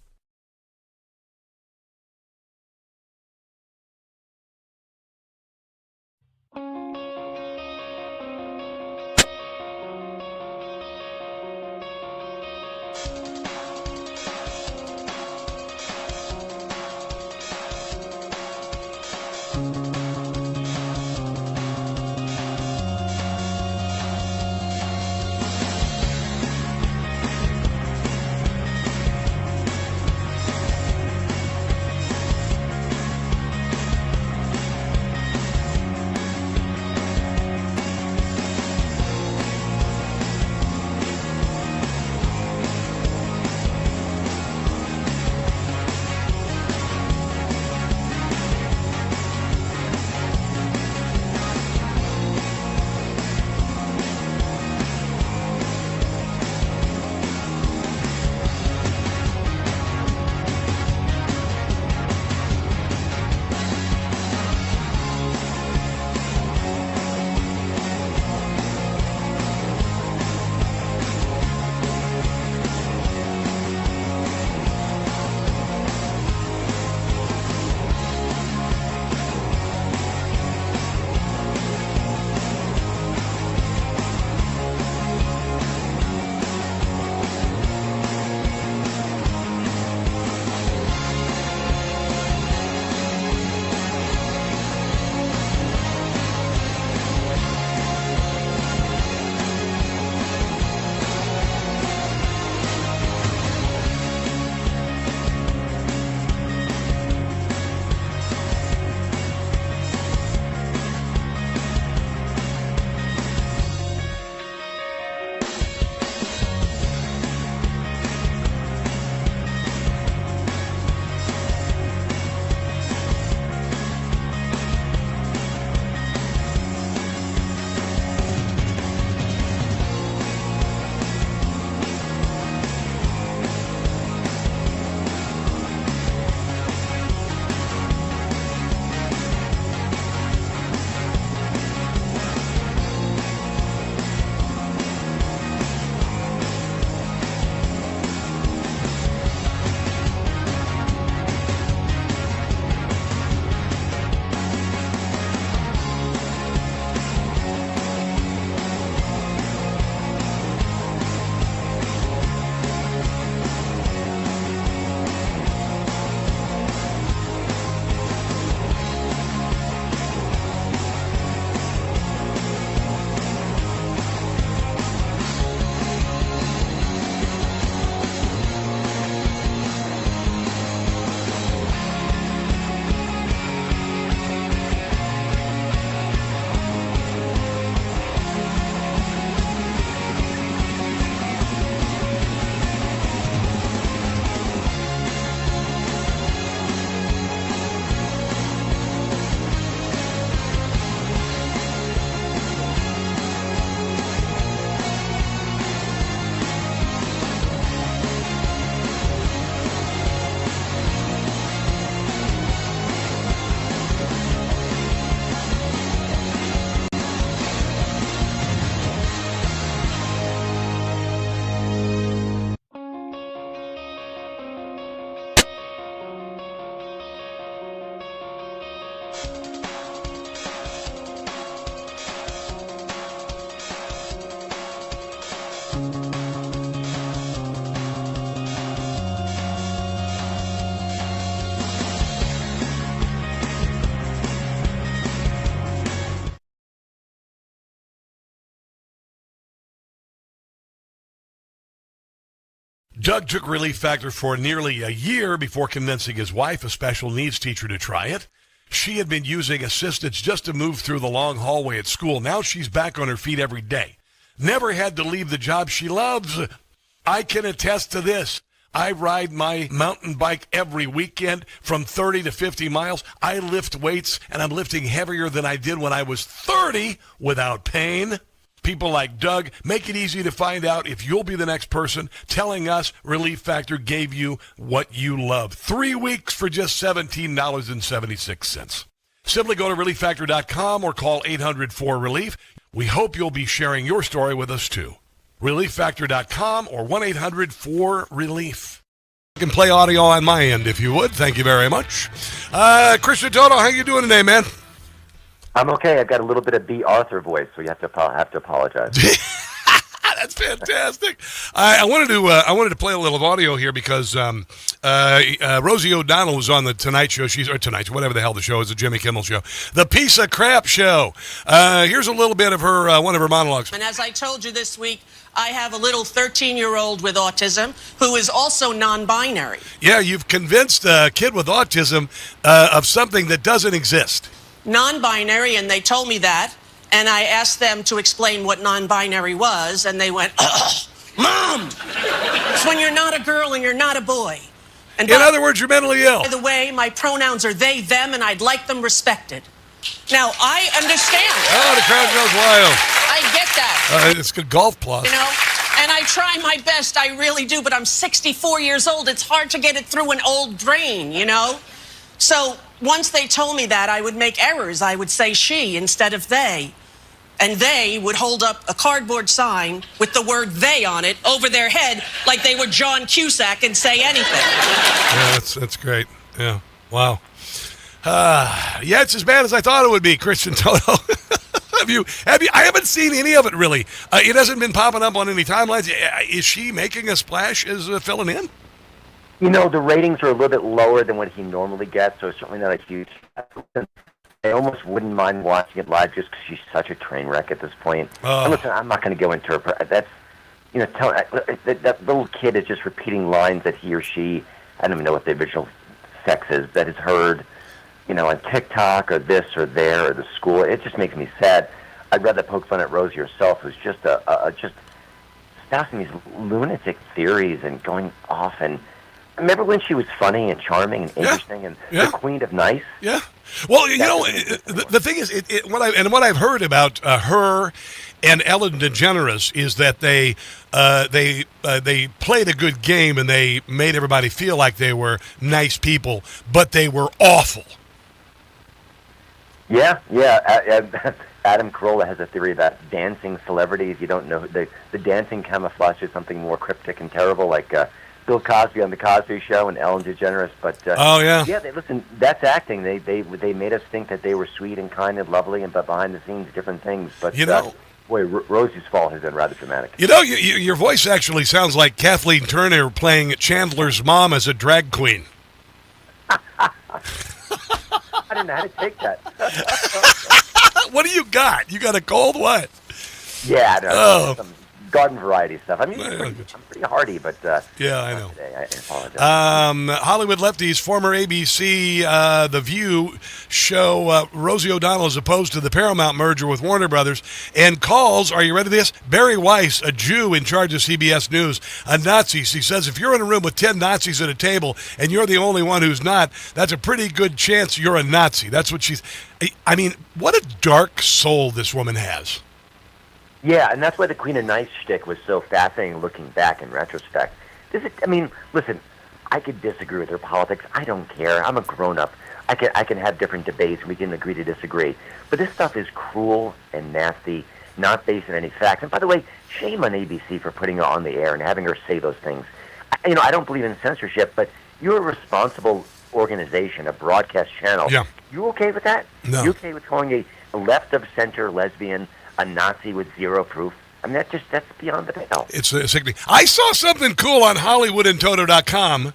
Doug took Relief Factor for nearly a year before convincing his wife, a special needs teacher, to try it. She had been using assistance just to move through the long hallway at school. Now she's back on her feet every day. Never had to leave the job she loves. I can attest to this. I ride my mountain bike every weekend from 30 to 50 miles. I lift weights, and I'm lifting heavier than I did when I was 30 without pain. People like Doug make it easy to find out if you'll be the next person telling us Relief Factor gave you what you love. 3 weeks for just $17.76. Simply go to relieffactor.com or call 800-4RELIEF. We hope you'll be sharing your story with us too. relieffactor.com or 1-800-4RELIEF. You can play audio on my end if you would. Thank you very much. Christian Toto, how you doing today, man? I'm okay. I've got a little bit of B. Arthur voice, so you have to apologize. That's fantastic. I wanted to play a little audio here because Rosie O'Donnell was on the Tonight Show. Whatever the hell the show is, the Jimmy Kimmel Show, the Piece of Crap Show. Here's a little bit of her one of her monologues. And as I told you this week, I have a little 13-year-old with autism who is also non-binary. Yeah, you've convinced a kid with autism of something that doesn't exist. Non-binary, and they told me that, and I asked them to explain what non-binary was, and they went, "Ugh, Mom! It's when you're not a girl and you're not a boy." And in other words, you're mentally ill. By the way, my pronouns are they, them, and I'd like them respected. Now, I understand. Oh, the crowd goes wild. I get that. It's good golf plus. You know, and I try my best, I really do, but I'm 64 years old. It's hard to get it through an old brain, you know? So once they told me that, I would make errors. I would say she instead of they. And they would hold up a cardboard sign with the word they on it over their head like they were John Cusack and say anything. Yeah, that's great. Yeah. Wow. Yeah, it's as bad as I thought it would be, Christian Toto. Have you? I haven't seen any of it, really. It hasn't been popping up on any timelines. Is she making a splash as filling in? You know, the ratings are a little bit lower than what he normally gets, so it's certainly not a huge... I almost wouldn't mind watching it live just because she's such a train wreck at this point. And listen, I'm not going to go into her... That's, you know, that little kid is just repeating lines that he or she, I don't even know what the original sex is, that is heard, you know, on TikTok or this or there or the school. It just makes me sad. I'd rather poke fun at Rosie herself, who's just just spouting these lunatic theories and going off. And remember when she was funny and charming and interesting and the queen of nice? Yeah. Well, you know, the thing is, what I've heard about her and Ellen DeGeneres is that they played a good game and they made everybody feel like they were nice people, but they were awful. Yeah. Adam Carolla has a theory about dancing celebrities. You don't know the dancing camouflage is something more cryptic and terrible, like Bill Cosby on the Cosby Show and Ellen DeGeneres. But listen, that's acting. They made us think that they were sweet and kind and lovely, and but behind the scenes, different things. But you know, boy, Rosie's fall has been rather dramatic. You know, your voice actually sounds like Kathleen Turner playing Chandler's mom as a drag queen. I didn't know how to take that. What do you got? You got a cold? What? Yeah, I know. Some garden variety stuff. I mean, I'm pretty hardy, but yeah, I know. Today. I apologize. Hollywood Lefties, former ABC The View show, Rosie O'Donnell is opposed to the Paramount merger with Warner Brothers and calls, are you ready for this? Barry Weiss, a Jew in charge of CBS News, a Nazi. She says if you're in a room with 10 Nazis at a table and you're the only one who's not, that's a pretty good chance you're a Nazi. That's what she's... I mean, what a dark soul this woman has. Yeah, and that's why the Queen of Nice shtick was so fascinating looking back in retrospect. Listen, I could disagree with her politics. I don't care. I'm a grown-up. I can have different debates, and we can agree to disagree. But this stuff is cruel and nasty, not based on any facts. And by the way, shame on ABC for putting her on the air and having her say those things. I don't believe in censorship, but you're a responsible organization, a broadcast channel. Yeah. You okay with that? No. You okay with calling a left-of-center lesbian a Nazi with zero proof? I mean, that's beyond the pale. It's sickening. I saw something cool on HollywoodandToto.com.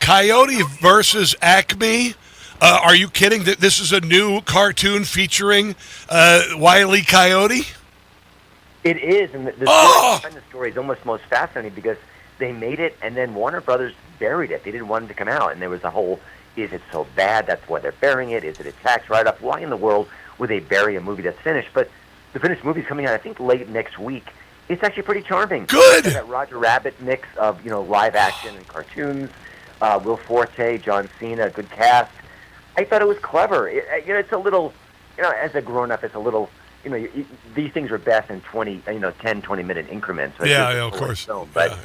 Coyote versus Acme. Are you kidding? This is a new cartoon featuring Wile E. Coyote? It is, and the story is almost most fascinating because they made it, and then Warner Brothers buried it. They didn't want it to come out, and there was a whole, is it so bad, that's why they're burying it, is it a tax write-off? Why in the world would they bury a movie that's finished? But the finished movie's coming out, I think, late next week. It's actually pretty charming. Good! That Roger Rabbit mix of, live action and cartoons, Will Forte, John Cena, good cast. I thought it was clever. It's a little, as a grown-up, it's a little, these things are best in 10, 20-minute increments. So of course. Film, but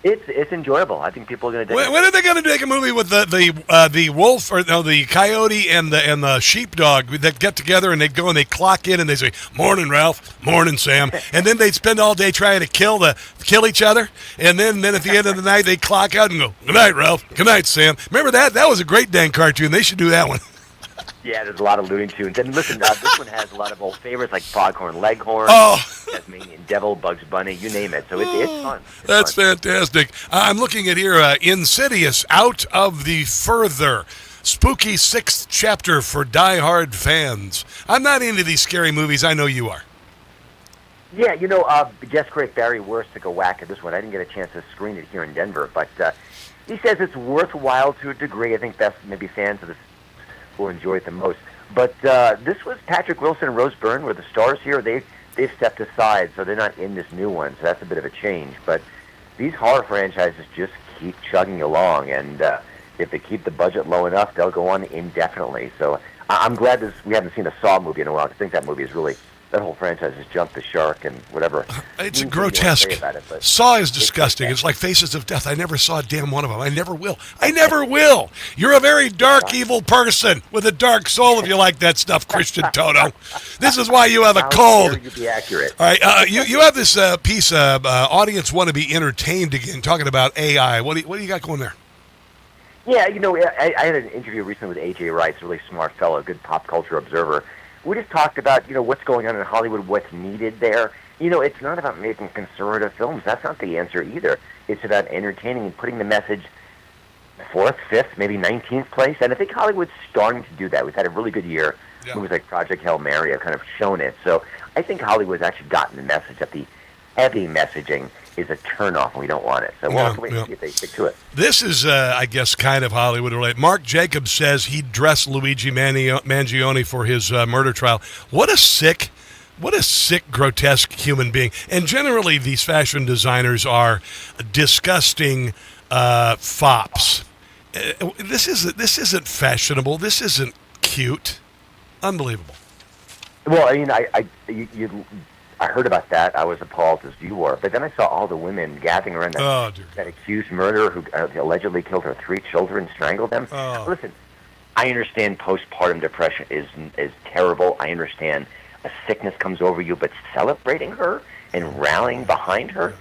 it's enjoyable. I think people are going to dig it. When are they going to make a movie with the wolf or the coyote and the sheepdog that get together and they go and they clock in and they say, "Morning, Ralph. Morning, Sam," and then they spend all day trying to kill each other, and then at the end of the night they clock out and go, "Good night, Ralph. Good night, Sam." Remember that? That was a great dang cartoon. They should do that one. Yeah, there's a lot of Looney Tunes. And listen, this one has a lot of old favorites like Foghorn Leghorn, Tasmanian Devil, Bugs Bunny, you name it. So it's fun. That's fantastic. I'm looking at here, Insidious, Out of the Further. Spooky 6th chapter for die-hard fans. I'm not into these scary movies. I know you are. Yeah, guest critic Barry Wurst took a whack at this one. I didn't get a chance to screen it here in Denver, but he says it's worthwhile to a degree. I think that's maybe fans of this will enjoy it the most. But this was Patrick Wilson and Rose Byrne were the stars here. They've stepped aside, so they're not in this new one. So that's a bit of a change. But these horror franchises just keep chugging along, and if they keep the budget low enough, they'll go on indefinitely. So I'm glad we haven't seen a Saw movie in a while. I think that movie is really, that whole franchise has jumped the shark and whatever. It's grotesque. Saw is disgusting. It's like Faces of Death. I never saw a damn one of them. I never will. I never will. You're a very dark, evil person with a dark soul if you like that stuff, Christian Toto. This is why you have a cold. You be accurate. All right, you have this piece of audience want to be entertained again, talking about AI. What do you got going there? Yeah, I had an interview recently with A.J. Rice, a really smart fellow, good pop culture observer. We just talked about, what's going on in Hollywood, what's needed there. It's not about making conservative films. That's not the answer either. It's about entertaining and putting the message 4th, 5th, maybe 19th place. And I think Hollywood's starting to do that. We've had a really good year. Yeah. Movies like Project Hail Mary have kind of shown it. So I think Hollywood's actually gotten the message that the heavy messaging is a turnoff and we don't want it. So we'll have to wait and see if they stick to it. This is, I guess, kind of Hollywood related. Mark Jacobs says he'd dress Luigi Mangione for his murder trial. What a sick, grotesque human being. And generally, these fashion designers are disgusting fops. This isn't fashionable. This isn't cute. Unbelievable. Well, I heard about that. I was appalled as you were. But then I saw all the women gathering around that accused murderer who allegedly killed her 3 children, strangled them. Listen, I understand postpartum depression is terrible. I understand a sickness comes over you, but celebrating her and rallying behind her,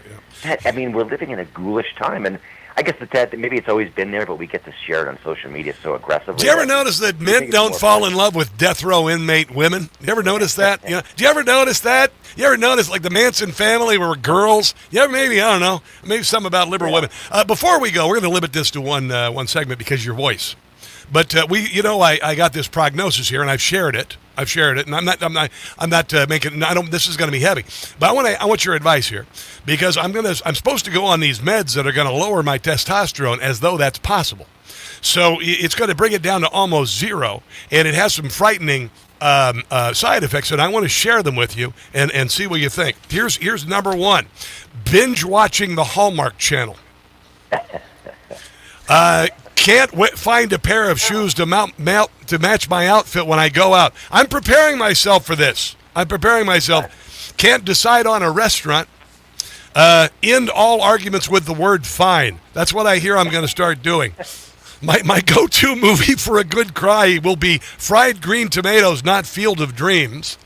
we're living in a ghoulish time. And I guess that maybe it's always been there, but we get to share it on social media so aggressively. Do you ever notice that men don't fall in love with death row inmate women? You ever notice that? Do you ever notice that? You ever notice like the Manson family were girls? You ever maybe something about liberal women. Before we go, we're going to limit this to one segment because of your voice. But I got this prognosis here, and I've shared it, and I'm not making. This is going to be heavy, but I want your advice here, because I'm supposed to go on these meds that are going to lower my testosterone, as though that's possible. So it's going to bring it down to almost zero, and it has some frightening side effects, and I want to share them with you and see what you think. Here's number 1: binge watching the Hallmark Channel. Can't find a pair of shoes to match my outfit when I go out. I'm preparing myself for this. Can't decide on a restaurant. End all arguments with the word fine. That's what I hear I'm going to start doing. My go-to movie for a good cry will be Fried Green Tomatoes, not Field of Dreams.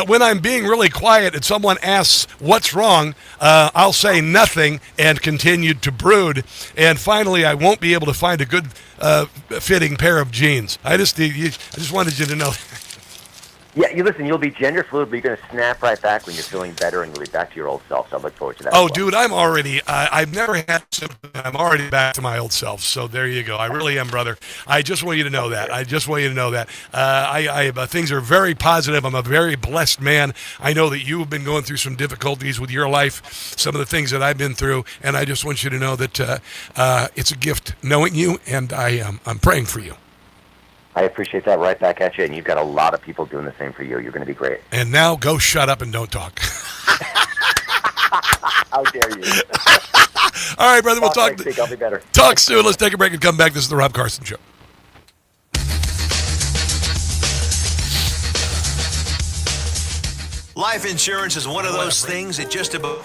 When I'm being really quiet and someone asks what's wrong, I'll say nothing and continue to brood. And finally, I won't be able to find a good fitting pair of jeans. I just wanted you to know. Yeah, you'll be gender fluid, but you're going to snap right back when you're feeling better and you'll be back to your old self. So I look forward to that. Oh, dude, I'm already, I've never had symptoms. I'm already back to my old self. So there you go. I really am, brother. I just want you to know that. Things are very positive. I'm a very blessed man. I know that you have been going through some difficulties with your life, some of the things that I've been through, and I just want you to know that it's a gift knowing you, and I'm praying for you. I appreciate that. Right back at you, and you've got a lot of people doing the same for you. You're going to be great. And now go shut up and don't talk. How dare you? All right, brother, we'll talk. I'll be better. Talk soon. Let's take a break and come back. This is the Rob Carson Show. Life insurance is one of those things that just about...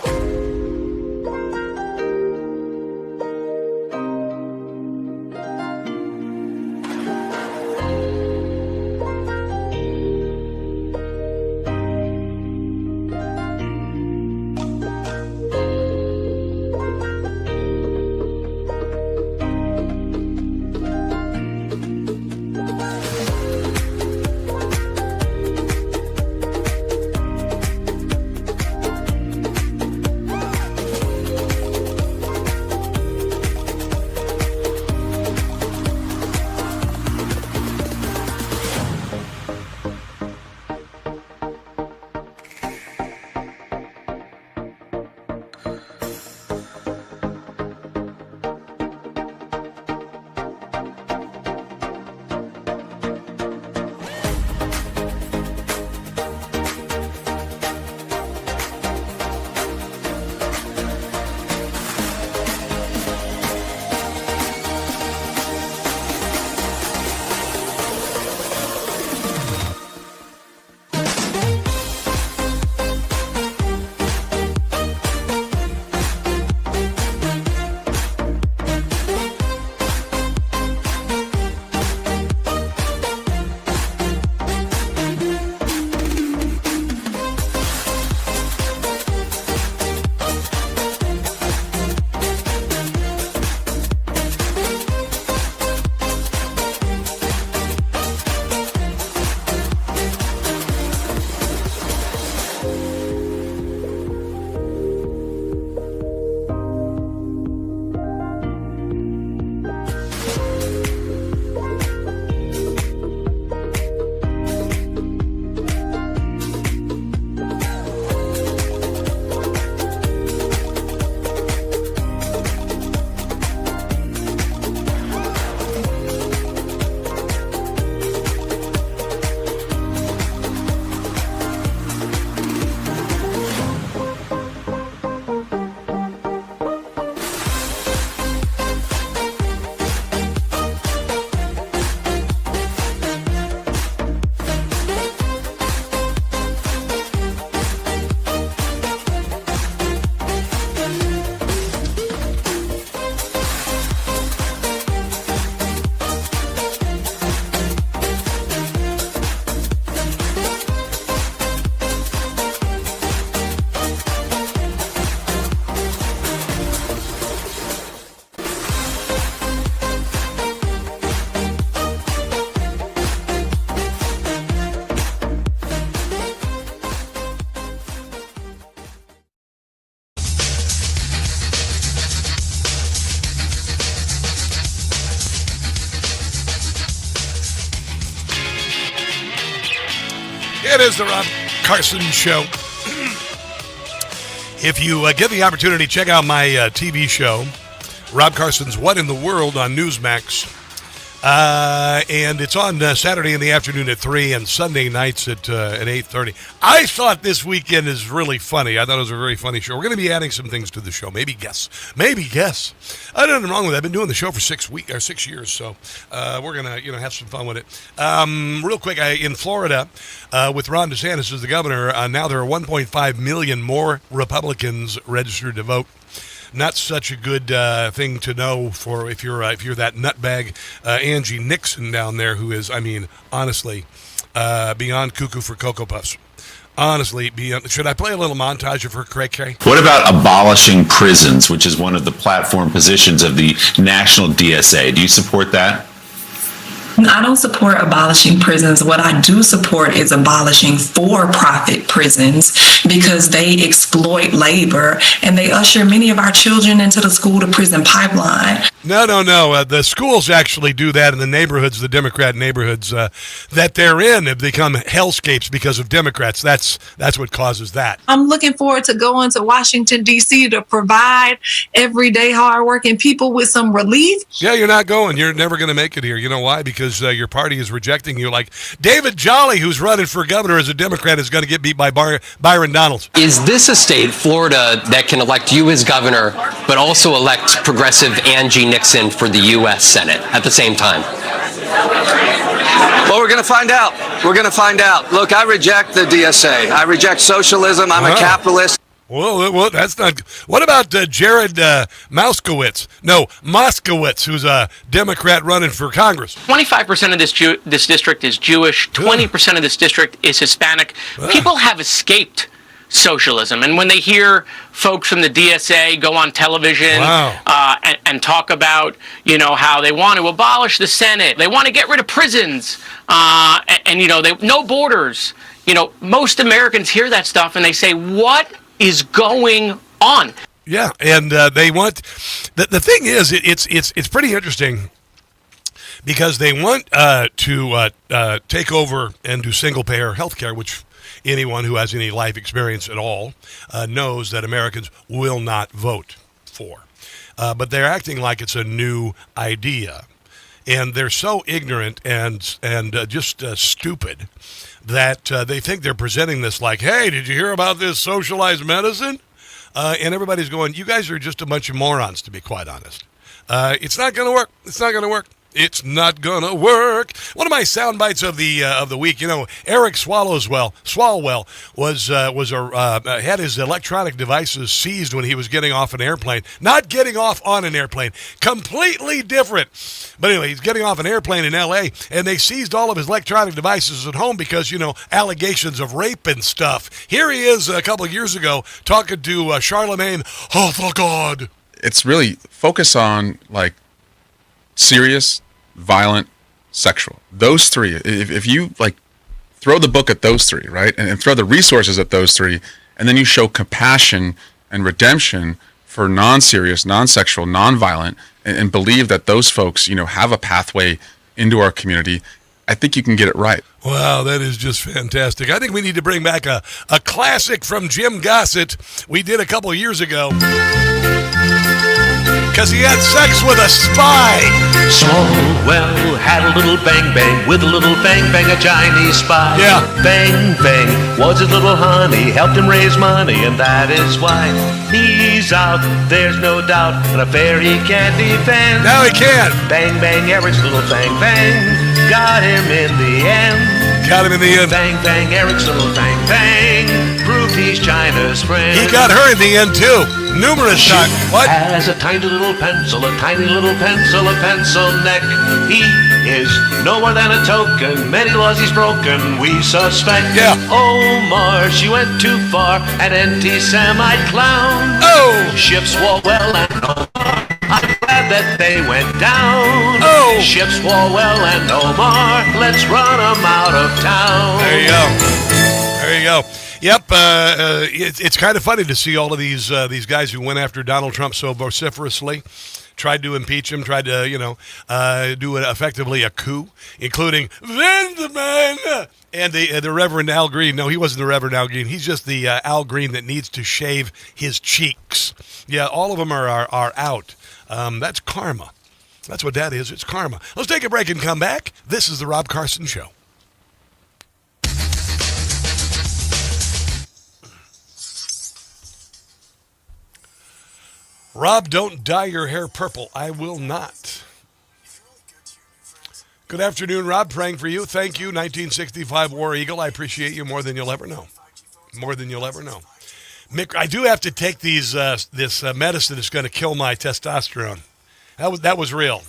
It is the Rob Carson Show. If you get the opportunity, check out my TV show, Rob Carson's What in the World on Newsmax. And it's on Saturday in the afternoon at 3 and Sunday nights at 8:30. I thought this weekend is really funny. I thought it was a very funny show. We're going to be adding some things to the show. Maybe guess. I don't know nothing wrong with it. I've been doing the show for 6 years, so we're going to have some fun with it. Real quick, in Florida, with Ron DeSantis as the governor, now there are 1.5 million more Republicans registered to vote. Not such a good thing to know for if you're that nutbag Angie Nixon down there, who is, honestly, beyond cuckoo for Cocoa Puffs. Honestly, should I play a little montage of her, Craig Carey? What about abolishing prisons, which is one of the platform positions of the national DSA? Do you support that? I don't support abolishing prisons. What I do support is abolishing for-profit prisons because they exploit labor and they usher many of our children into the school-to-prison pipeline. No. The schools actually do that in the neighborhoods, the Democrat neighborhoods that they're in have become hellscapes because of Democrats. That's what causes that. I'm looking forward to going to Washington, D.C. to provide everyday hardworking people with some relief. Yeah, you're not going. You're never going to make it here. You know why? Because your party is rejecting you. Like David Jolly, who's running for governor as a Democrat, is going to get beat by Byron Donalds. Is this a state, Florida, that can elect you as governor, but also elect progressive Angie Nixon for the U.S. Senate at the same time? Well, we're going to find out. We're going to find out. Look, I reject the DSA. I reject socialism. I'm a capitalist. Well, that's not. What about Jared Moskowitz? No, Moskowitz, who's a Democrat running for Congress. 25% of this district is Jewish. 20% of this district is Hispanic. People have escaped socialism, and when they hear folks from the DSA go on television and talk about, how they want to abolish the Senate, they want to get rid of prisons, and no borders. Most Americans hear that stuff and they say, "What is going on?" Yeah, and they want the thing is it's pretty interesting because they want to take over and do single payer health care, which anyone who has any life experience at all knows that Americans will not vote for. But they're acting like it's a new idea, and they're so ignorant and just stupid that they think they're presenting this like, hey, did you hear about this socialized medicine? And everybody's going, you guys are just a bunch of morons, to be quite honest. It's not going to work. It's not going to work. It's not gonna work. One of my sound bites of the week, Eric Swalwell had his electronic devices seized when he was getting off an airplane. Not getting off on an airplane, completely different. But anyway, he's getting off an airplane in L.A. and they seized all of his electronic devices at home because allegations of rape and stuff. Here he is a couple of years ago talking to Charlemagne. Oh, for God! It's really focus on serious, violent, sexual. Those three. If you throw the book at those three, right, and throw the resources at those three, and then you show compassion and redemption for non-serious, non-sexual, non-violent, and believe that those folks, have a pathway into our community, I think you can get it right. Wow, that is just fantastic. I think we need to bring back a classic from Jim Gossett we did a couple years ago. Because he had sex with a spy. Swalwell had a little bang bang with a little bang bang, a Chinese spy. Yeah. Bang bang was his little honey, helped him raise money, and that is why he's out. There's no doubt, an affair he can't defend. Now he can. Bang bang, Eric's little bang bang got him in the end. Got him in the end. Bang bang, Eric's little bang bang proved he's China's friend. He got her in the end too. Numerous times. What? Has a tiny little pencil, a pencil neck. He is no more than a token. Many laws he's broken, we suspect. Yeah. Omar, she went too far. An anti-Semite clown. Oh. Ships Swalwell and Omar. I'm glad that they went down. Oh. Ships Swalwell and Omar. Let's run them out of town. There you go. There you go. Yep, it's kind of funny to see all of these guys who went after Donald Trump so vociferously, tried to impeach him, tried to do effectively a coup, including Vindman and the Reverend Al Green. No, he wasn't the Reverend Al Green. He's just the Al Green that needs to shave his cheeks. Yeah, all of them are out. That's karma. That's what that is. It's karma. Let's take a break and come back. This is the Rob Carson Show. Rob, don't dye your hair purple. I will not. Good afternoon, Rob. Praying for you. Thank you, 1965 War Eagle. I appreciate you more than you'll ever know. More than you'll ever know. Mick, I do have to take this medicine that's going to kill my testosterone. That was real.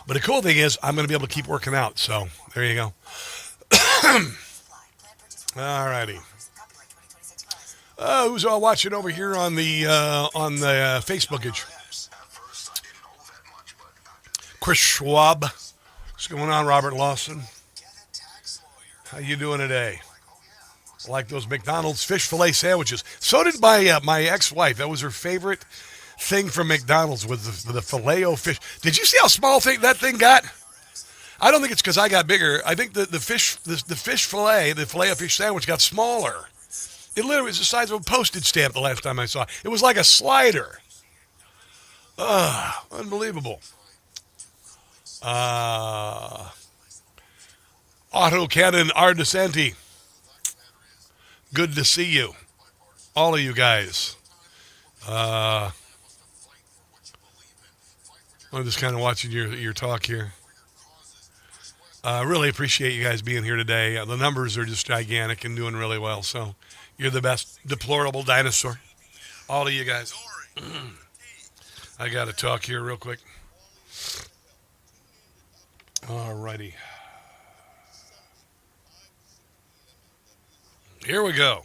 But the cool thing is I'm going to be able to keep working out. So there you go. All righty. Who's all watching over here on the Facebookage? Chris Schwab. What's going on, Robert Lawson? How you doing today? I like those McDonald's fish fillet sandwiches. So did my ex-wife. That was her favorite thing from McDonald's was the Filet-O-Fish. Did you see how small that thing got? I don't think it's because I got bigger. I think the fish fillet, the Filet-O-Fish sandwich got smaller. It literally was the size of a postage stamp the last time I saw it. It was like a slider. Unbelievable. Autocannon Ardesanti. Good to see you. All of you guys. I'm just kind of watching your talk here. Really appreciate you guys being here today. The numbers are just gigantic and doing really well. So you're the best. Deplorable dinosaur. All of you guys. I got to talk here real quick. All righty. Here we go.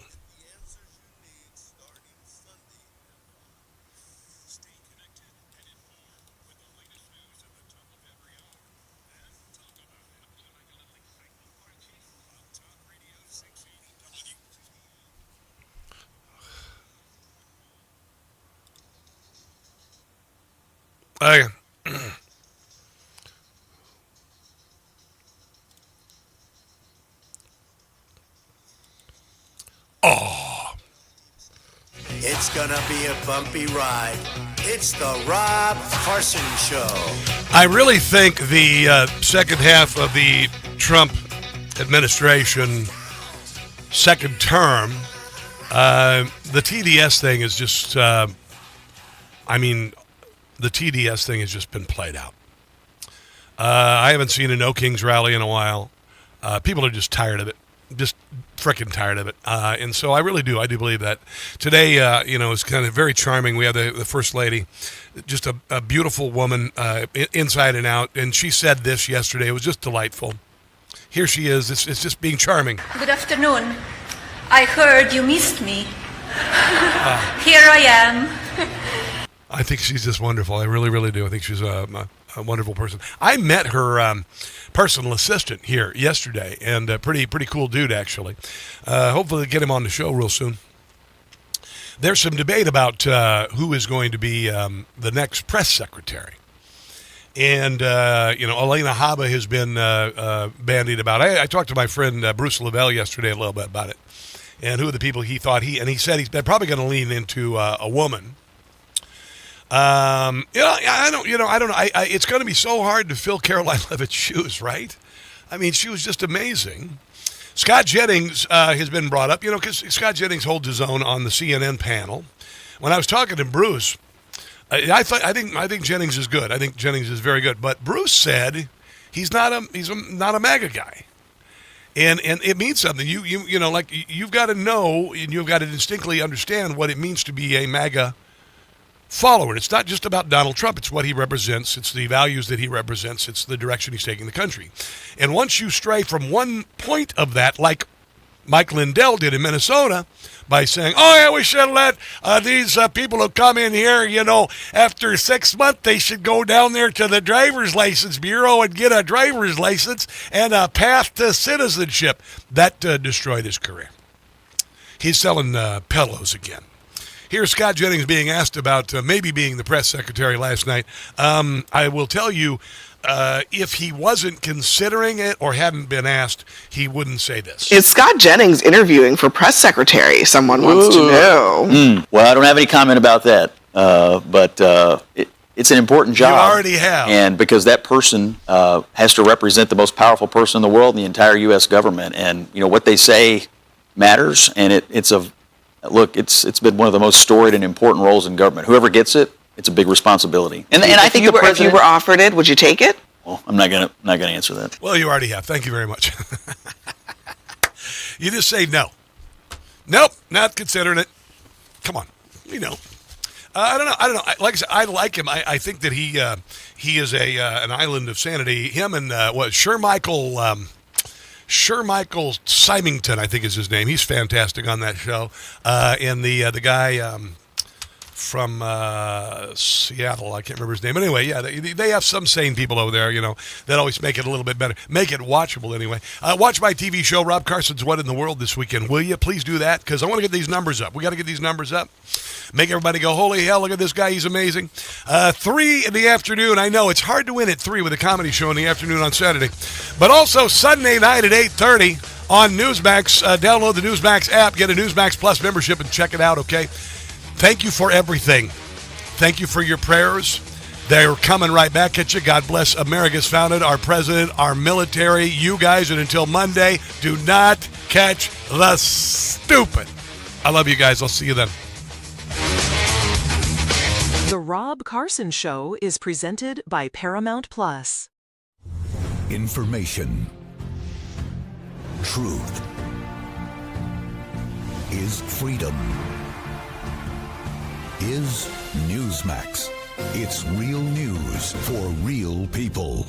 Okay. Oh. It's gonna be a bumpy ride. It's the Rob Carson Show. I really think the second half of the Trump administration second term, the TDS thing is just, the TDS thing has just been played out. I haven't seen a No Kings rally in a while. People are just tired of it. Just freaking tired of it. And so I really do. I do believe that. Today, it's kind of very charming. We have the First Lady, just a beautiful woman inside and out. And she said this yesterday. It was just delightful. Here she is. It's just being charming. Good afternoon. I heard you missed me. Here I am. I think she's just wonderful. I really, really do. I think she's a wonderful person. I met her personal assistant here yesterday, and a pretty cool dude, actually. Hopefully get him on the show real soon. There's some debate about who is going to be the next press secretary. And, Elena Haba has been bandied about. I talked to my friend Bruce Lavelle yesterday a little bit about it, and who are the people he thought and he said he's probably going to lean into a woman. I don't know. It's going to be so hard to fill Caroline Leavitt's shoes, right? I mean, she was just amazing. Scott Jennings has been brought up, because Scott Jennings holds his own on the CNN panel. When I was talking to Bruce, I think Jennings is good. I think Jennings is very good. But Bruce said he's not a MAGA guy, and it means something. You've got to know and you've got to distinctly understand what it means to be a MAGA follower. It's not just about Donald Trump. It's what he represents. It's the values that he represents. It's the direction he's taking the country. And once you stray from one point of that, like Mike Lindell did in Minnesota, by saying, oh, yeah, we should let these people who come in here, after 6 months, they should go down there to the driver's license bureau and get a driver's license and a path to citizenship. That destroyed his career. He's selling pillows again. Here's Scott Jennings being asked about maybe being the press secretary last night. I will tell you, if he wasn't considering it or hadn't been asked, he wouldn't say this. Is Scott Jennings interviewing for press secretary? Someone wants to know. Well, I don't have any comment about that, but it's an important job. You already have. And because that person has to represent the most powerful person in the world in the entire U.S. government. And, what they say matters, and it's been one of the most storied and important roles in government. Whoever gets it, it's a big responsibility. And I think if you were offered it, would you take it? Well, I'm not gonna answer that. Well, you already have. Thank you very much. You just say no. Nope, not considering it. Come on, I don't know. Like I said, I like him. I think that he is an island of sanity. Him and Shermichael Symington, I think is his name. He's fantastic on that show. And the guy from Seattle. I can't remember his name. Anyway, yeah, they have some sane people over there, that always make it a little bit better. Make it watchable anyway. Watch my TV show, Rob Carson's What in the World this weekend, will you? Please do that, because I want to get these numbers up. We got to get these numbers up. Make everybody go, holy hell, look at this guy, he's amazing. 3 in the afternoon. I know, it's hard to win at 3 with a comedy show in the afternoon on Saturday. But also Sunday night at 8:30 on Newsmax. Download the Newsmax app, get a Newsmax Plus membership, and check it out, okay? Thank you for everything. Thank you for your prayers. They're coming right back at you. God bless America's founded, our president, our military, you guys. And until Monday, do not catch the stupid. I love you guys. I'll see you then. The Rob Carson Show is presented by Paramount Plus. Information. Truth is freedom. Is Newsmax. It's real news for real people.